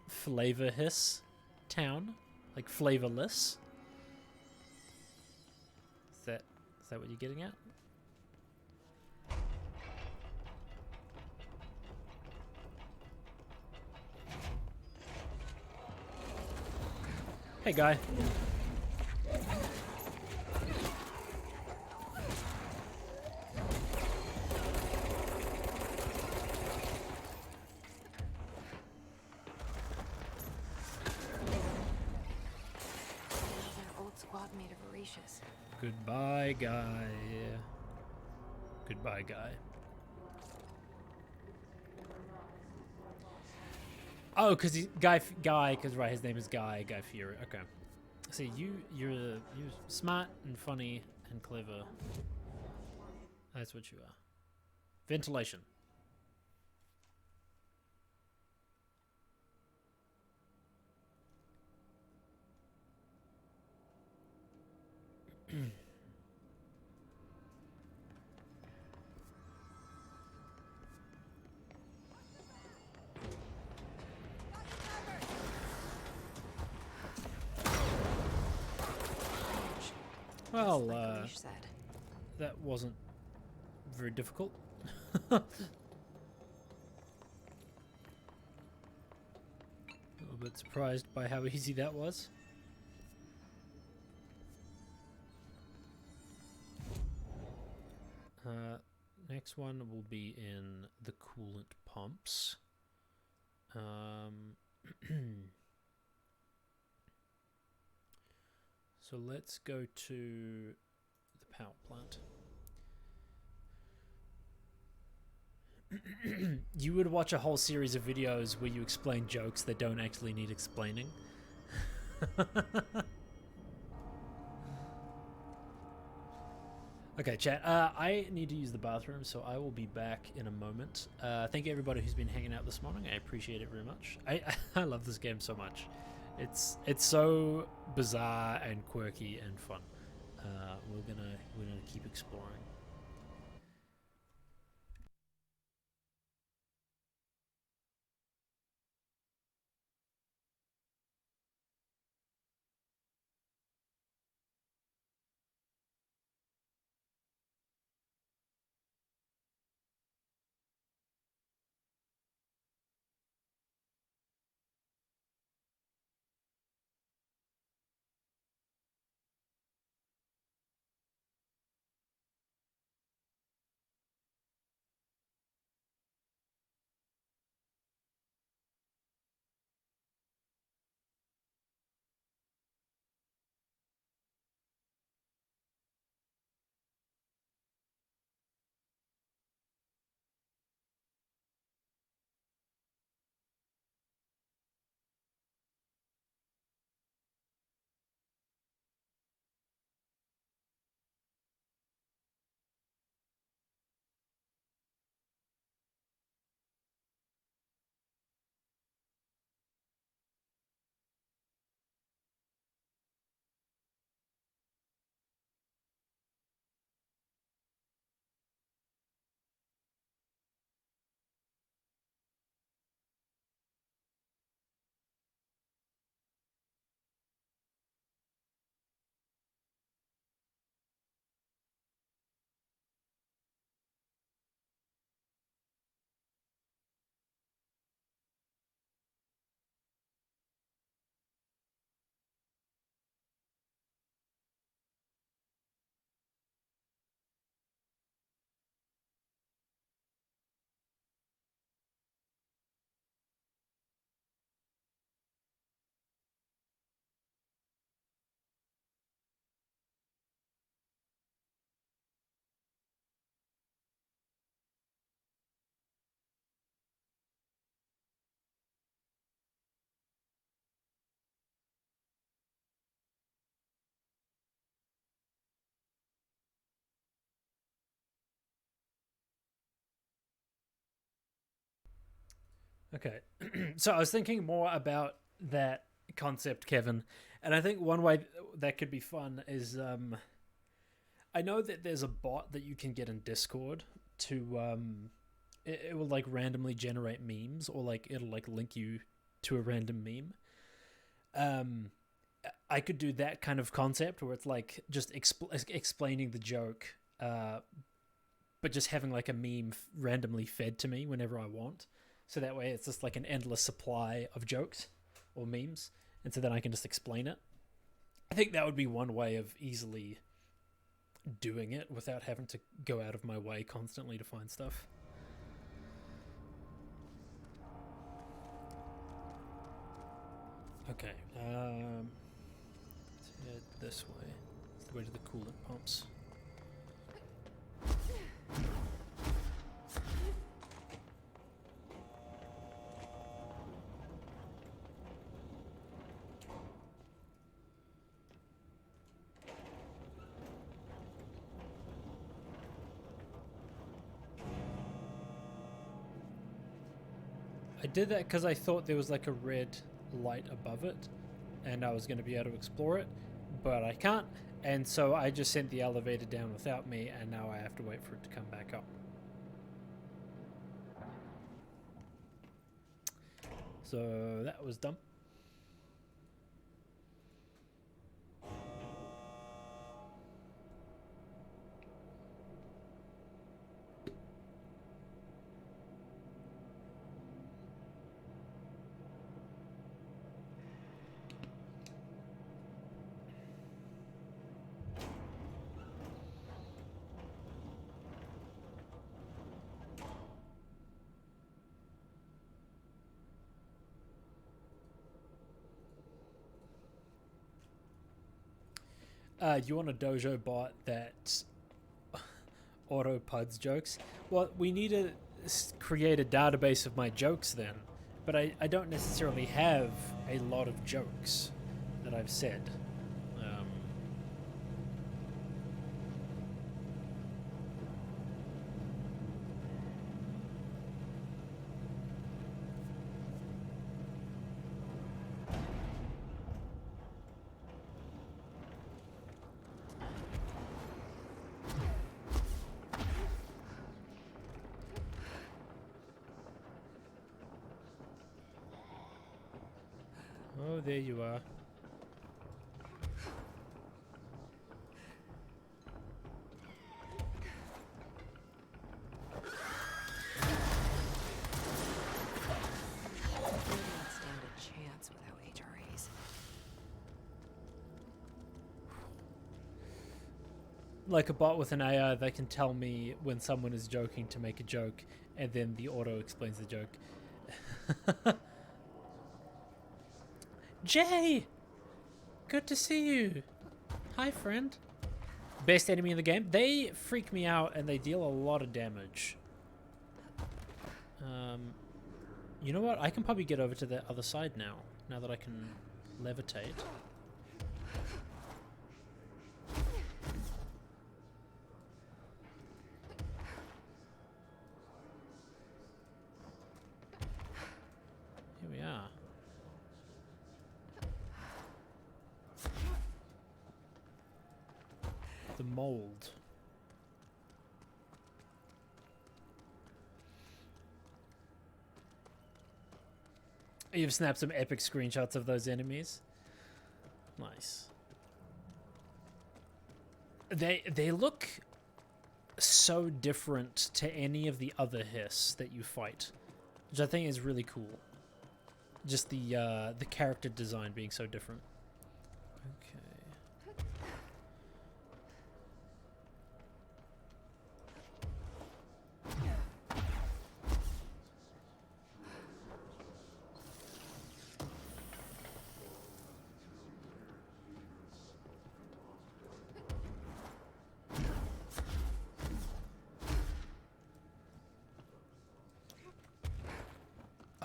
Flavor hiss town? Like flavorless? Is that what you're getting at? Hey, guy. Our old squad mate of Horatius. Goodbye, guy. Goodbye, guy. Oh, because he's Guy, because right, his name is Guy Fieri. Okay. See, you're smart and funny and clever. That's what you are. Ventilation. Well, that wasn't very difficult. A little bit surprised by how easy that was. Next one will be in the coolant pumps. So let's go to the power plant. You would watch a whole series of videos where you explain jokes that don't actually need explaining. Okay, chat. I need to use the bathroom, so I will be back in a moment. Thank you everybody who's been hanging out this morning. I appreciate it very much. I love this game so much. It's so bizarre and quirky and fun. We're gonna keep exploring. Okay, so I was thinking more about that concept, Kevin, and I think one way that could be fun is I know that there's a bot that you can get in Discord to it will like randomly generate memes, or like it'll like link you to a random meme. I could do that kind of concept where it's like just explaining the joke, but just having like a meme randomly fed to me whenever I want. So that way it's just like an endless supply of jokes or memes. And so then I can just explain it. I think that would be one way of easily doing it without having to go out of my way constantly to find stuff. Okay, let's head this way. It's the way to the coolant pumps. I did that because I thought there was like a red light above it and I was going to be able to explore it, but I can't, and so I just sent the elevator down without me, and now I have to wait for it to come back up. So that was dumb. You want a dojo bot that auto puds jokes? Well, we need to create a database of my jokes then. But I don't necessarily have a lot of jokes that I've said. Oh, there you are. Stand a chance without HRAs. Like a bot with an AI that can tell me when someone is joking to make a joke, and then the auto explains the joke. Jay! Good to see you. Hi, friend. Best enemy in the game. They freak me out and they deal a lot of damage. You know what? I can probably get over to the other side now that I can levitate. Here we are. The mold. You've snapped some epic screenshots of those enemies. Nice. They look so different to any of the other Hiss that you fight, which I think is really cool. Just the character design being so different. Okay.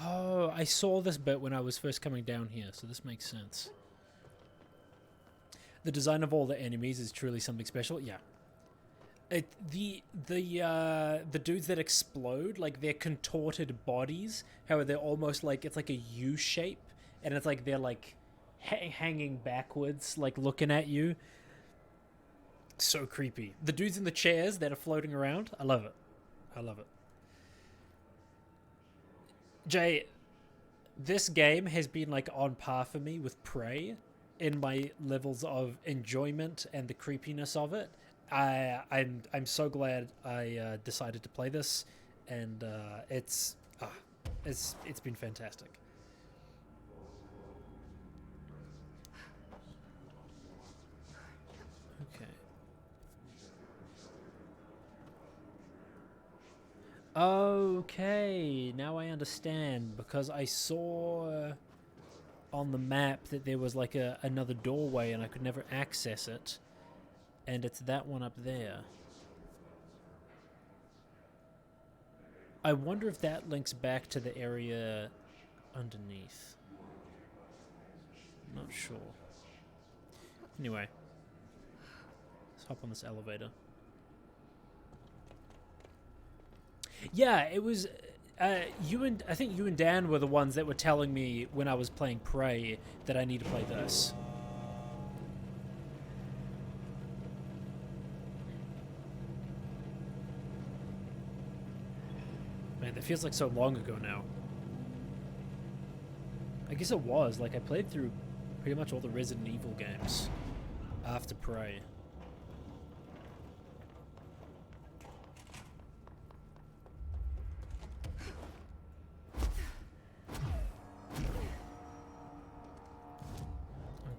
Oh, I saw this bit when I was first coming down here, so this makes sense. The design of all the enemies is truly something special. Yeah. The dudes that explode, like their contorted bodies, how they're almost like, it's like a U shape, and it's like they're like hanging backwards, like looking at you. So creepy. The dudes in the chairs that are floating around, I love it. I love it. Jay, this game has been like on par for me with Prey in my levels of enjoyment and the creepiness of it. I'm so glad I decided to play this, and it's been fantastic. Okay. Okay, now I understand, because I saw on the map that there was like another doorway and I could never access it, and it's that one up there. I wonder if that links back to the area underneath. Not sure. Anyway, let's hop on this elevator. Yeah, it was I think you and Dan were the ones that were telling me when I was playing Prey that I need to play this. Man, that feels like so long ago now. I guess it was. Like, I played through pretty much all the Resident Evil games after Prey.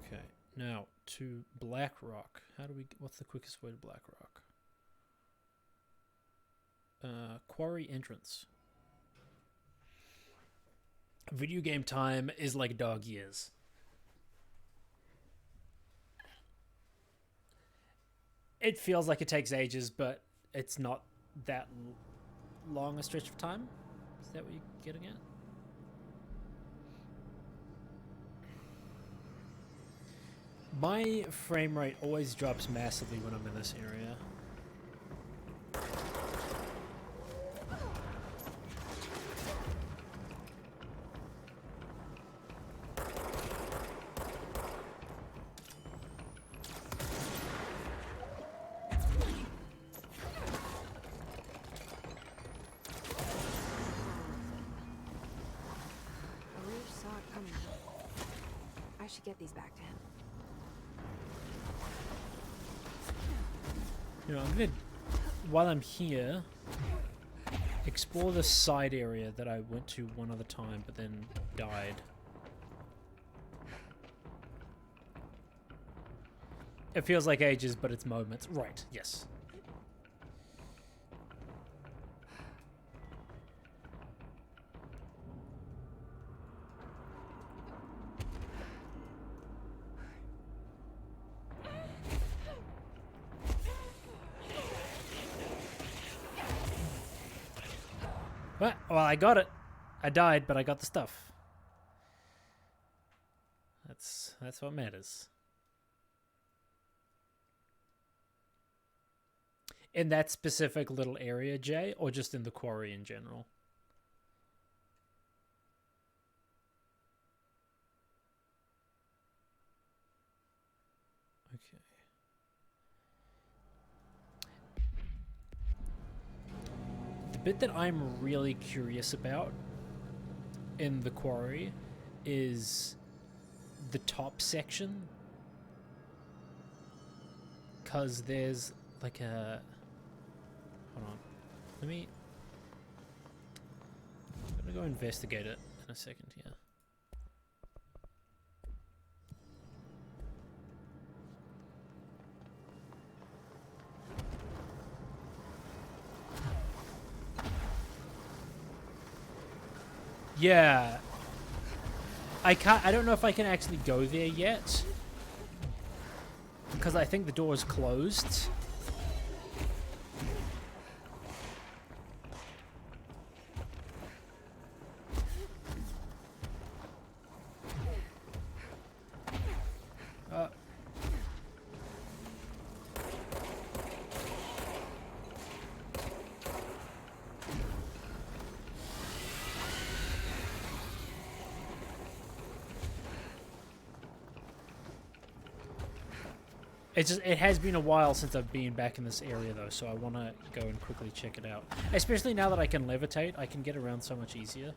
Okay, now to Blackrock. What's the quickest way to Blackrock? Quarry entrance. Video game time is like dog years. It feels like it takes ages, but it's not that long a stretch of time. Is that what you're getting at? My frame rate always drops massively when I'm in this area. Arush saw it coming. I should get these back to him. You know, I'm gonna, while I'm here, explore the side area that I went to one other time, but then died. It feels like ages, but it's moments. Right, yes. Well, I got it. I died, but I got the stuff. That's what matters. In that specific little area, Jay, or just in the quarry in general? Okay. The bit that I'm really curious about in the quarry is the top section, because there's like a, hold on, I'm gonna go investigate it in a second here. Yeah, I don't know if I can actually go there yet, because I think the door is closed. It has been a while since I've been back in this area though, so I want to go and quickly check it out. Especially now that I can levitate, I can get around so much easier.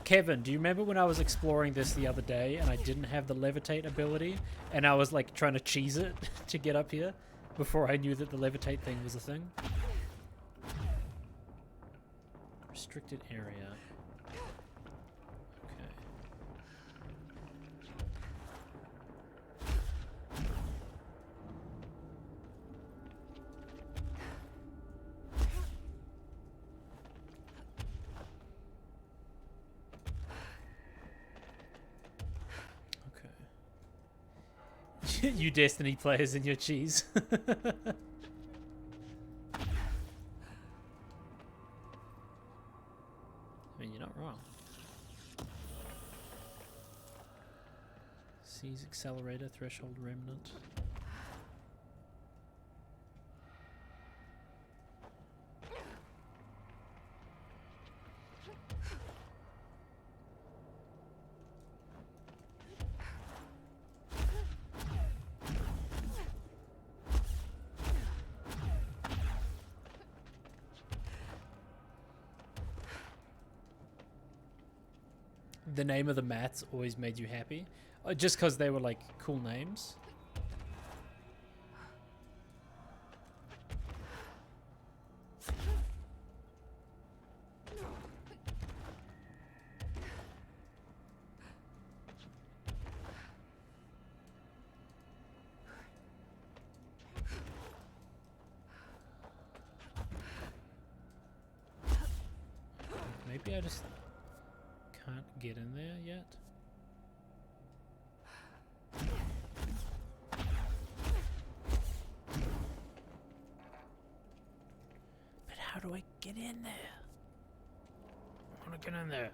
Kevin, do you remember when I was exploring this the other day and I didn't have the levitate ability and I was like trying to cheese it to get up here before I knew that the levitate thing was a thing? Restricted area. You Destiny players and your cheese. I mean, you're not wrong. Seize accelerator, threshold remnant. The name of the mats always made you happy? Just because they were like cool names? Maybe I just can't get in there yet. do I get in there? I want to get in there.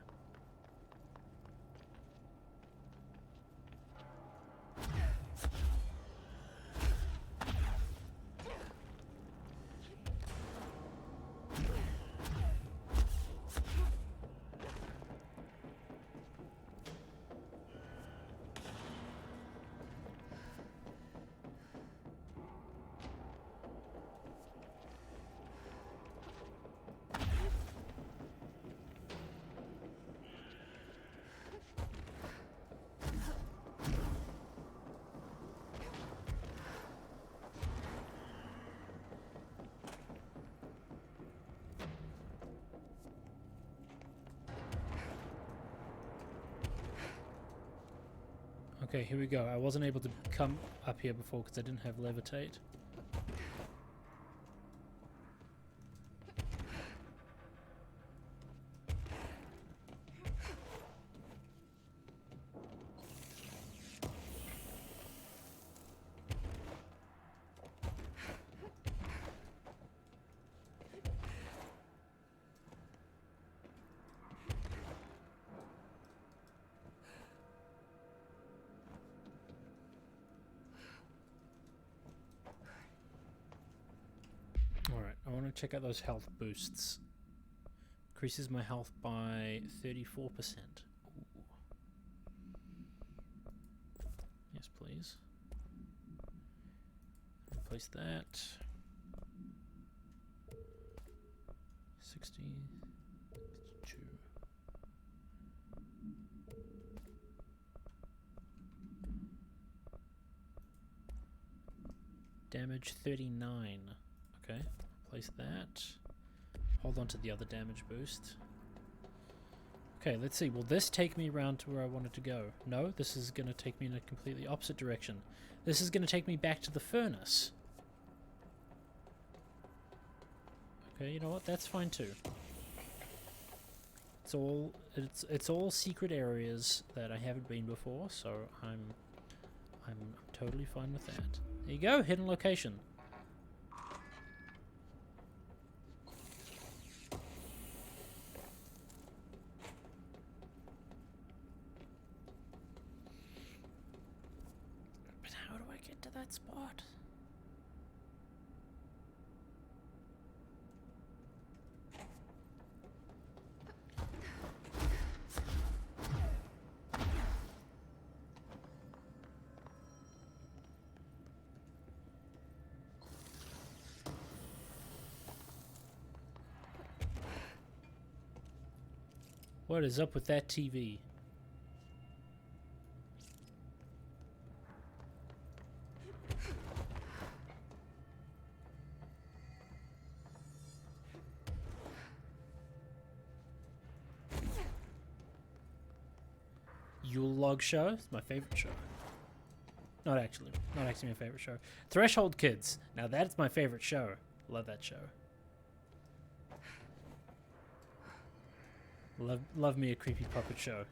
Okay, here we go. I wasn't able to come up here before because I didn't have levitate. Alright, I want to check out those health boosts. Increases my health by 34%. Ooh. Yes, please. Replace that. 60. 62. Damage 39. Okay, place that. Hold on to the other damage boost. Okay, let's see. Will this take me around to where I wanted to go? No, this is going to take me in a completely opposite direction. This is going to take me back to the furnace. Okay, you know what? That's fine too. It's all secret areas that I haven't been before, so I'm totally fine with that. There you go, hidden location. But how do I get to that spot? What is up with that TV? Yule Log Show? It's my favorite show. Not actually my favorite show. Threshold Kids. Now that's my favorite show. Love that show. Love me a creepy puppet show.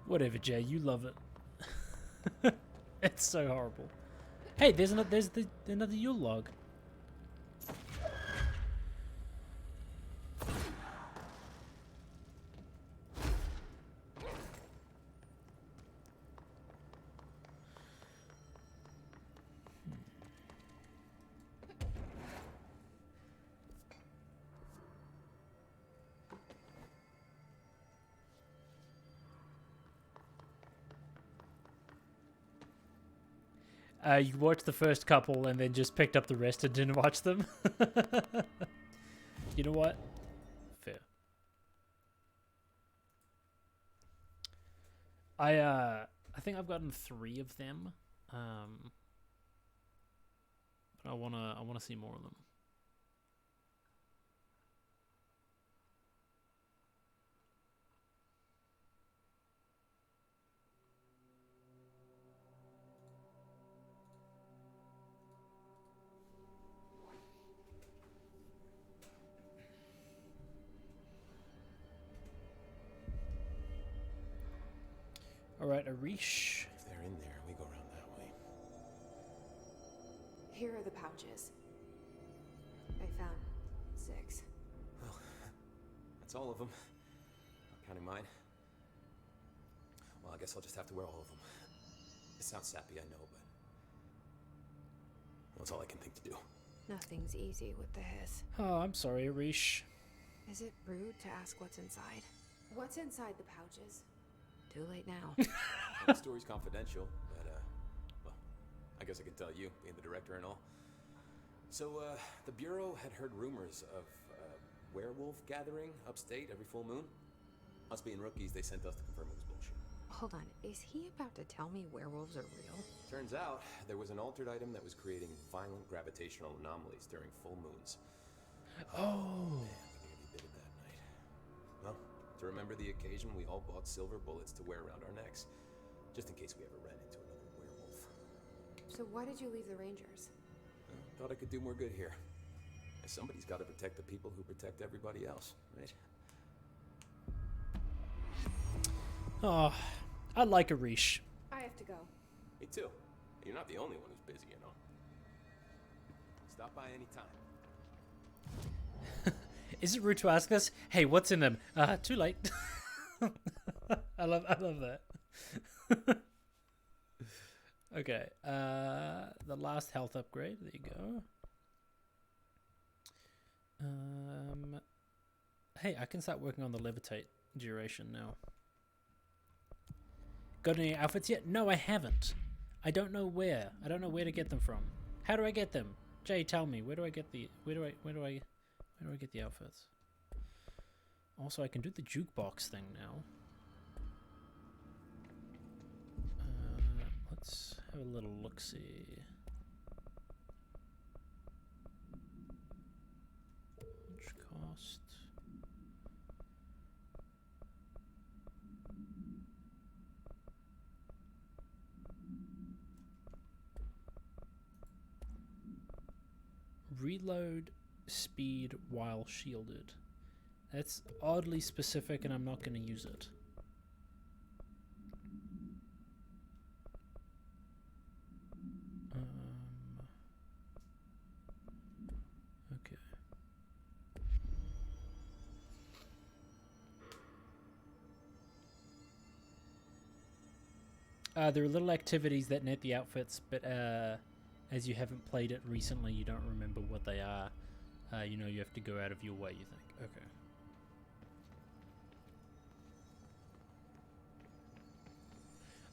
Whatever, Jay, you love it. It's so horrible. Hey, there's another Yule log. You watched the first couple and then just picked up the rest and didn't watch them? You know what? Fair. I think I've gotten 3 of them. But I wanna see more of them. Alright, Arish. If they're in there, we go around that way. Here are the pouches. I found 6. Well, that's all of them. Not counting mine. Well, I guess I'll just have to wear all of them. It sounds sappy, I know, but that's all I can think to do. Nothing's easy with the hiss. Oh, I'm sorry, Arish. Is it rude to ask what's inside? What's inside the pouches? Too late now. Well, the story's confidential, but, well, I guess I can tell you, being the director and all. So, the Bureau had heard rumors of a werewolf gathering upstate every full moon. Us being rookies, they sent us to confirm it was bullshit. Hold on, is he about to tell me werewolves are real? Turns out, there was an altered item that was creating violent gravitational anomalies during full moons. Oh. Man, we nearly did it that night. Well, to remember the occasion, we all bought silver bullets to wear around our necks, just in case we ever ran into another werewolf. So why did you leave the Rangers? Well, thought I could do more good here. Somebody's got to protect the people who protect everybody else, right? Oh, I like Arish. I have to go. Me too. You're not the only one who's busy, you know. Stop by any time. Is it rude to ask this? Hey, what's in them? Too late. I love that. Okay, the last health upgrade. There you go. Hey, I can start working on the levitate duration now. Got any outfits yet? No, I haven't. I don't know where. I don't know where to get them from. How do I get them? Jay, tell me. Where do I get the get the outfits? Also, I can do the jukebox thing now. Let's have a little look-see. Launch cost. Reload speed while shielded. That's oddly specific and I'm not going to use it. Okay. There are little activities that net the outfits, but as you haven't played it recently, you don't remember what they are. You know, you have to go out of your way, you think. Okay.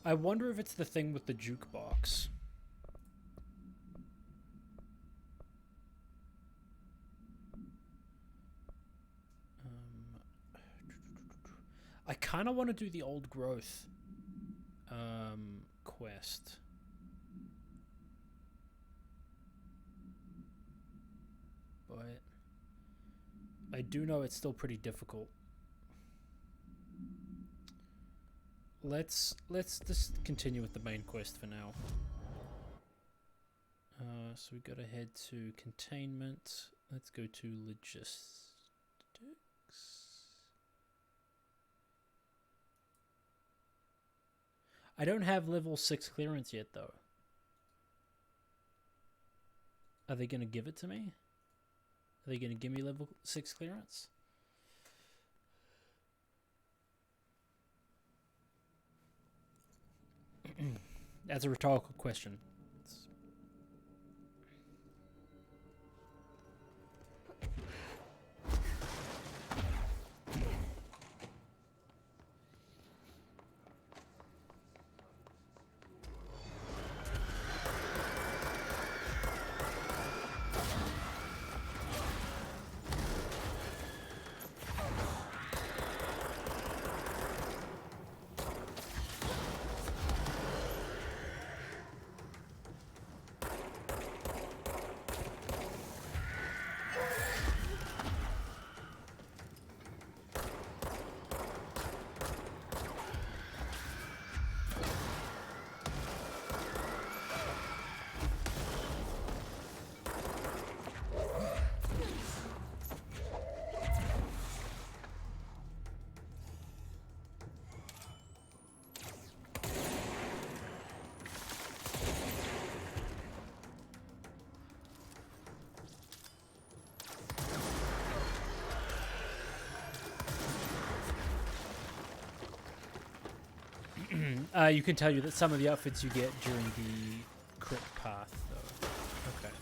I wonder if it's the thing with the jukebox. I kind of want to do the old growth quest. But I do know it's still pretty difficult. Let's just continue with the main quest for now. So we gotta head to containment. Let's go to logistics. I don't have level 6 clearance yet though. Are they gonna give it to me? Are they gonna give me level 6 clearance? That's a rhetorical question. You can tell you that some of the outfits you get during the crypt path, though. Okay.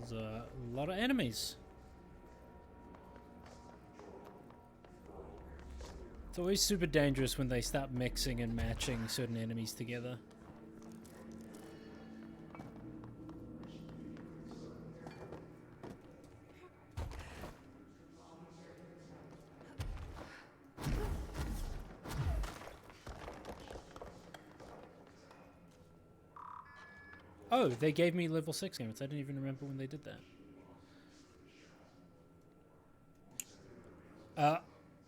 There's a lot of enemies. It's always super dangerous when they start mixing and matching certain enemies together. Oh, they gave me level 6 games. I didn't even remember when they did that.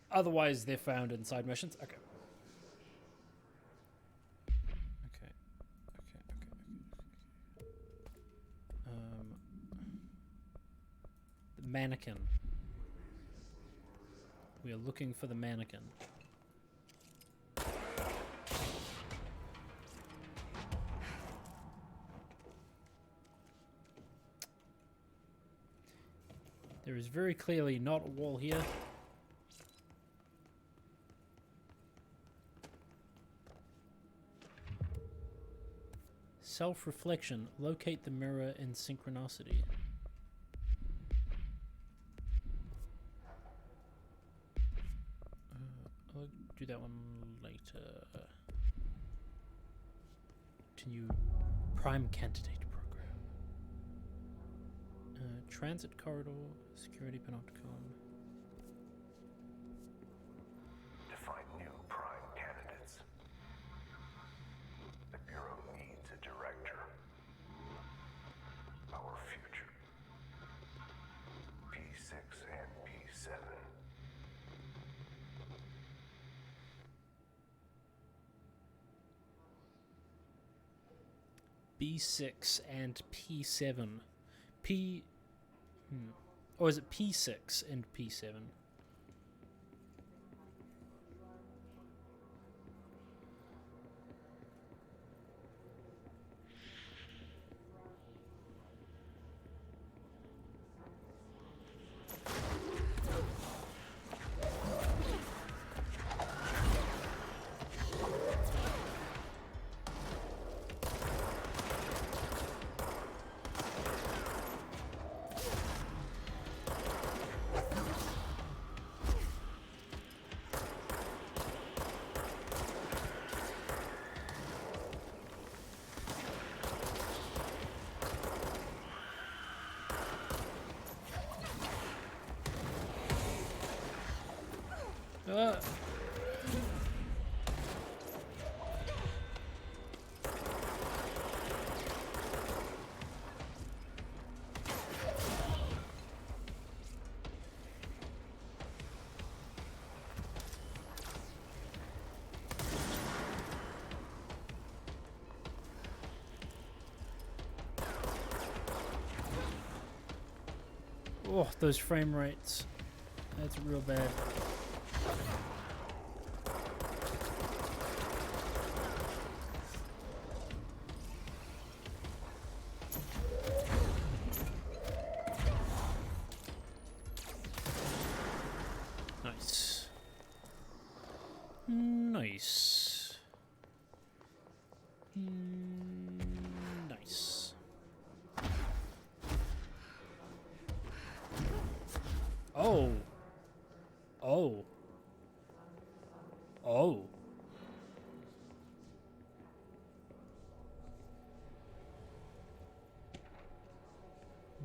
Otherwise, they're found in side missions. Okay. Okay. The mannequin. We are looking for the mannequin. There is very clearly not a wall here. Self-reflection. Locate the mirror in synchronicity. I'll do that one later. Continue prime candidate program. Transit corridor, security panopticon. To find new prime candidates, the Bureau needs a director. Our future. P6 and P7. B6 and P7. Or is it P6 and P7? Oh, those frame rates. That's real bad. Nice. Nice. Nice. Oh. Oh. Oh.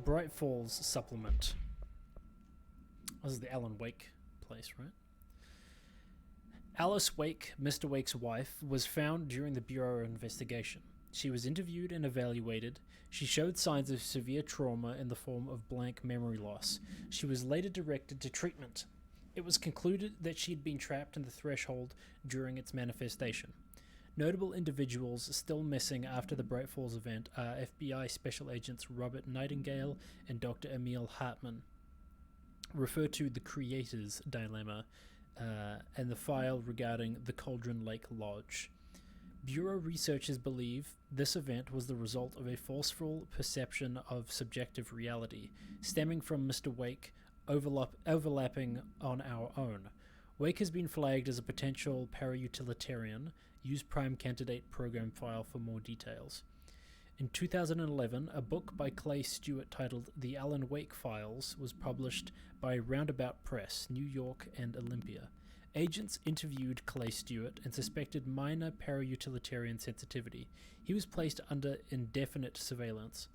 Bright Falls supplement. This is the Alan Wake place, right? Alice Wake, Mr. Wake's wife, was found during the Bureau investigation. She was interviewed and evaluated. She showed signs of severe trauma in the form of blank memory loss. She was later directed to treatment. It was concluded that she had been trapped in the threshold during its manifestation. Notable individuals still missing after the Bright Falls event are FBI Special Agents Robert Nightingale and Dr. Emil Hartman, referred to the Creator's Dilemma, and the file regarding the Cauldron Lake Lodge. Bureau researchers believe this event was the result of a forceful perception of subjective reality, stemming from Mr. Wake overlapping on our own. Wake has been flagged as a potential para-utilitarian. Use Prime Candidate program file for more details. In 2011, a book by Clay Stewart titled The Alan Wake Files was published by Roundabout Press, New York and Olympia. Agents interviewed Clay Stewart and suspected minor para-utilitarian sensitivity. He was placed under indefinite surveillance.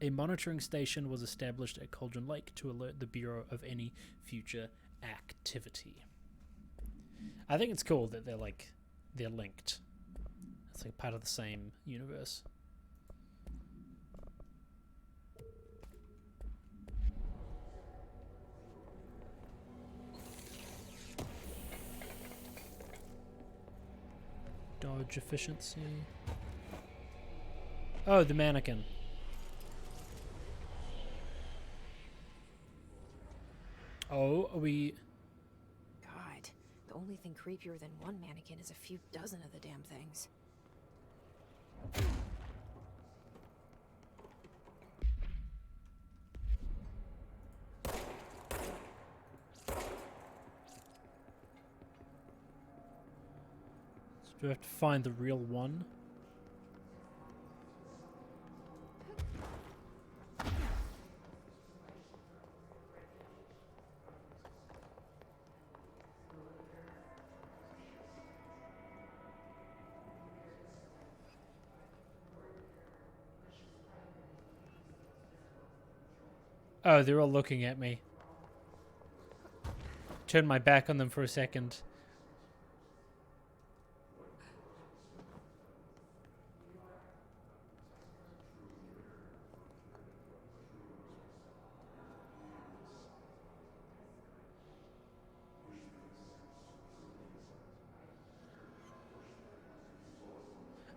A monitoring station was established at Cauldron Lake to alert the Bureau of any future activity. I think it's cool that they're linked. It's like part of the same universe. Dodge efficiency. Oh, the mannequin. Oh, are we... God, the only thing creepier than one mannequin is a few dozen of the damn things. Do we have to find the real one? Oh, they're all looking at me. Turn my back on them for a second.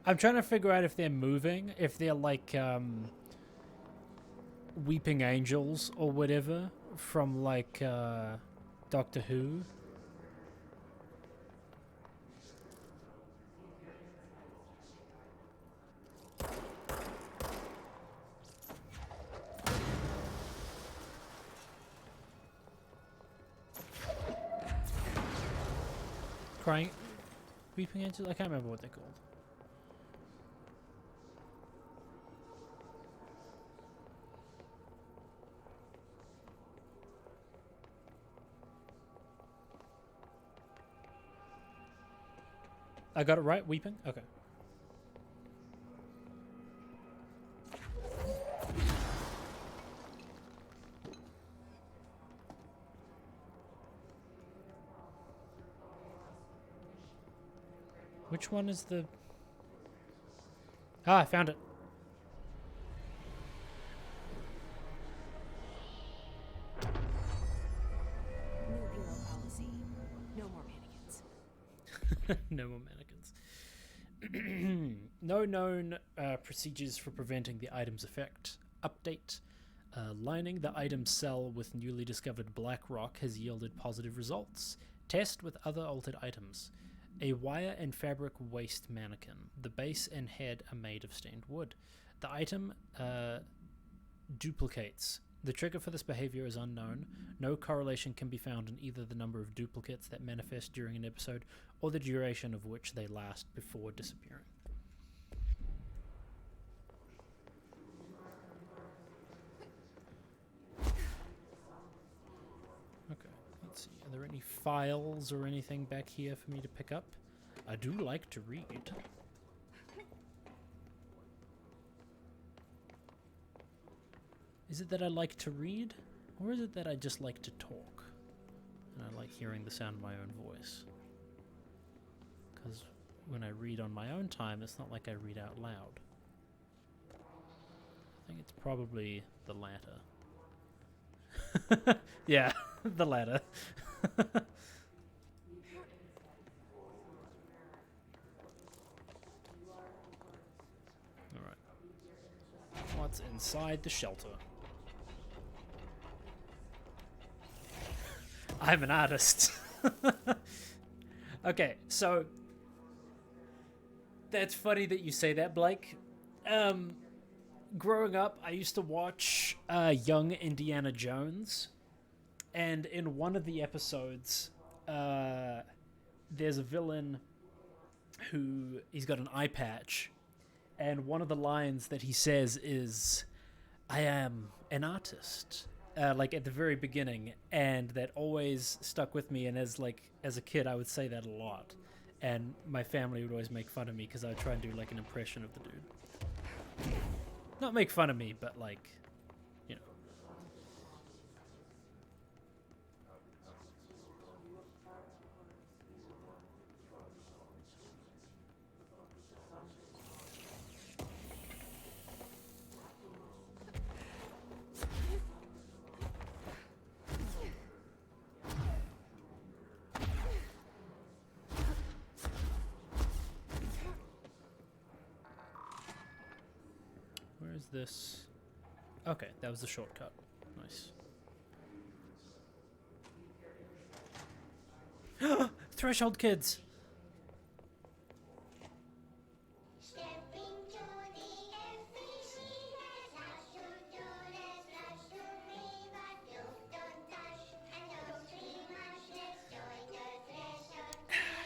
I'm trying to figure out if they're moving, if they're like weeping angels or whatever from like Doctor Who. Crying, weeping angels? I can't remember what they're called. I got it right? Weeping? Okay. Which one is the... Ah, I found it. New Bureau policy. No more mannequins. No more mannequins. No known procedures for preventing the item's effect. Update. Lining the item cell with newly discovered black rock has yielded positive results. Test with other altered items. A wire and fabric waist mannequin. The base and head are made of stained wood. The item duplicates. The trigger for this behavior is unknown. No correlation can be found in either the number of duplicates that manifest during an episode or the duration of which they last before disappearing. Okay, let's see. Are there any files or anything back here for me to pick up? I do like to read. Is it that I like to read? Or is it that I just like to talk? And I like hearing the sound of my own voice? Because when I read on my own time, it's not like I read out loud. I think it's probably the latter. Yeah, the latter. parts inside the shelter. I'm an artist. Okay, so that's funny that you say that, Blake. Growing up, I used to watch Young Indiana Jones, and in one of the episodes, there's a villain who he's got an eye patch, and one of the lines that he says is, "I am an artist," like at the very beginning, and that always stuck with me. And as a kid, I would say that a lot, and my family would always make fun of me because I would try and do like an impression of the dude. Not make fun of me, but like, you know. Where is this? Okay, that was the shortcut. Nice. Threshold kids!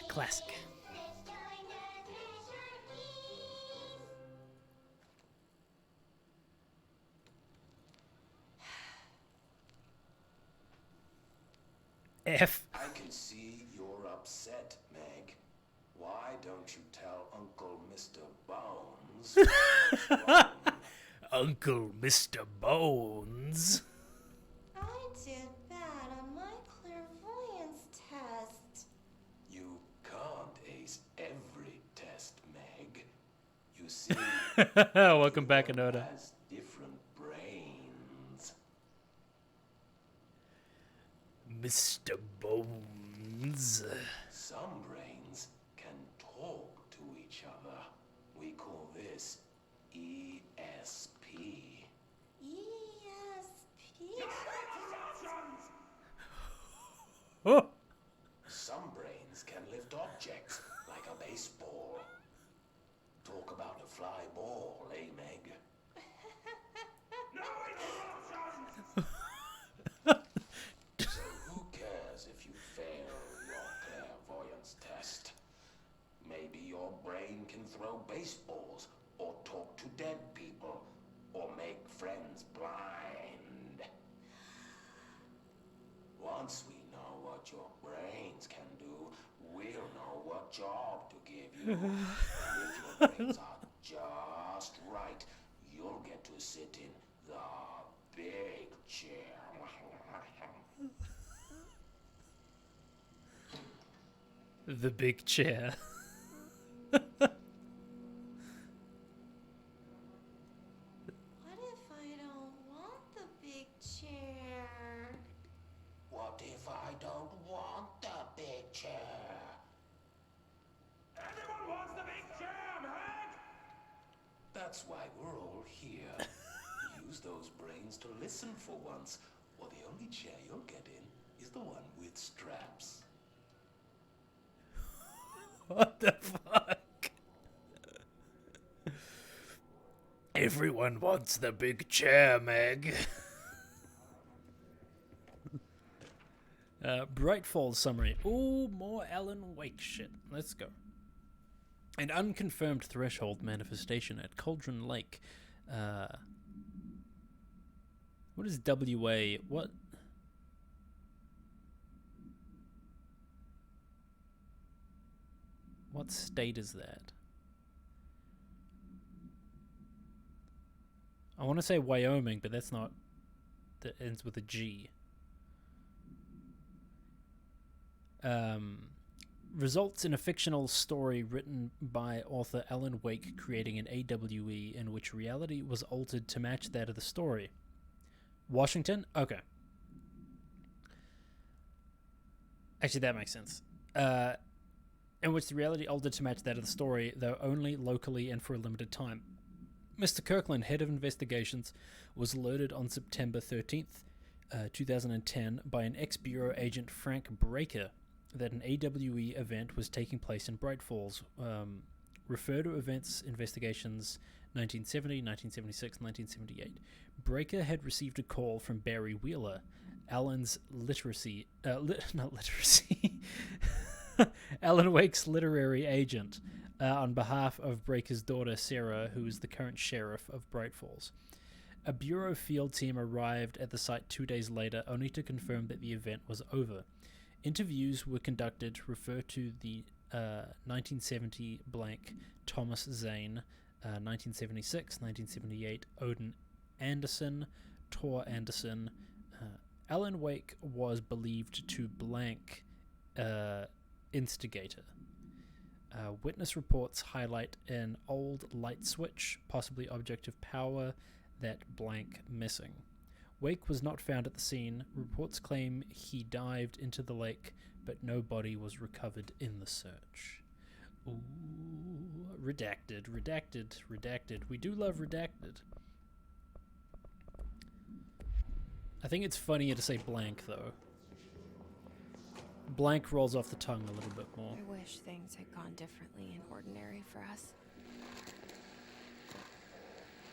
Classic. F. I can see you're upset, Meg. Why don't you tell Uncle Mr. Bones? Uncle Mr. Bones. I did bad on my clairvoyance test. You can't ace every test, Meg. You see, Welcome back, Anoda. has different brains. Mr. Bones. Some brains can talk to each other. We call this ESP. ESP? Oh. Some brains can lift objects like a baseball. Talk about a fly ball, eh, Meg? No interruptions! So who cares if you fail your clairvoyance test? Maybe your brain can throw baseballs, or talk to dead people, or make friends blind. Once we know what your brains can do, we'll know what job to give you. And if your brains are just right, you'll get to sit in the big chair. The big chair. What if I don't want the big chair? What if I don't want the big chair? Everyone wants the big chair, Meg! That's why we're all here. Use those brains to listen for once, or the only chair you'll get in is the one with straps. What the fuck? Everyone wants the big chair, Meg. Brightfall summary. Ooh, more Alan Wake shit. Let's go. An unconfirmed threshold manifestation at Cauldron Lake. What is WA? What? What state is that? I want to say Wyoming, but that's not. That ends with a G. Results in a fictional story written by author Alan Wake creating an AWE in which reality was altered to match that of the story. Washington? Okay. Actually, that makes sense. In which the reality altered to match that of the story, though only locally and for a limited time. Mr. Kirkland, head of investigations, was alerted on September 13th, 2010, by an ex-Bureau agent Frank Breaker that an AWE event was taking place in Bright Falls. Refer to events investigations 1970, 1976, 1978. Breaker had received a call from Barry Wheeler, Alan Wake's literary agent, on behalf of Breaker's daughter Sarah, who is the current sheriff of Bright Falls. A Bureau field team arrived at the site 2 days later, only to confirm that the event was over. Interviews were conducted. Refer to the 1970 blank Thomas Zane, 1976, 1978 Odin Anderson, Tor Anderson. Alan Wake was believed to blank instigator. Witness reports highlight an old light switch, possibly object of power, that blank missing. Wake was not found at the scene. Reports claim he dived into the lake, but no body was recovered in the search. Ooh, redacted, redacted, redacted. We do love redacted. I think it's funnier to say blank, though. Blank rolls off the tongue a little bit more. I wish things had gone differently in Ordinary for us.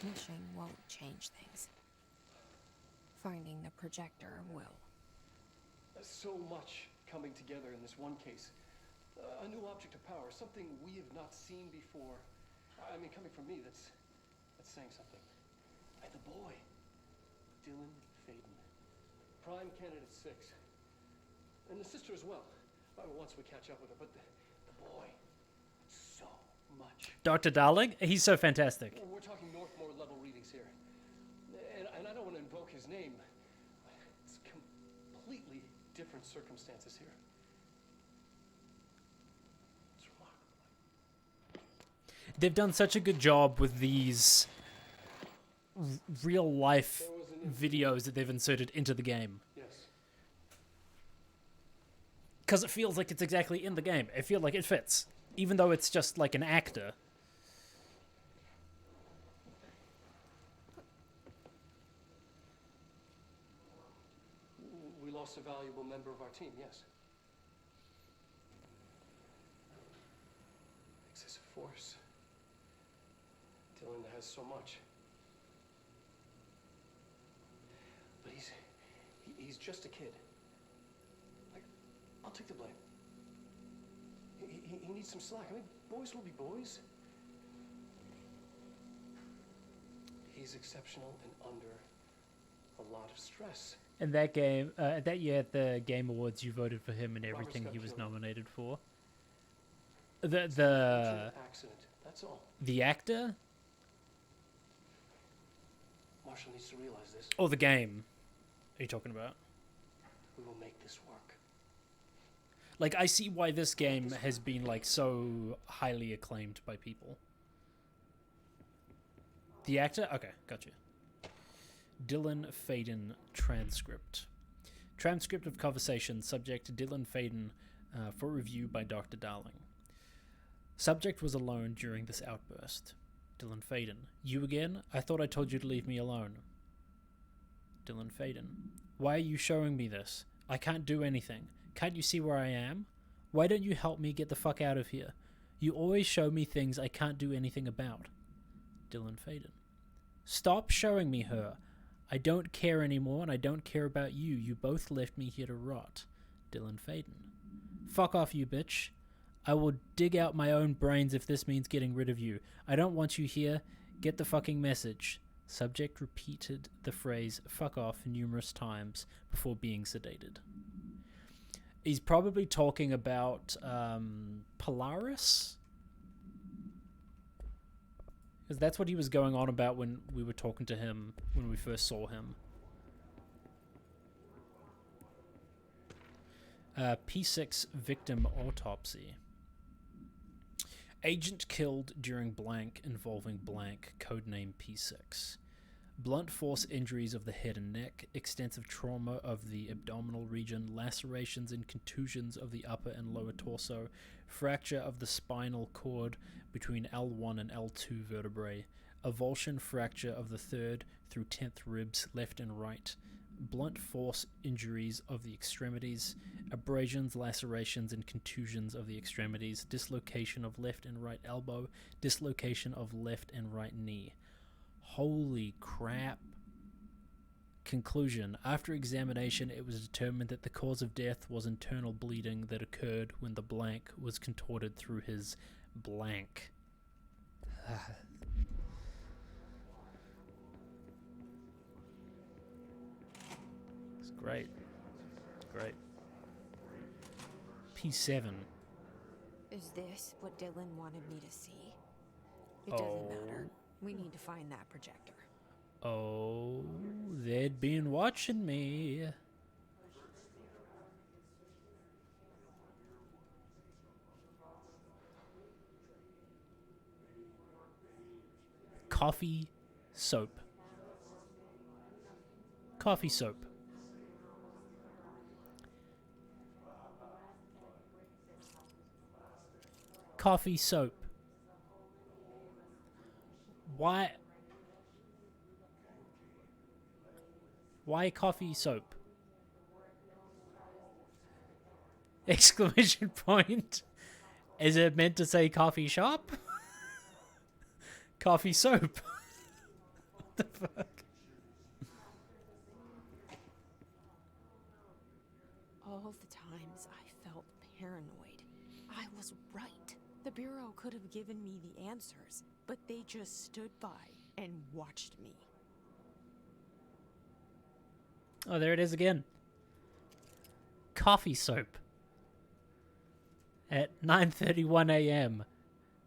Wishing won't change things. Finding the projector will. So much coming together in this one case. A new object of power, something we have not seen before. I mean, coming from me, that's saying something. And the boy, Dylan Faden, prime candidate 6. And the sister as well. Once we catch up with her, but the boy, so much. Dr. Darling, he's so fantastic. We're talking Northmore level readings here. And I don't want to invoke his name. It's completely different circumstances here. It's remarkable. They've done such a good job with these real life videos that they've inserted into the game. Yes. Because it feels like it's exactly in the game. I feel like it fits. Even though it's just like an actor. We lost a valuable member of our team, yes. Excessive force. Dylan has so much. But he's just a kid. I'll take the blame. He needs some slack. I mean, boys will be boys. He's exceptional and under a lot of stress. In that game, that year at the Game Awards, you voted for him in everything he was nominated for. The accident. That's all. The actor? Marshall needs to realize this. Oh, the game. Are you talking about? We will make this work. Like, I see why this game has been, like, so highly acclaimed by people. The actor? Okay, gotcha. Dylan Faden transcript. Transcript of conversation. Subject Dylan Faden for review by Dr. Darling. Subject was alone during this outburst. Dylan Faden. You again? I thought I told you to leave me alone. Dylan Faden. Why are you showing me this? I can't do anything. Can't you see where I am? Why don't you help me get the fuck out of here? You always show me things I can't do anything about. Dylan Faden. Stop showing me her. I don't care anymore, and I don't care about you. You both left me here to rot. Dylan Faden. Fuck off, you bitch. I will dig out my own brains if this means getting rid of you. I don't want you here. Get the fucking message. Subject repeated the phrase fuck off numerous times before being sedated. He's probably talking about Polaris? Because that's what he was going on about when we were talking to him, when we first saw him. P6 victim autopsy. Agent killed during blank involving blank, codename P6. Blunt force injuries of the head and neck, extensive trauma of the abdominal region, lacerations and contusions of the upper and lower torso, fracture of the spinal cord between L1 and L2 vertebrae, avulsion fracture of the 3rd through 10th ribs, left and right, blunt force injuries of the extremities, abrasions, lacerations, and contusions of the extremities, dislocation of left and right elbow, dislocation of left and right knee. Holy crap. Conclusion. After examination, it was determined that the cause of death was internal bleeding that occurred when the blank was contorted through his blank. It's great. Great. P7. Is this what Dylan wanted me to see? It doesn't matter. We need to find that projector. Oh, they'd been watching me. Coffee soap. Coffee soap. Coffee soap. Why? Why coffee soap? Exclamation point. Is it meant to say coffee shop? Coffee soap. What the fuck? All the times I felt paranoid, I was right. The Bureau could have given me the answers, but they just stood by and watched me. Oh, there it is again. Coffee soap. At 9:31 a.m.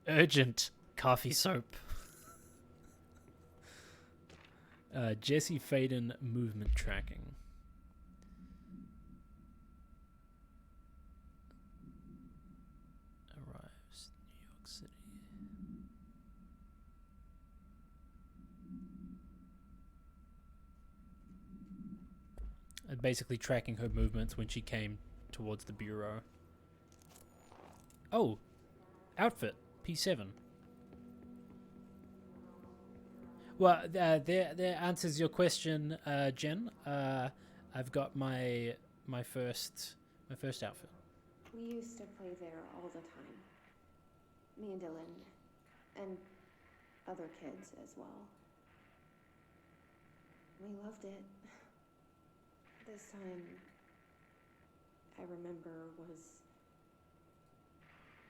Urgent coffee soap. Jesse Faden movement tracking. Arrives New York City. Basically tracking her movements when she came towards the Bureau. Oh, outfit, P7. Well, there answers your question, Jen. I've got my first outfit. We used to play there all the time. Me and Dylan, and other kids as well. We loved it. This time, I remember, was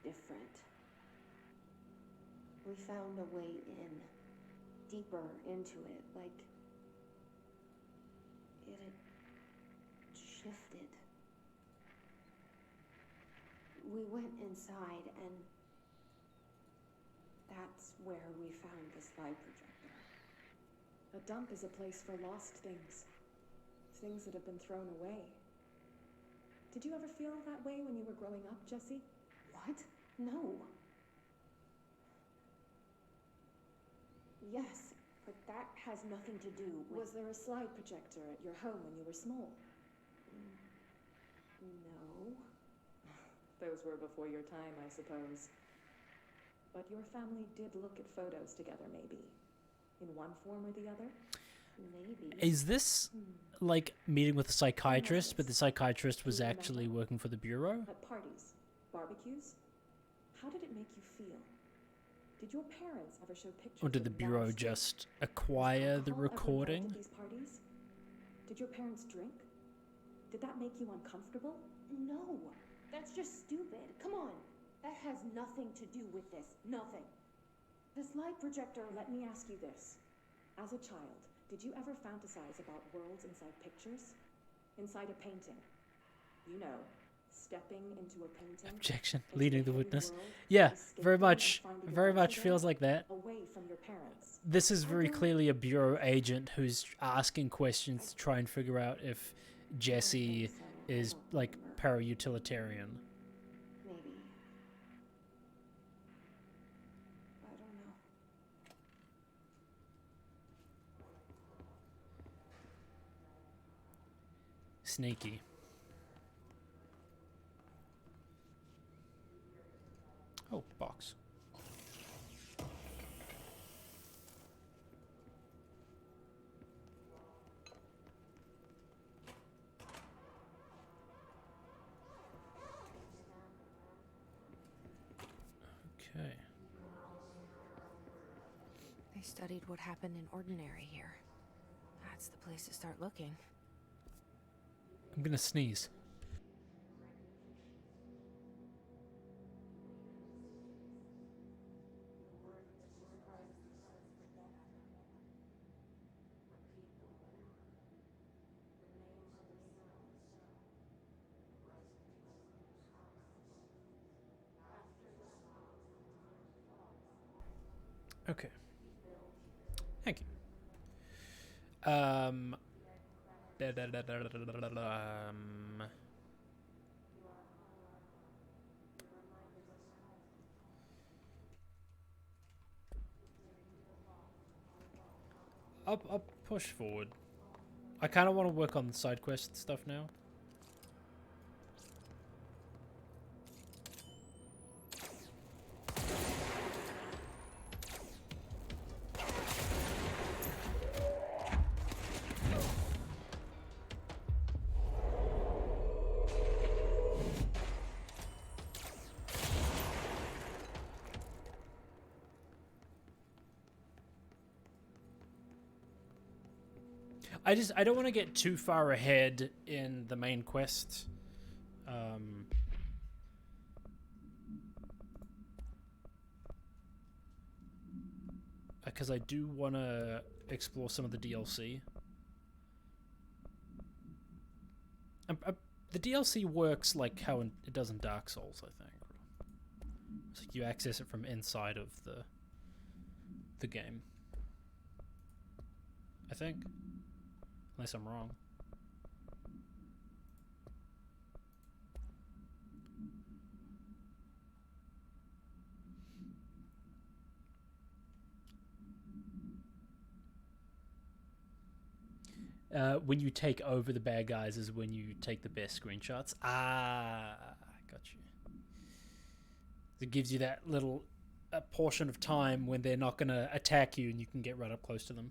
different. We found a way in, deeper into it, like it had shifted. We went inside, and that's where we found the slide projector. A dump is a place for lost things. Things that have been thrown away. Did you ever feel that way when you were growing up, Jesse? What? No. Yes, but that has nothing to do with... Was there a slide projector at your home when you were small? No. Those were before your time, I suppose. But your family did look at photos together, maybe. In one form or the other? Maybe. Is this like meeting with a psychiatrist, but the psychiatrist was actually working for the Bureau? At parties, barbecues? How did it make you feel? Did your parents ever show pictures? Or did the Bureau just acquire the recording? At these parties? Did your parents drink? Did that make you uncomfortable? No, that's just stupid. Come on, that has nothing to do with this. Nothing. The slide projector. Let me ask you this: as a child, did you ever fantasize about worlds inside pictures? Inside a painting? You know, stepping into a painting. Objection. Leading the witness. Yeah, very much feels like that. Away from your parents. This is very clearly a Bureau agent who's asking questions to try and figure out if Jesse is like para-utilitarian. Maybe. I don't know. Sneaky. Oh, box. I studied what happened in Ordinary here. That's the place to start looking. I'm gonna sneeze. Okay. Thank you. I'll push forward. I kind of want to work on the side quest stuff now. I don't want to get too far ahead in the main quest. Because I do want to explore some of the DLC. The DLC works like how it does in Dark Souls, I think. It's like you access it from inside of the game. I think. Unless I'm wrong. When you take over the bad guys is when you take the best screenshots. Ah, got you. It gives you that little portion of time when they're not going to attack you and you can get right up close to them.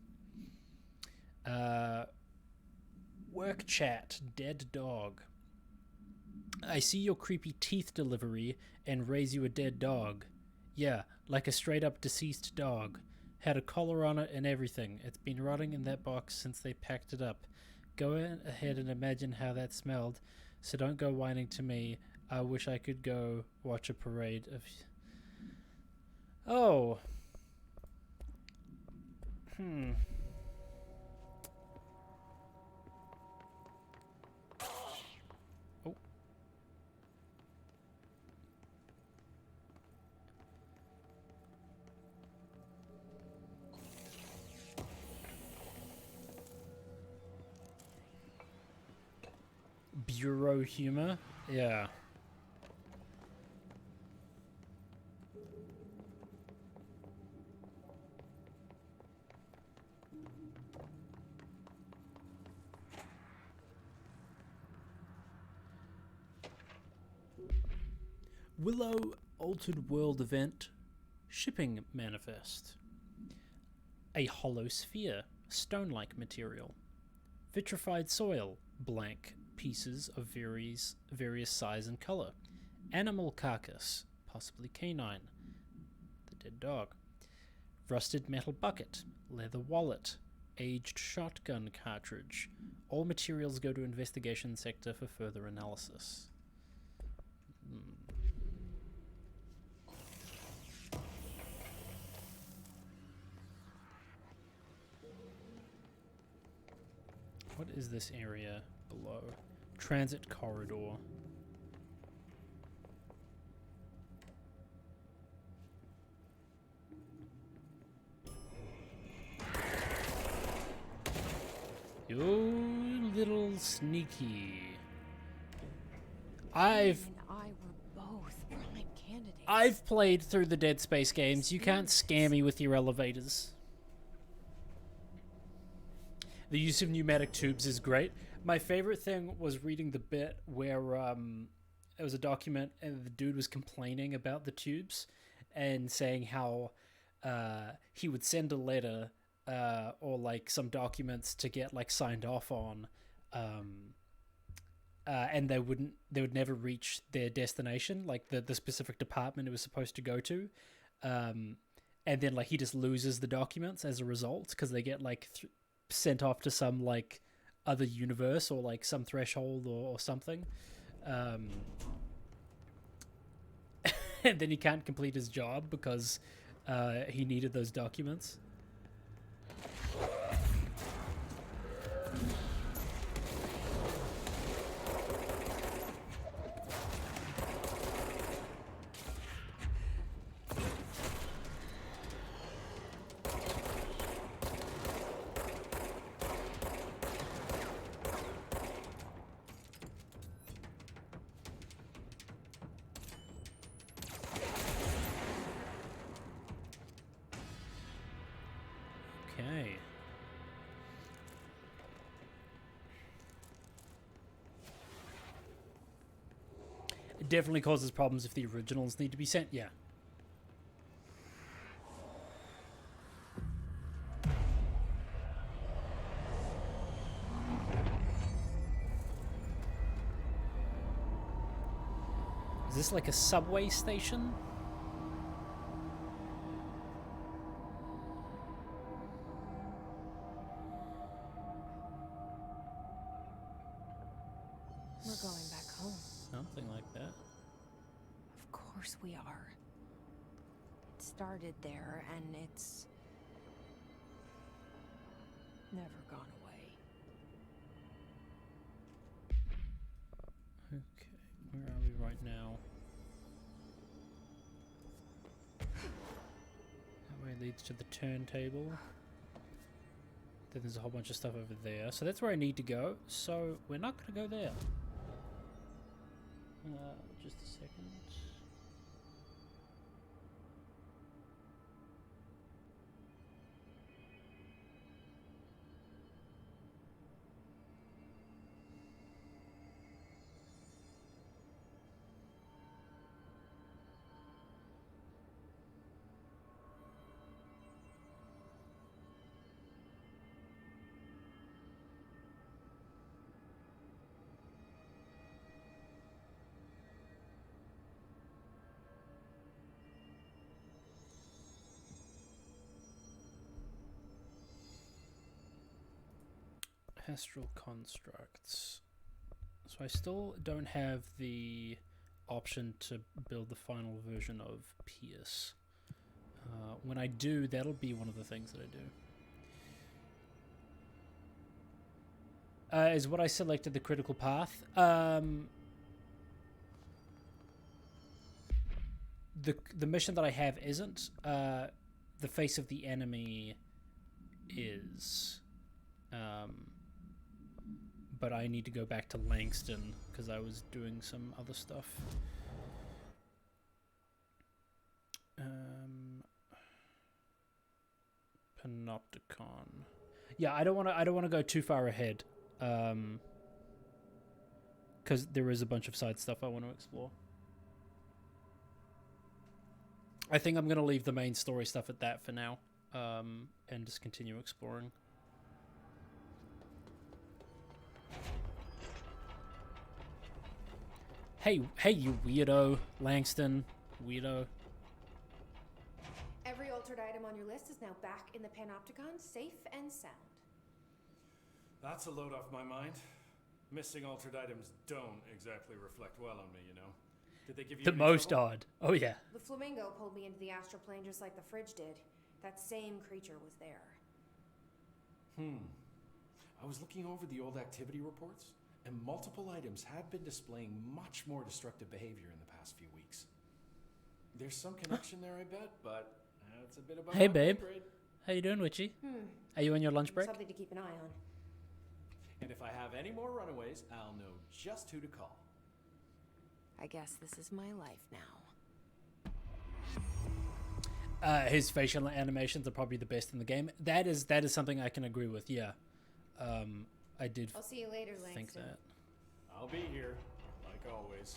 Work chat, dead dog. I see your creepy teeth delivery and raise you a dead dog. Yeah, like a straight up deceased dog. Had a collar on it and everything. It's been rotting in that box since they packed it up. Go ahead and imagine how that smelled, so don't go whining to me. I wish I could go watch a parade of... Oh. Oh. Bureau humor? Yeah. Willow Altered World Event Shipping Manifest. A hollow sphere, stone-like material. Vitrified soil, blank pieces of various size and color. Animal carcass, possibly canine. The dead dog. Rusted metal bucket, leather wallet, aged shotgun cartridge. All materials go to investigation sector for further analysis. What is this area below? Transit corridor. You little sneaky. I were both prime candidates. I've played through the Dead Space games. You can't scare me with your elevators. The use of pneumatic tubes is great. My favorite thing was reading the bit where it was a document and the dude was complaining about the tubes and saying how he would send a letter or like some documents to get like signed off on, and they would never reach their destination, like the specific department it was supposed to go to, and and then like he just loses the documents as a result because they get like sent off to some like other universe or like some threshold or something, and then he can't complete his job because he needed those documents. Okay. It definitely causes problems if the originals need to be sent. Yeah. Is this like a subway station? We're going back home. Something like that. Of course we are. It started there, and it's never gone away. Okay, where are we right now? That way leads to the turntable. Then there's a whole bunch of stuff over there. So that's where I need to go. So we're not going to go there. Just a second. Astral constructs. So I still don't have the option to build the final version of Pierce. When I do, that'll be one of the things that I do. Is what I selected the critical path. The mission that I have isn't. The face of the enemy is. But I need to go back to Langston because I was doing some other stuff. Panopticon. Yeah, I don't want to go too far ahead. Because there is a bunch of side stuff I want to explore. I think I'm going to leave the main story stuff at that for now. And just continue exploring. Hey, you weirdo, Langston, weirdo. Every altered item on your list is now back in the Panopticon, safe and sound. That's a load off my mind. Missing altered items don't exactly reflect well on me, you know. Did they give you The any most trouble? odd. Oh yeah. The flamingo pulled me into the astral plane just like the fridge did. That same creature was there. I was looking over the old activity reports, and multiple items have been displaying much more destructive behavior in the past few weeks. There's some connection there, I bet, but it's a bit above Hey my babe, pay grade. how you doing, Witchy? Are you on your lunch break? Something to keep an eye on. And if I have any more runaways, I'll know just who to call. I guess this is my life now. His facial animations are probably the best in the game. That is something I can agree with. Yeah, I did. I'll see you later, think Langston. that. I'll be here, like always.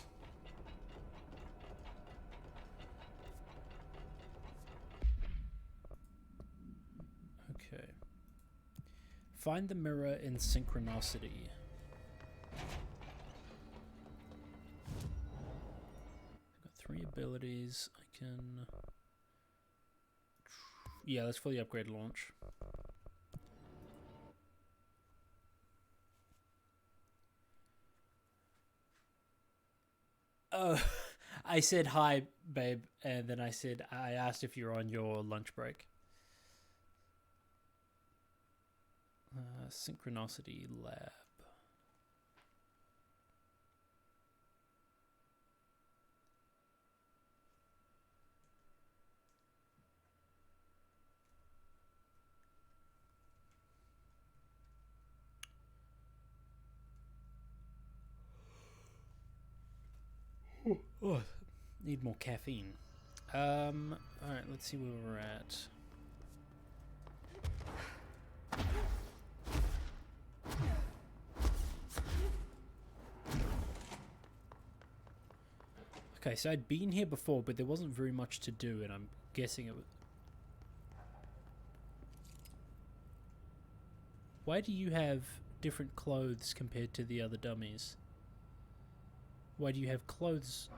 Okay. Find the mirror in synchronicity. I've got 3 abilities. I can Yeah, let's fully upgrade launch. Oh, I said hi, babe, and then I asked if you're on your lunch break. Synchronicity Lab. Oh, need more caffeine. Alright, let's see where we're at. Okay, so I'd been here before, but there wasn't very much to do, and I'm guessing it was... Why do you have different clothes compared to the other dummies? Why do you have clothes?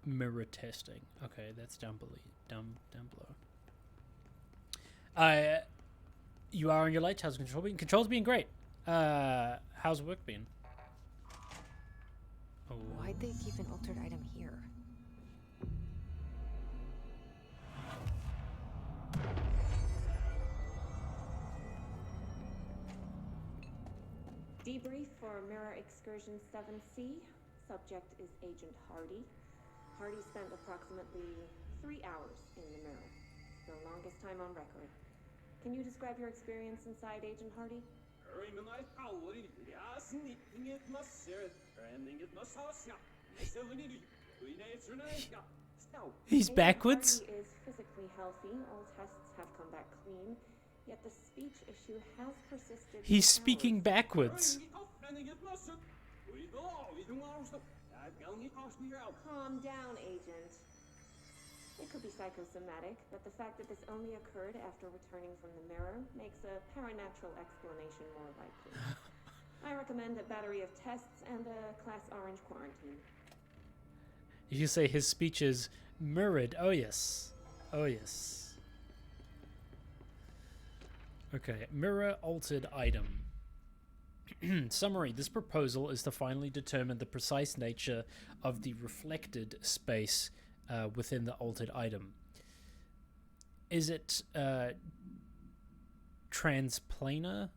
Mirror testing. Okay, that's down below. You are on your late. How's control been? Control's been great. How's work been? Oh. Why'd they keep an altered item here? Debrief for Mirror Excursion 7C. Subject is Agent Hardy. Hardy spent approximately 3 hours in the mirror. The longest time on record. Can you describe your experience inside, Agent Hardy? He's backwards? Hardy is physically healthy. All tests have come back clean. Yet the speech issue has persisted. He's speaking backwards. Calm down, Agent. It could be psychosomatic, but the fact that this only occurred after returning from the mirror makes a paranatural explanation more likely. I recommend a battery of tests and a Class Orange quarantine. You say his speech is mirrored. Oh, yes. Oh, yes. Okay, mirror altered item. Summary. This proposal is to finally determine the precise nature of the reflected space within the altered item. Is it transplanar,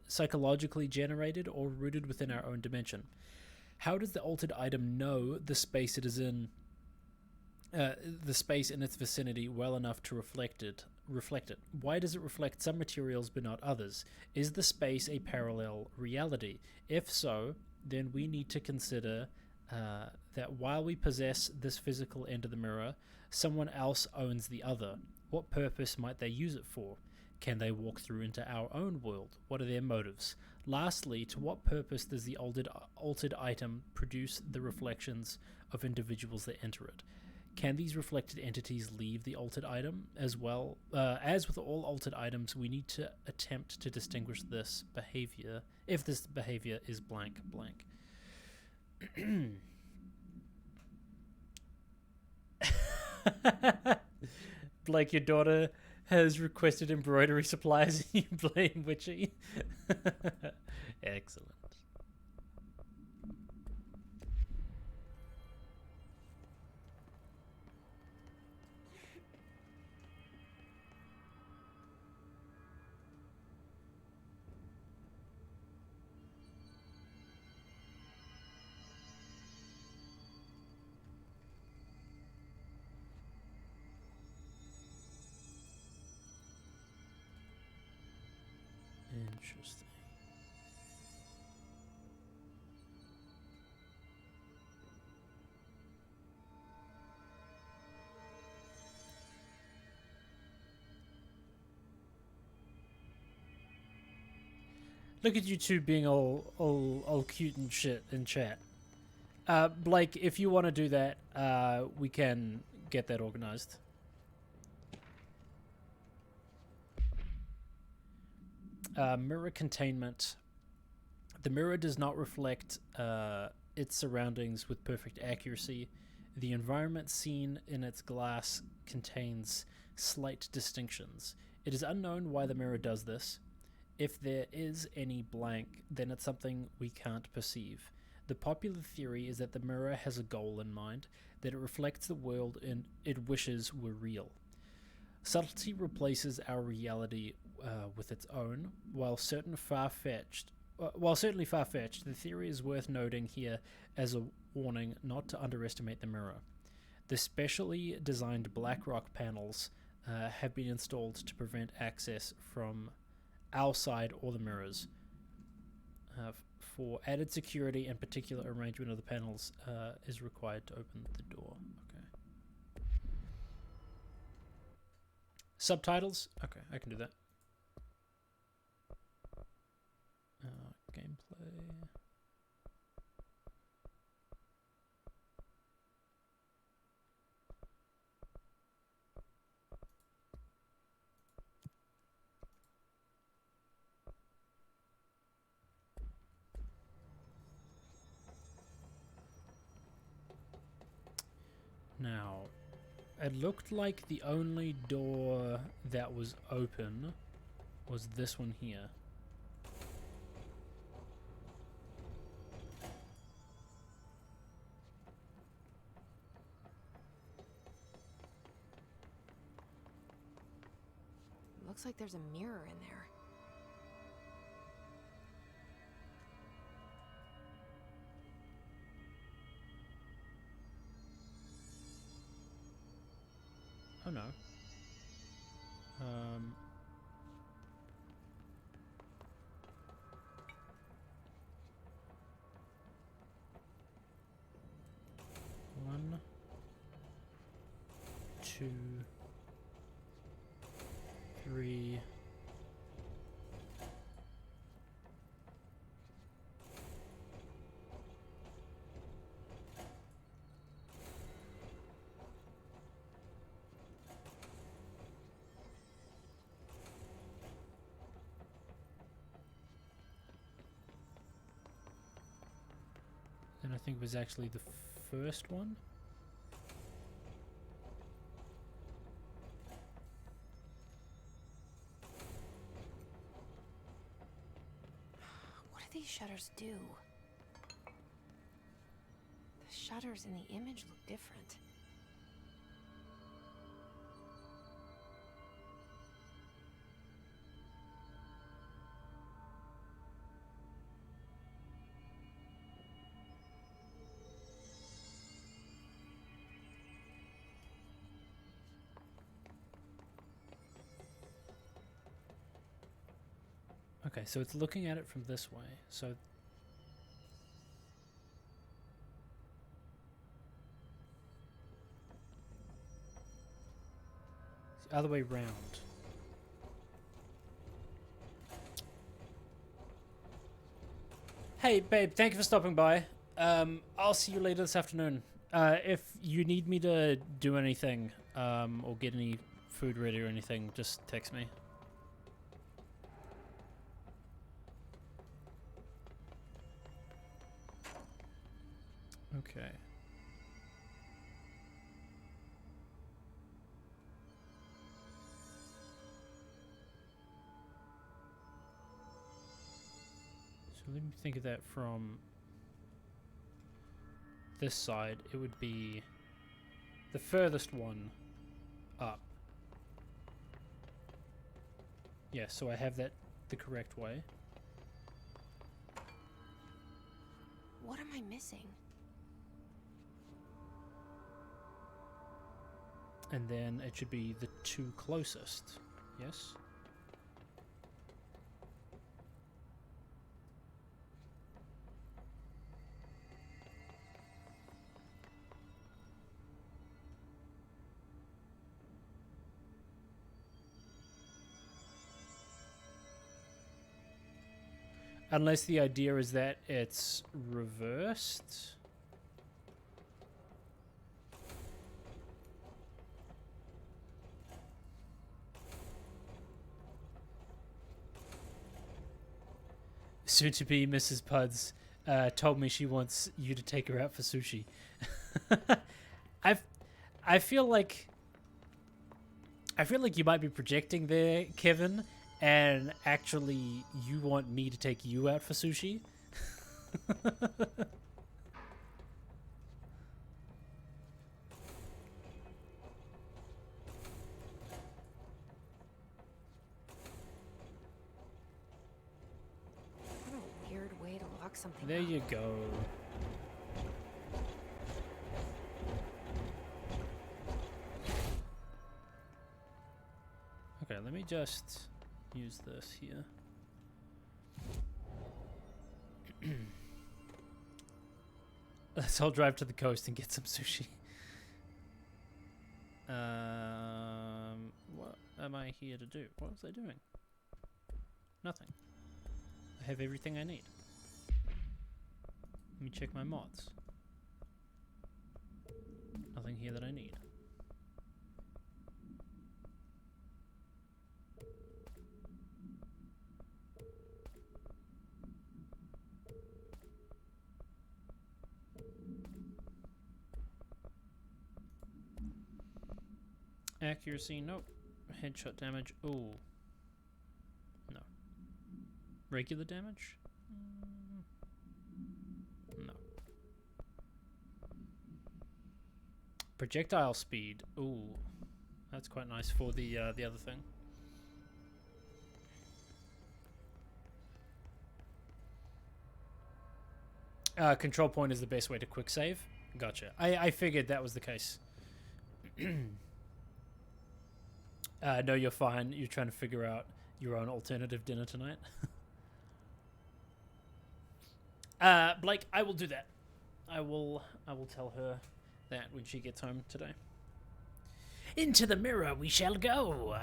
psychologically generated, or rooted within our own dimension? How does the altered item know the space it is in, the space in its vicinity well enough to reflect it? Why does it reflect some materials but not others? Is the space a parallel reality? If so, then we need to consider that while we possess this physical end of the mirror, someone else owns the other. What purpose might they use it for? Can they walk through into our own world? What are their motives? Lastly, to what purpose does the altered item produce the reflections of individuals that enter it? Can these reflected entities leave the altered item? As well as with all altered items, we need to attempt to distinguish this behavior, if this behavior is blank blank. Like your daughter has requested embroidery supplies and you blame Witchy. Excellent. Interesting. Look at you two being all cute and shit in chat. Blake, if you want to do that, we can get that organized. Mirror containment. The mirror does not reflect its surroundings with perfect accuracy. The environment seen in its glass contains slight distinctions. It is unknown why the mirror does this. If there is any blank, then it's something we can't perceive. The popular theory is that the mirror has a goal in mind, that it reflects the world it wishes were real. Subtlety replaces our reality with its own, while certainly far-fetched, the theory is worth noting here as a warning not to underestimate the mirror. The specially designed BlackRock panels have been installed to prevent access from our side or the mirrors. For added security and particular arrangement of the panels is required to open the door. Okay. Subtitles? Okay, I can do that. Gameplay. Now, it looked like the only door that was open was this one here. Looks like there's a mirror in there. Oh no. One, two, three. And I think it was actually the first one. What do these shutters do? The shutters in the image look different. Okay, so it's looking at it from this way. So it's the other way round. Hey, babe, thank you for stopping by. I'll see you later this afternoon. If you need me to do anything, or get any food ready or anything, just text me. Okay. So let me think of that from this side. It would be the furthest one up. Yeah, so I have that the correct way. What am I missing? And then it should be the two closest. Yes? Unless the idea is that it's reversed. Soon to be Mrs. Puds told me she wants you to take her out for sushi. I feel like you might be projecting there, Kevin, and actually you want me to take you out for sushi. What a weird way to lock something There up. you go. Okay, let me just use this here. Let's all drive to the coast and get some sushi. What am I here to do? What was I doing? Nothing. I have everything I need. Let me check my mods. Nothing here that I need. Accuracy, nope. Headshot damage, ooh. No. Regular damage? No. Projectile speed, ooh. That's quite nice for the other thing. Control point is the best way to quick save. Gotcha. I figured that was the case. No, you're fine. You're trying to figure out your own alternative dinner tonight. Blake, I will do that. I will tell her that when she gets home today. Into the mirror we shall go.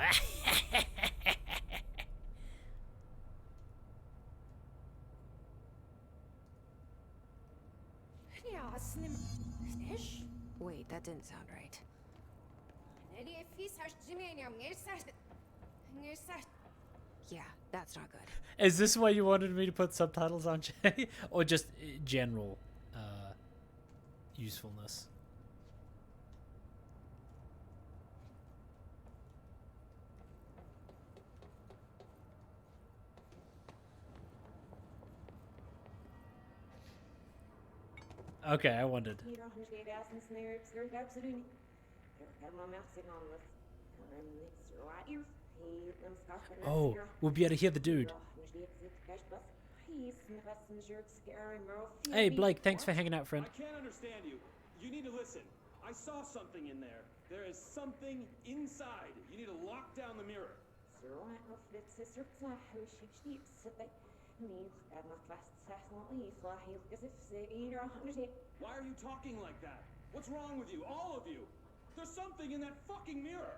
Wait, that didn't sound right. Yeah, that's not good. Is this why you wanted me to put subtitles on, Jay? Or just general usefulness? Okay, I wondered. Oh, we'll be able to hear the dude. Hey, Blake, thanks for hanging out, friend. I can't understand you. You need to listen. I saw something in there. There is something inside. You need to lock down the mirror. Why are you talking like that? What's wrong with you? All of you? There's something in that fucking mirror.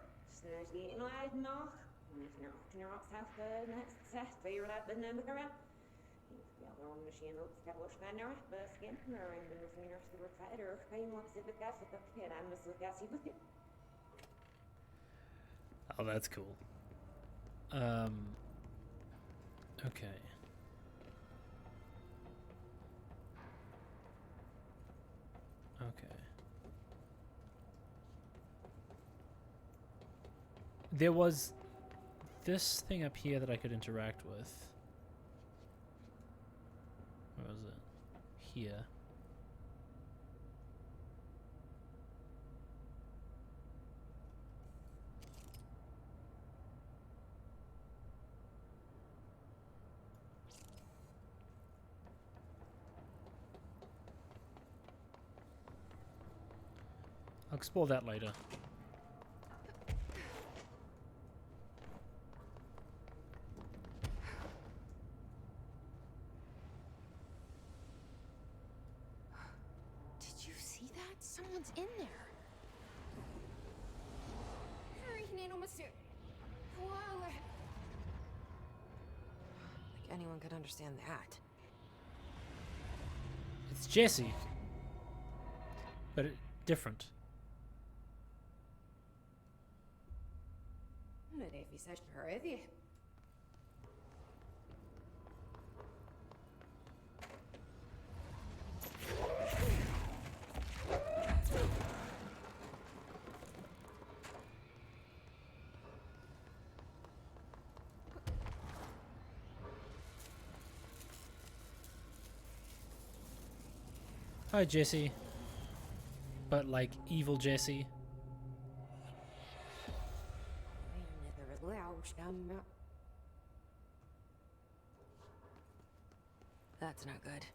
Oh, that's cool. Okay. Okay. There was this thing up here that I could interact with. Where was it? Here. I'll explore that later. Did you see that? Someone's in there. anyone could understand that. It's Jesse, but different. Men det finns här höjdie. Hi, Jesse. But like evil Jesse. That's not good.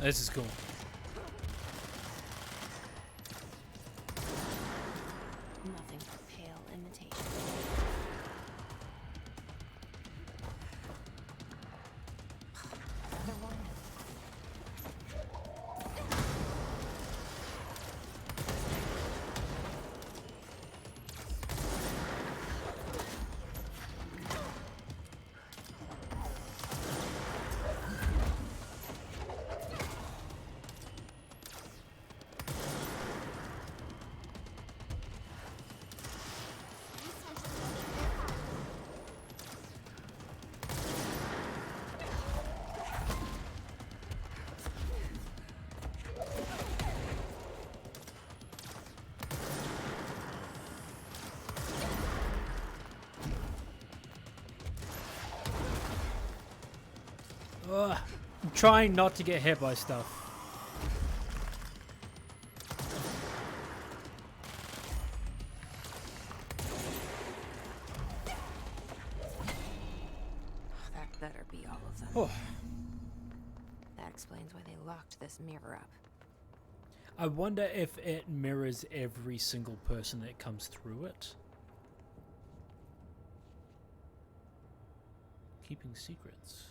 This is cool. Nothing but pale imitation. Another one. Ugh. I'm trying not to get hit by stuff. That better be all of them. Oh. That explains why they locked this mirror up. I wonder if it mirrors every single person that comes through it. Keeping secrets.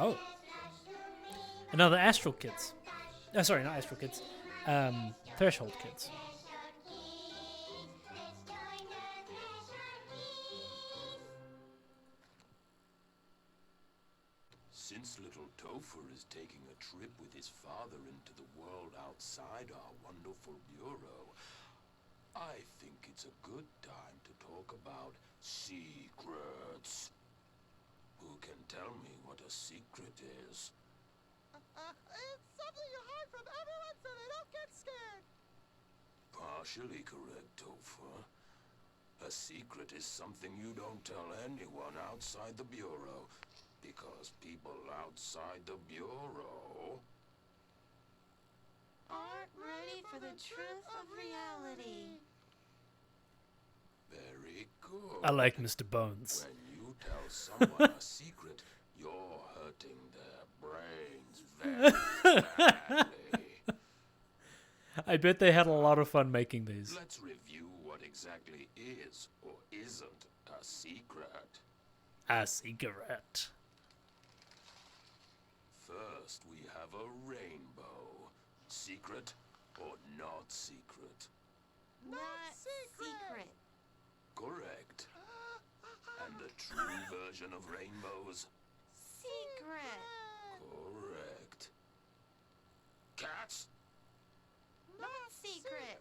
Oh. Another Astral Kids. Oh, sorry, not Astral Kids. Threshold Kids. Since little Topher is taking a trip with his father into the world outside our wonderful bureau, I think it's a good time to talk about secrets. Who can tell me what a secret is? It's something you hide from everyone so they don't get scared. Partially correct, Topher. A secret is something you don't tell anyone outside the Bureau, because people outside the Bureau aren't ready for the truth of reality. Very good. I like Mr. Bones. When you tell someone a secret, you're hurting their brains very badly. I bet they had a lot of fun making these. Let's review what exactly is or isn't a secret. A cigarette. First, we have a rainbow. Secret or not secret? Not secret. Correct. And the true version of rainbows? Secret. Correct. Cats? Not secret.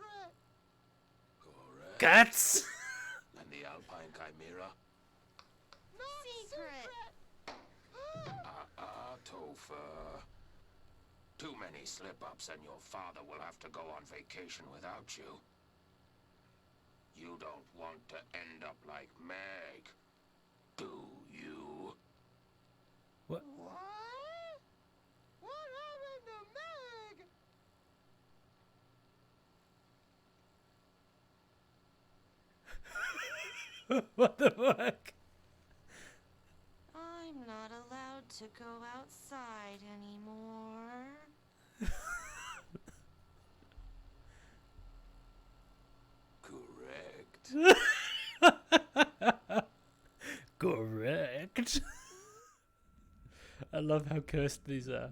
Correct. Cats? And the Alpine Chimera? Secret. Topher. Too many slip-ups and your father will have to go on vacation without you. You don't want to end up like Meg, do you? What? What? What What the fuck? I'm not allowed to go outside anymore. Correct. Correct. I love how cursed these are.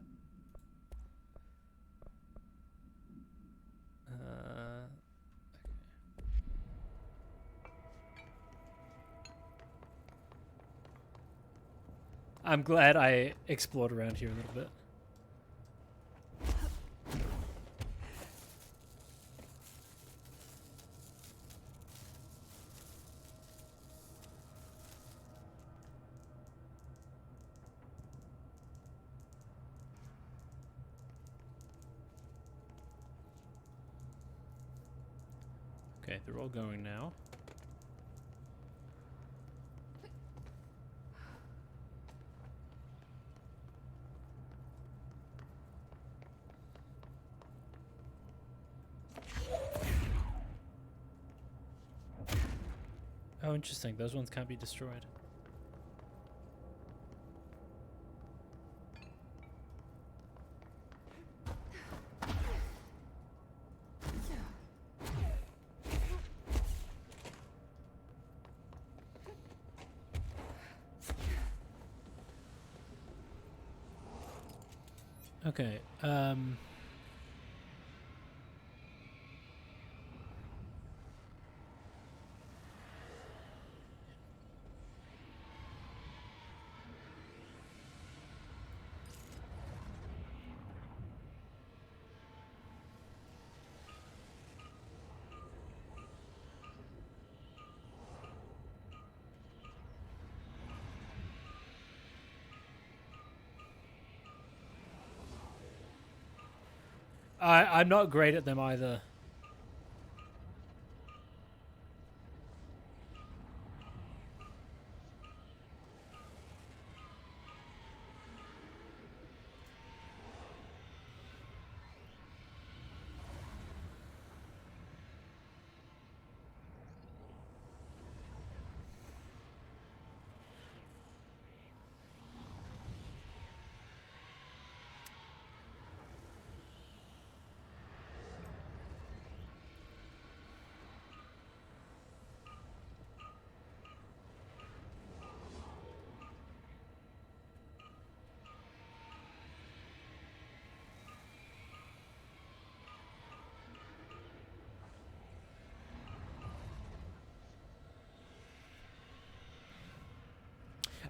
I'm glad I explored around here a little bit. Okay, they're all going now. Oh, interesting. Those ones can't be destroyed. Okay, I'm not great at them either.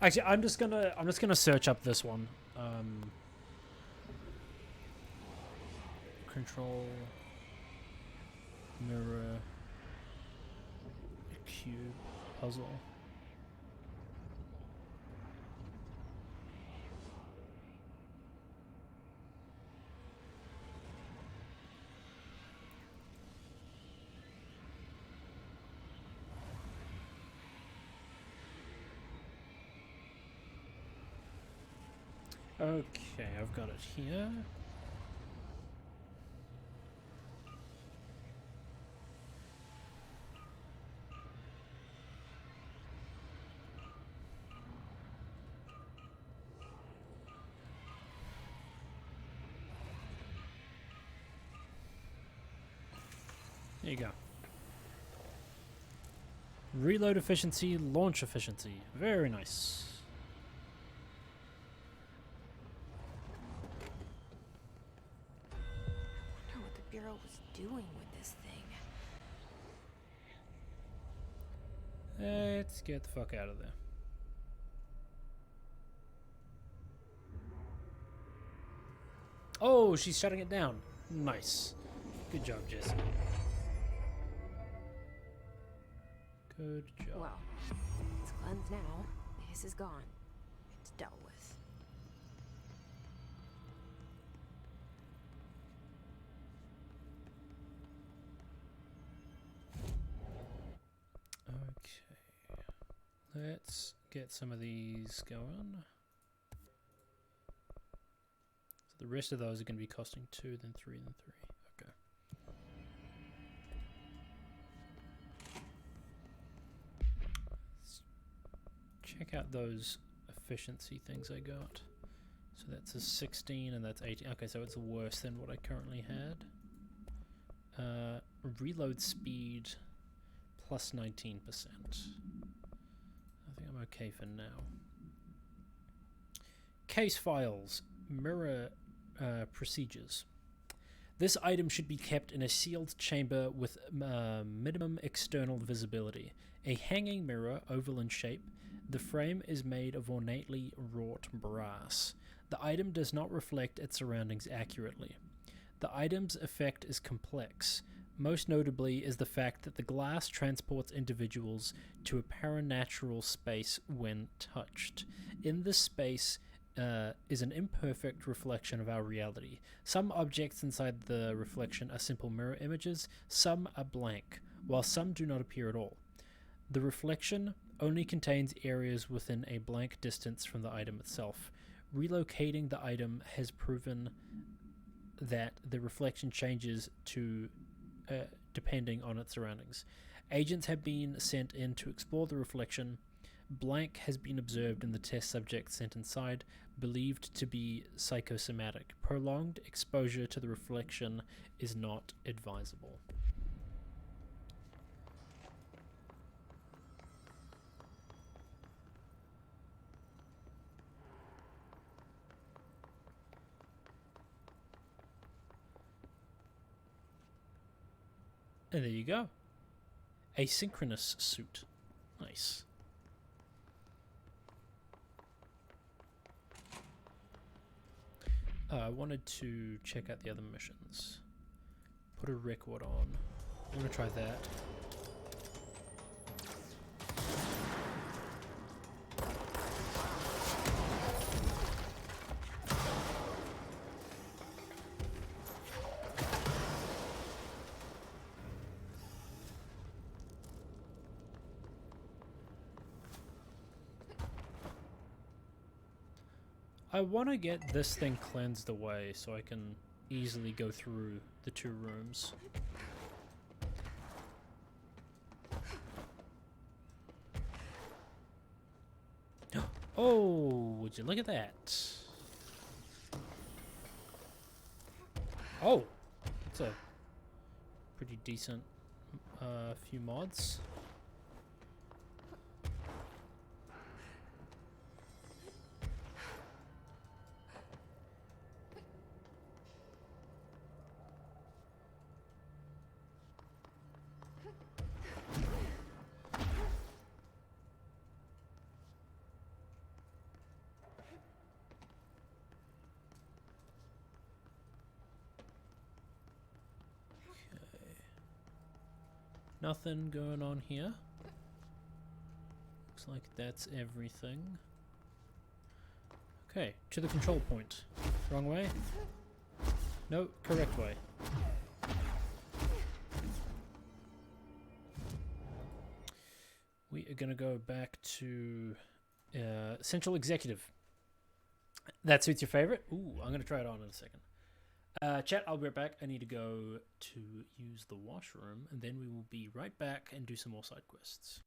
Actually, I'm just gonna search up this one. Control mirror cube puzzle. Okay, I've got it here. There you go. Reload efficiency, launch efficiency. Very nice. I wonder what the Bureau was doing with this thing. Let's get the fuck out of there. Oh, she's shutting it down. Nice. Good job, Jesse. Good job. Well, it's cleansed now. The hiss is gone. It's dealt with. Okay. Let's get some of these going. So the rest of those are going to be costing 2, then 3, then 3. Okay. check out those efficiency things I got. So that's a 16 and that's 18. Okay, so it's worse than what I currently had. Reload speed plus 19%. I think I'm okay for now. Case files. Mirror procedures. This item should be kept in a sealed chamber with minimum external visibility. A hanging mirror, oval in shape. The frame is made of ornately wrought brass. The item does not reflect its surroundings accurately. The item's effect is complex. Most notably is the fact that the glass transports individuals to a paranatural space when touched. In this space is an imperfect reflection of our reality. Some objects inside the reflection are simple mirror images, some are blank, while some do not appear at all. The reflection only contains areas within a blank distance from the item itself. Relocating the item has proven that the reflection changes to depending on its surroundings. Agents have been sent in to explore the reflection. Blank has been observed in the test subject sent inside, believed to be psychosomatic. Prolonged exposure to the reflection is not advisable. And there you go. Asynchronous suit. Nice. I wanted to check out the other missions. Put a record on. I'm gonna try that. I want to get this thing cleansed away so I can easily go through the two rooms. Oh, would you look at that? Oh, that's a pretty decent few mods. Nothing going on here. Looks like that's everything. Okay, to the control point. Wrong way? No, correct way. We are going to go back to Central Executive. That suits your favorite? Ooh, I'm going to try it on in a second. Chat, I'll be right back. I need to go to use the washroom, and then we will be right back and do some more side quests.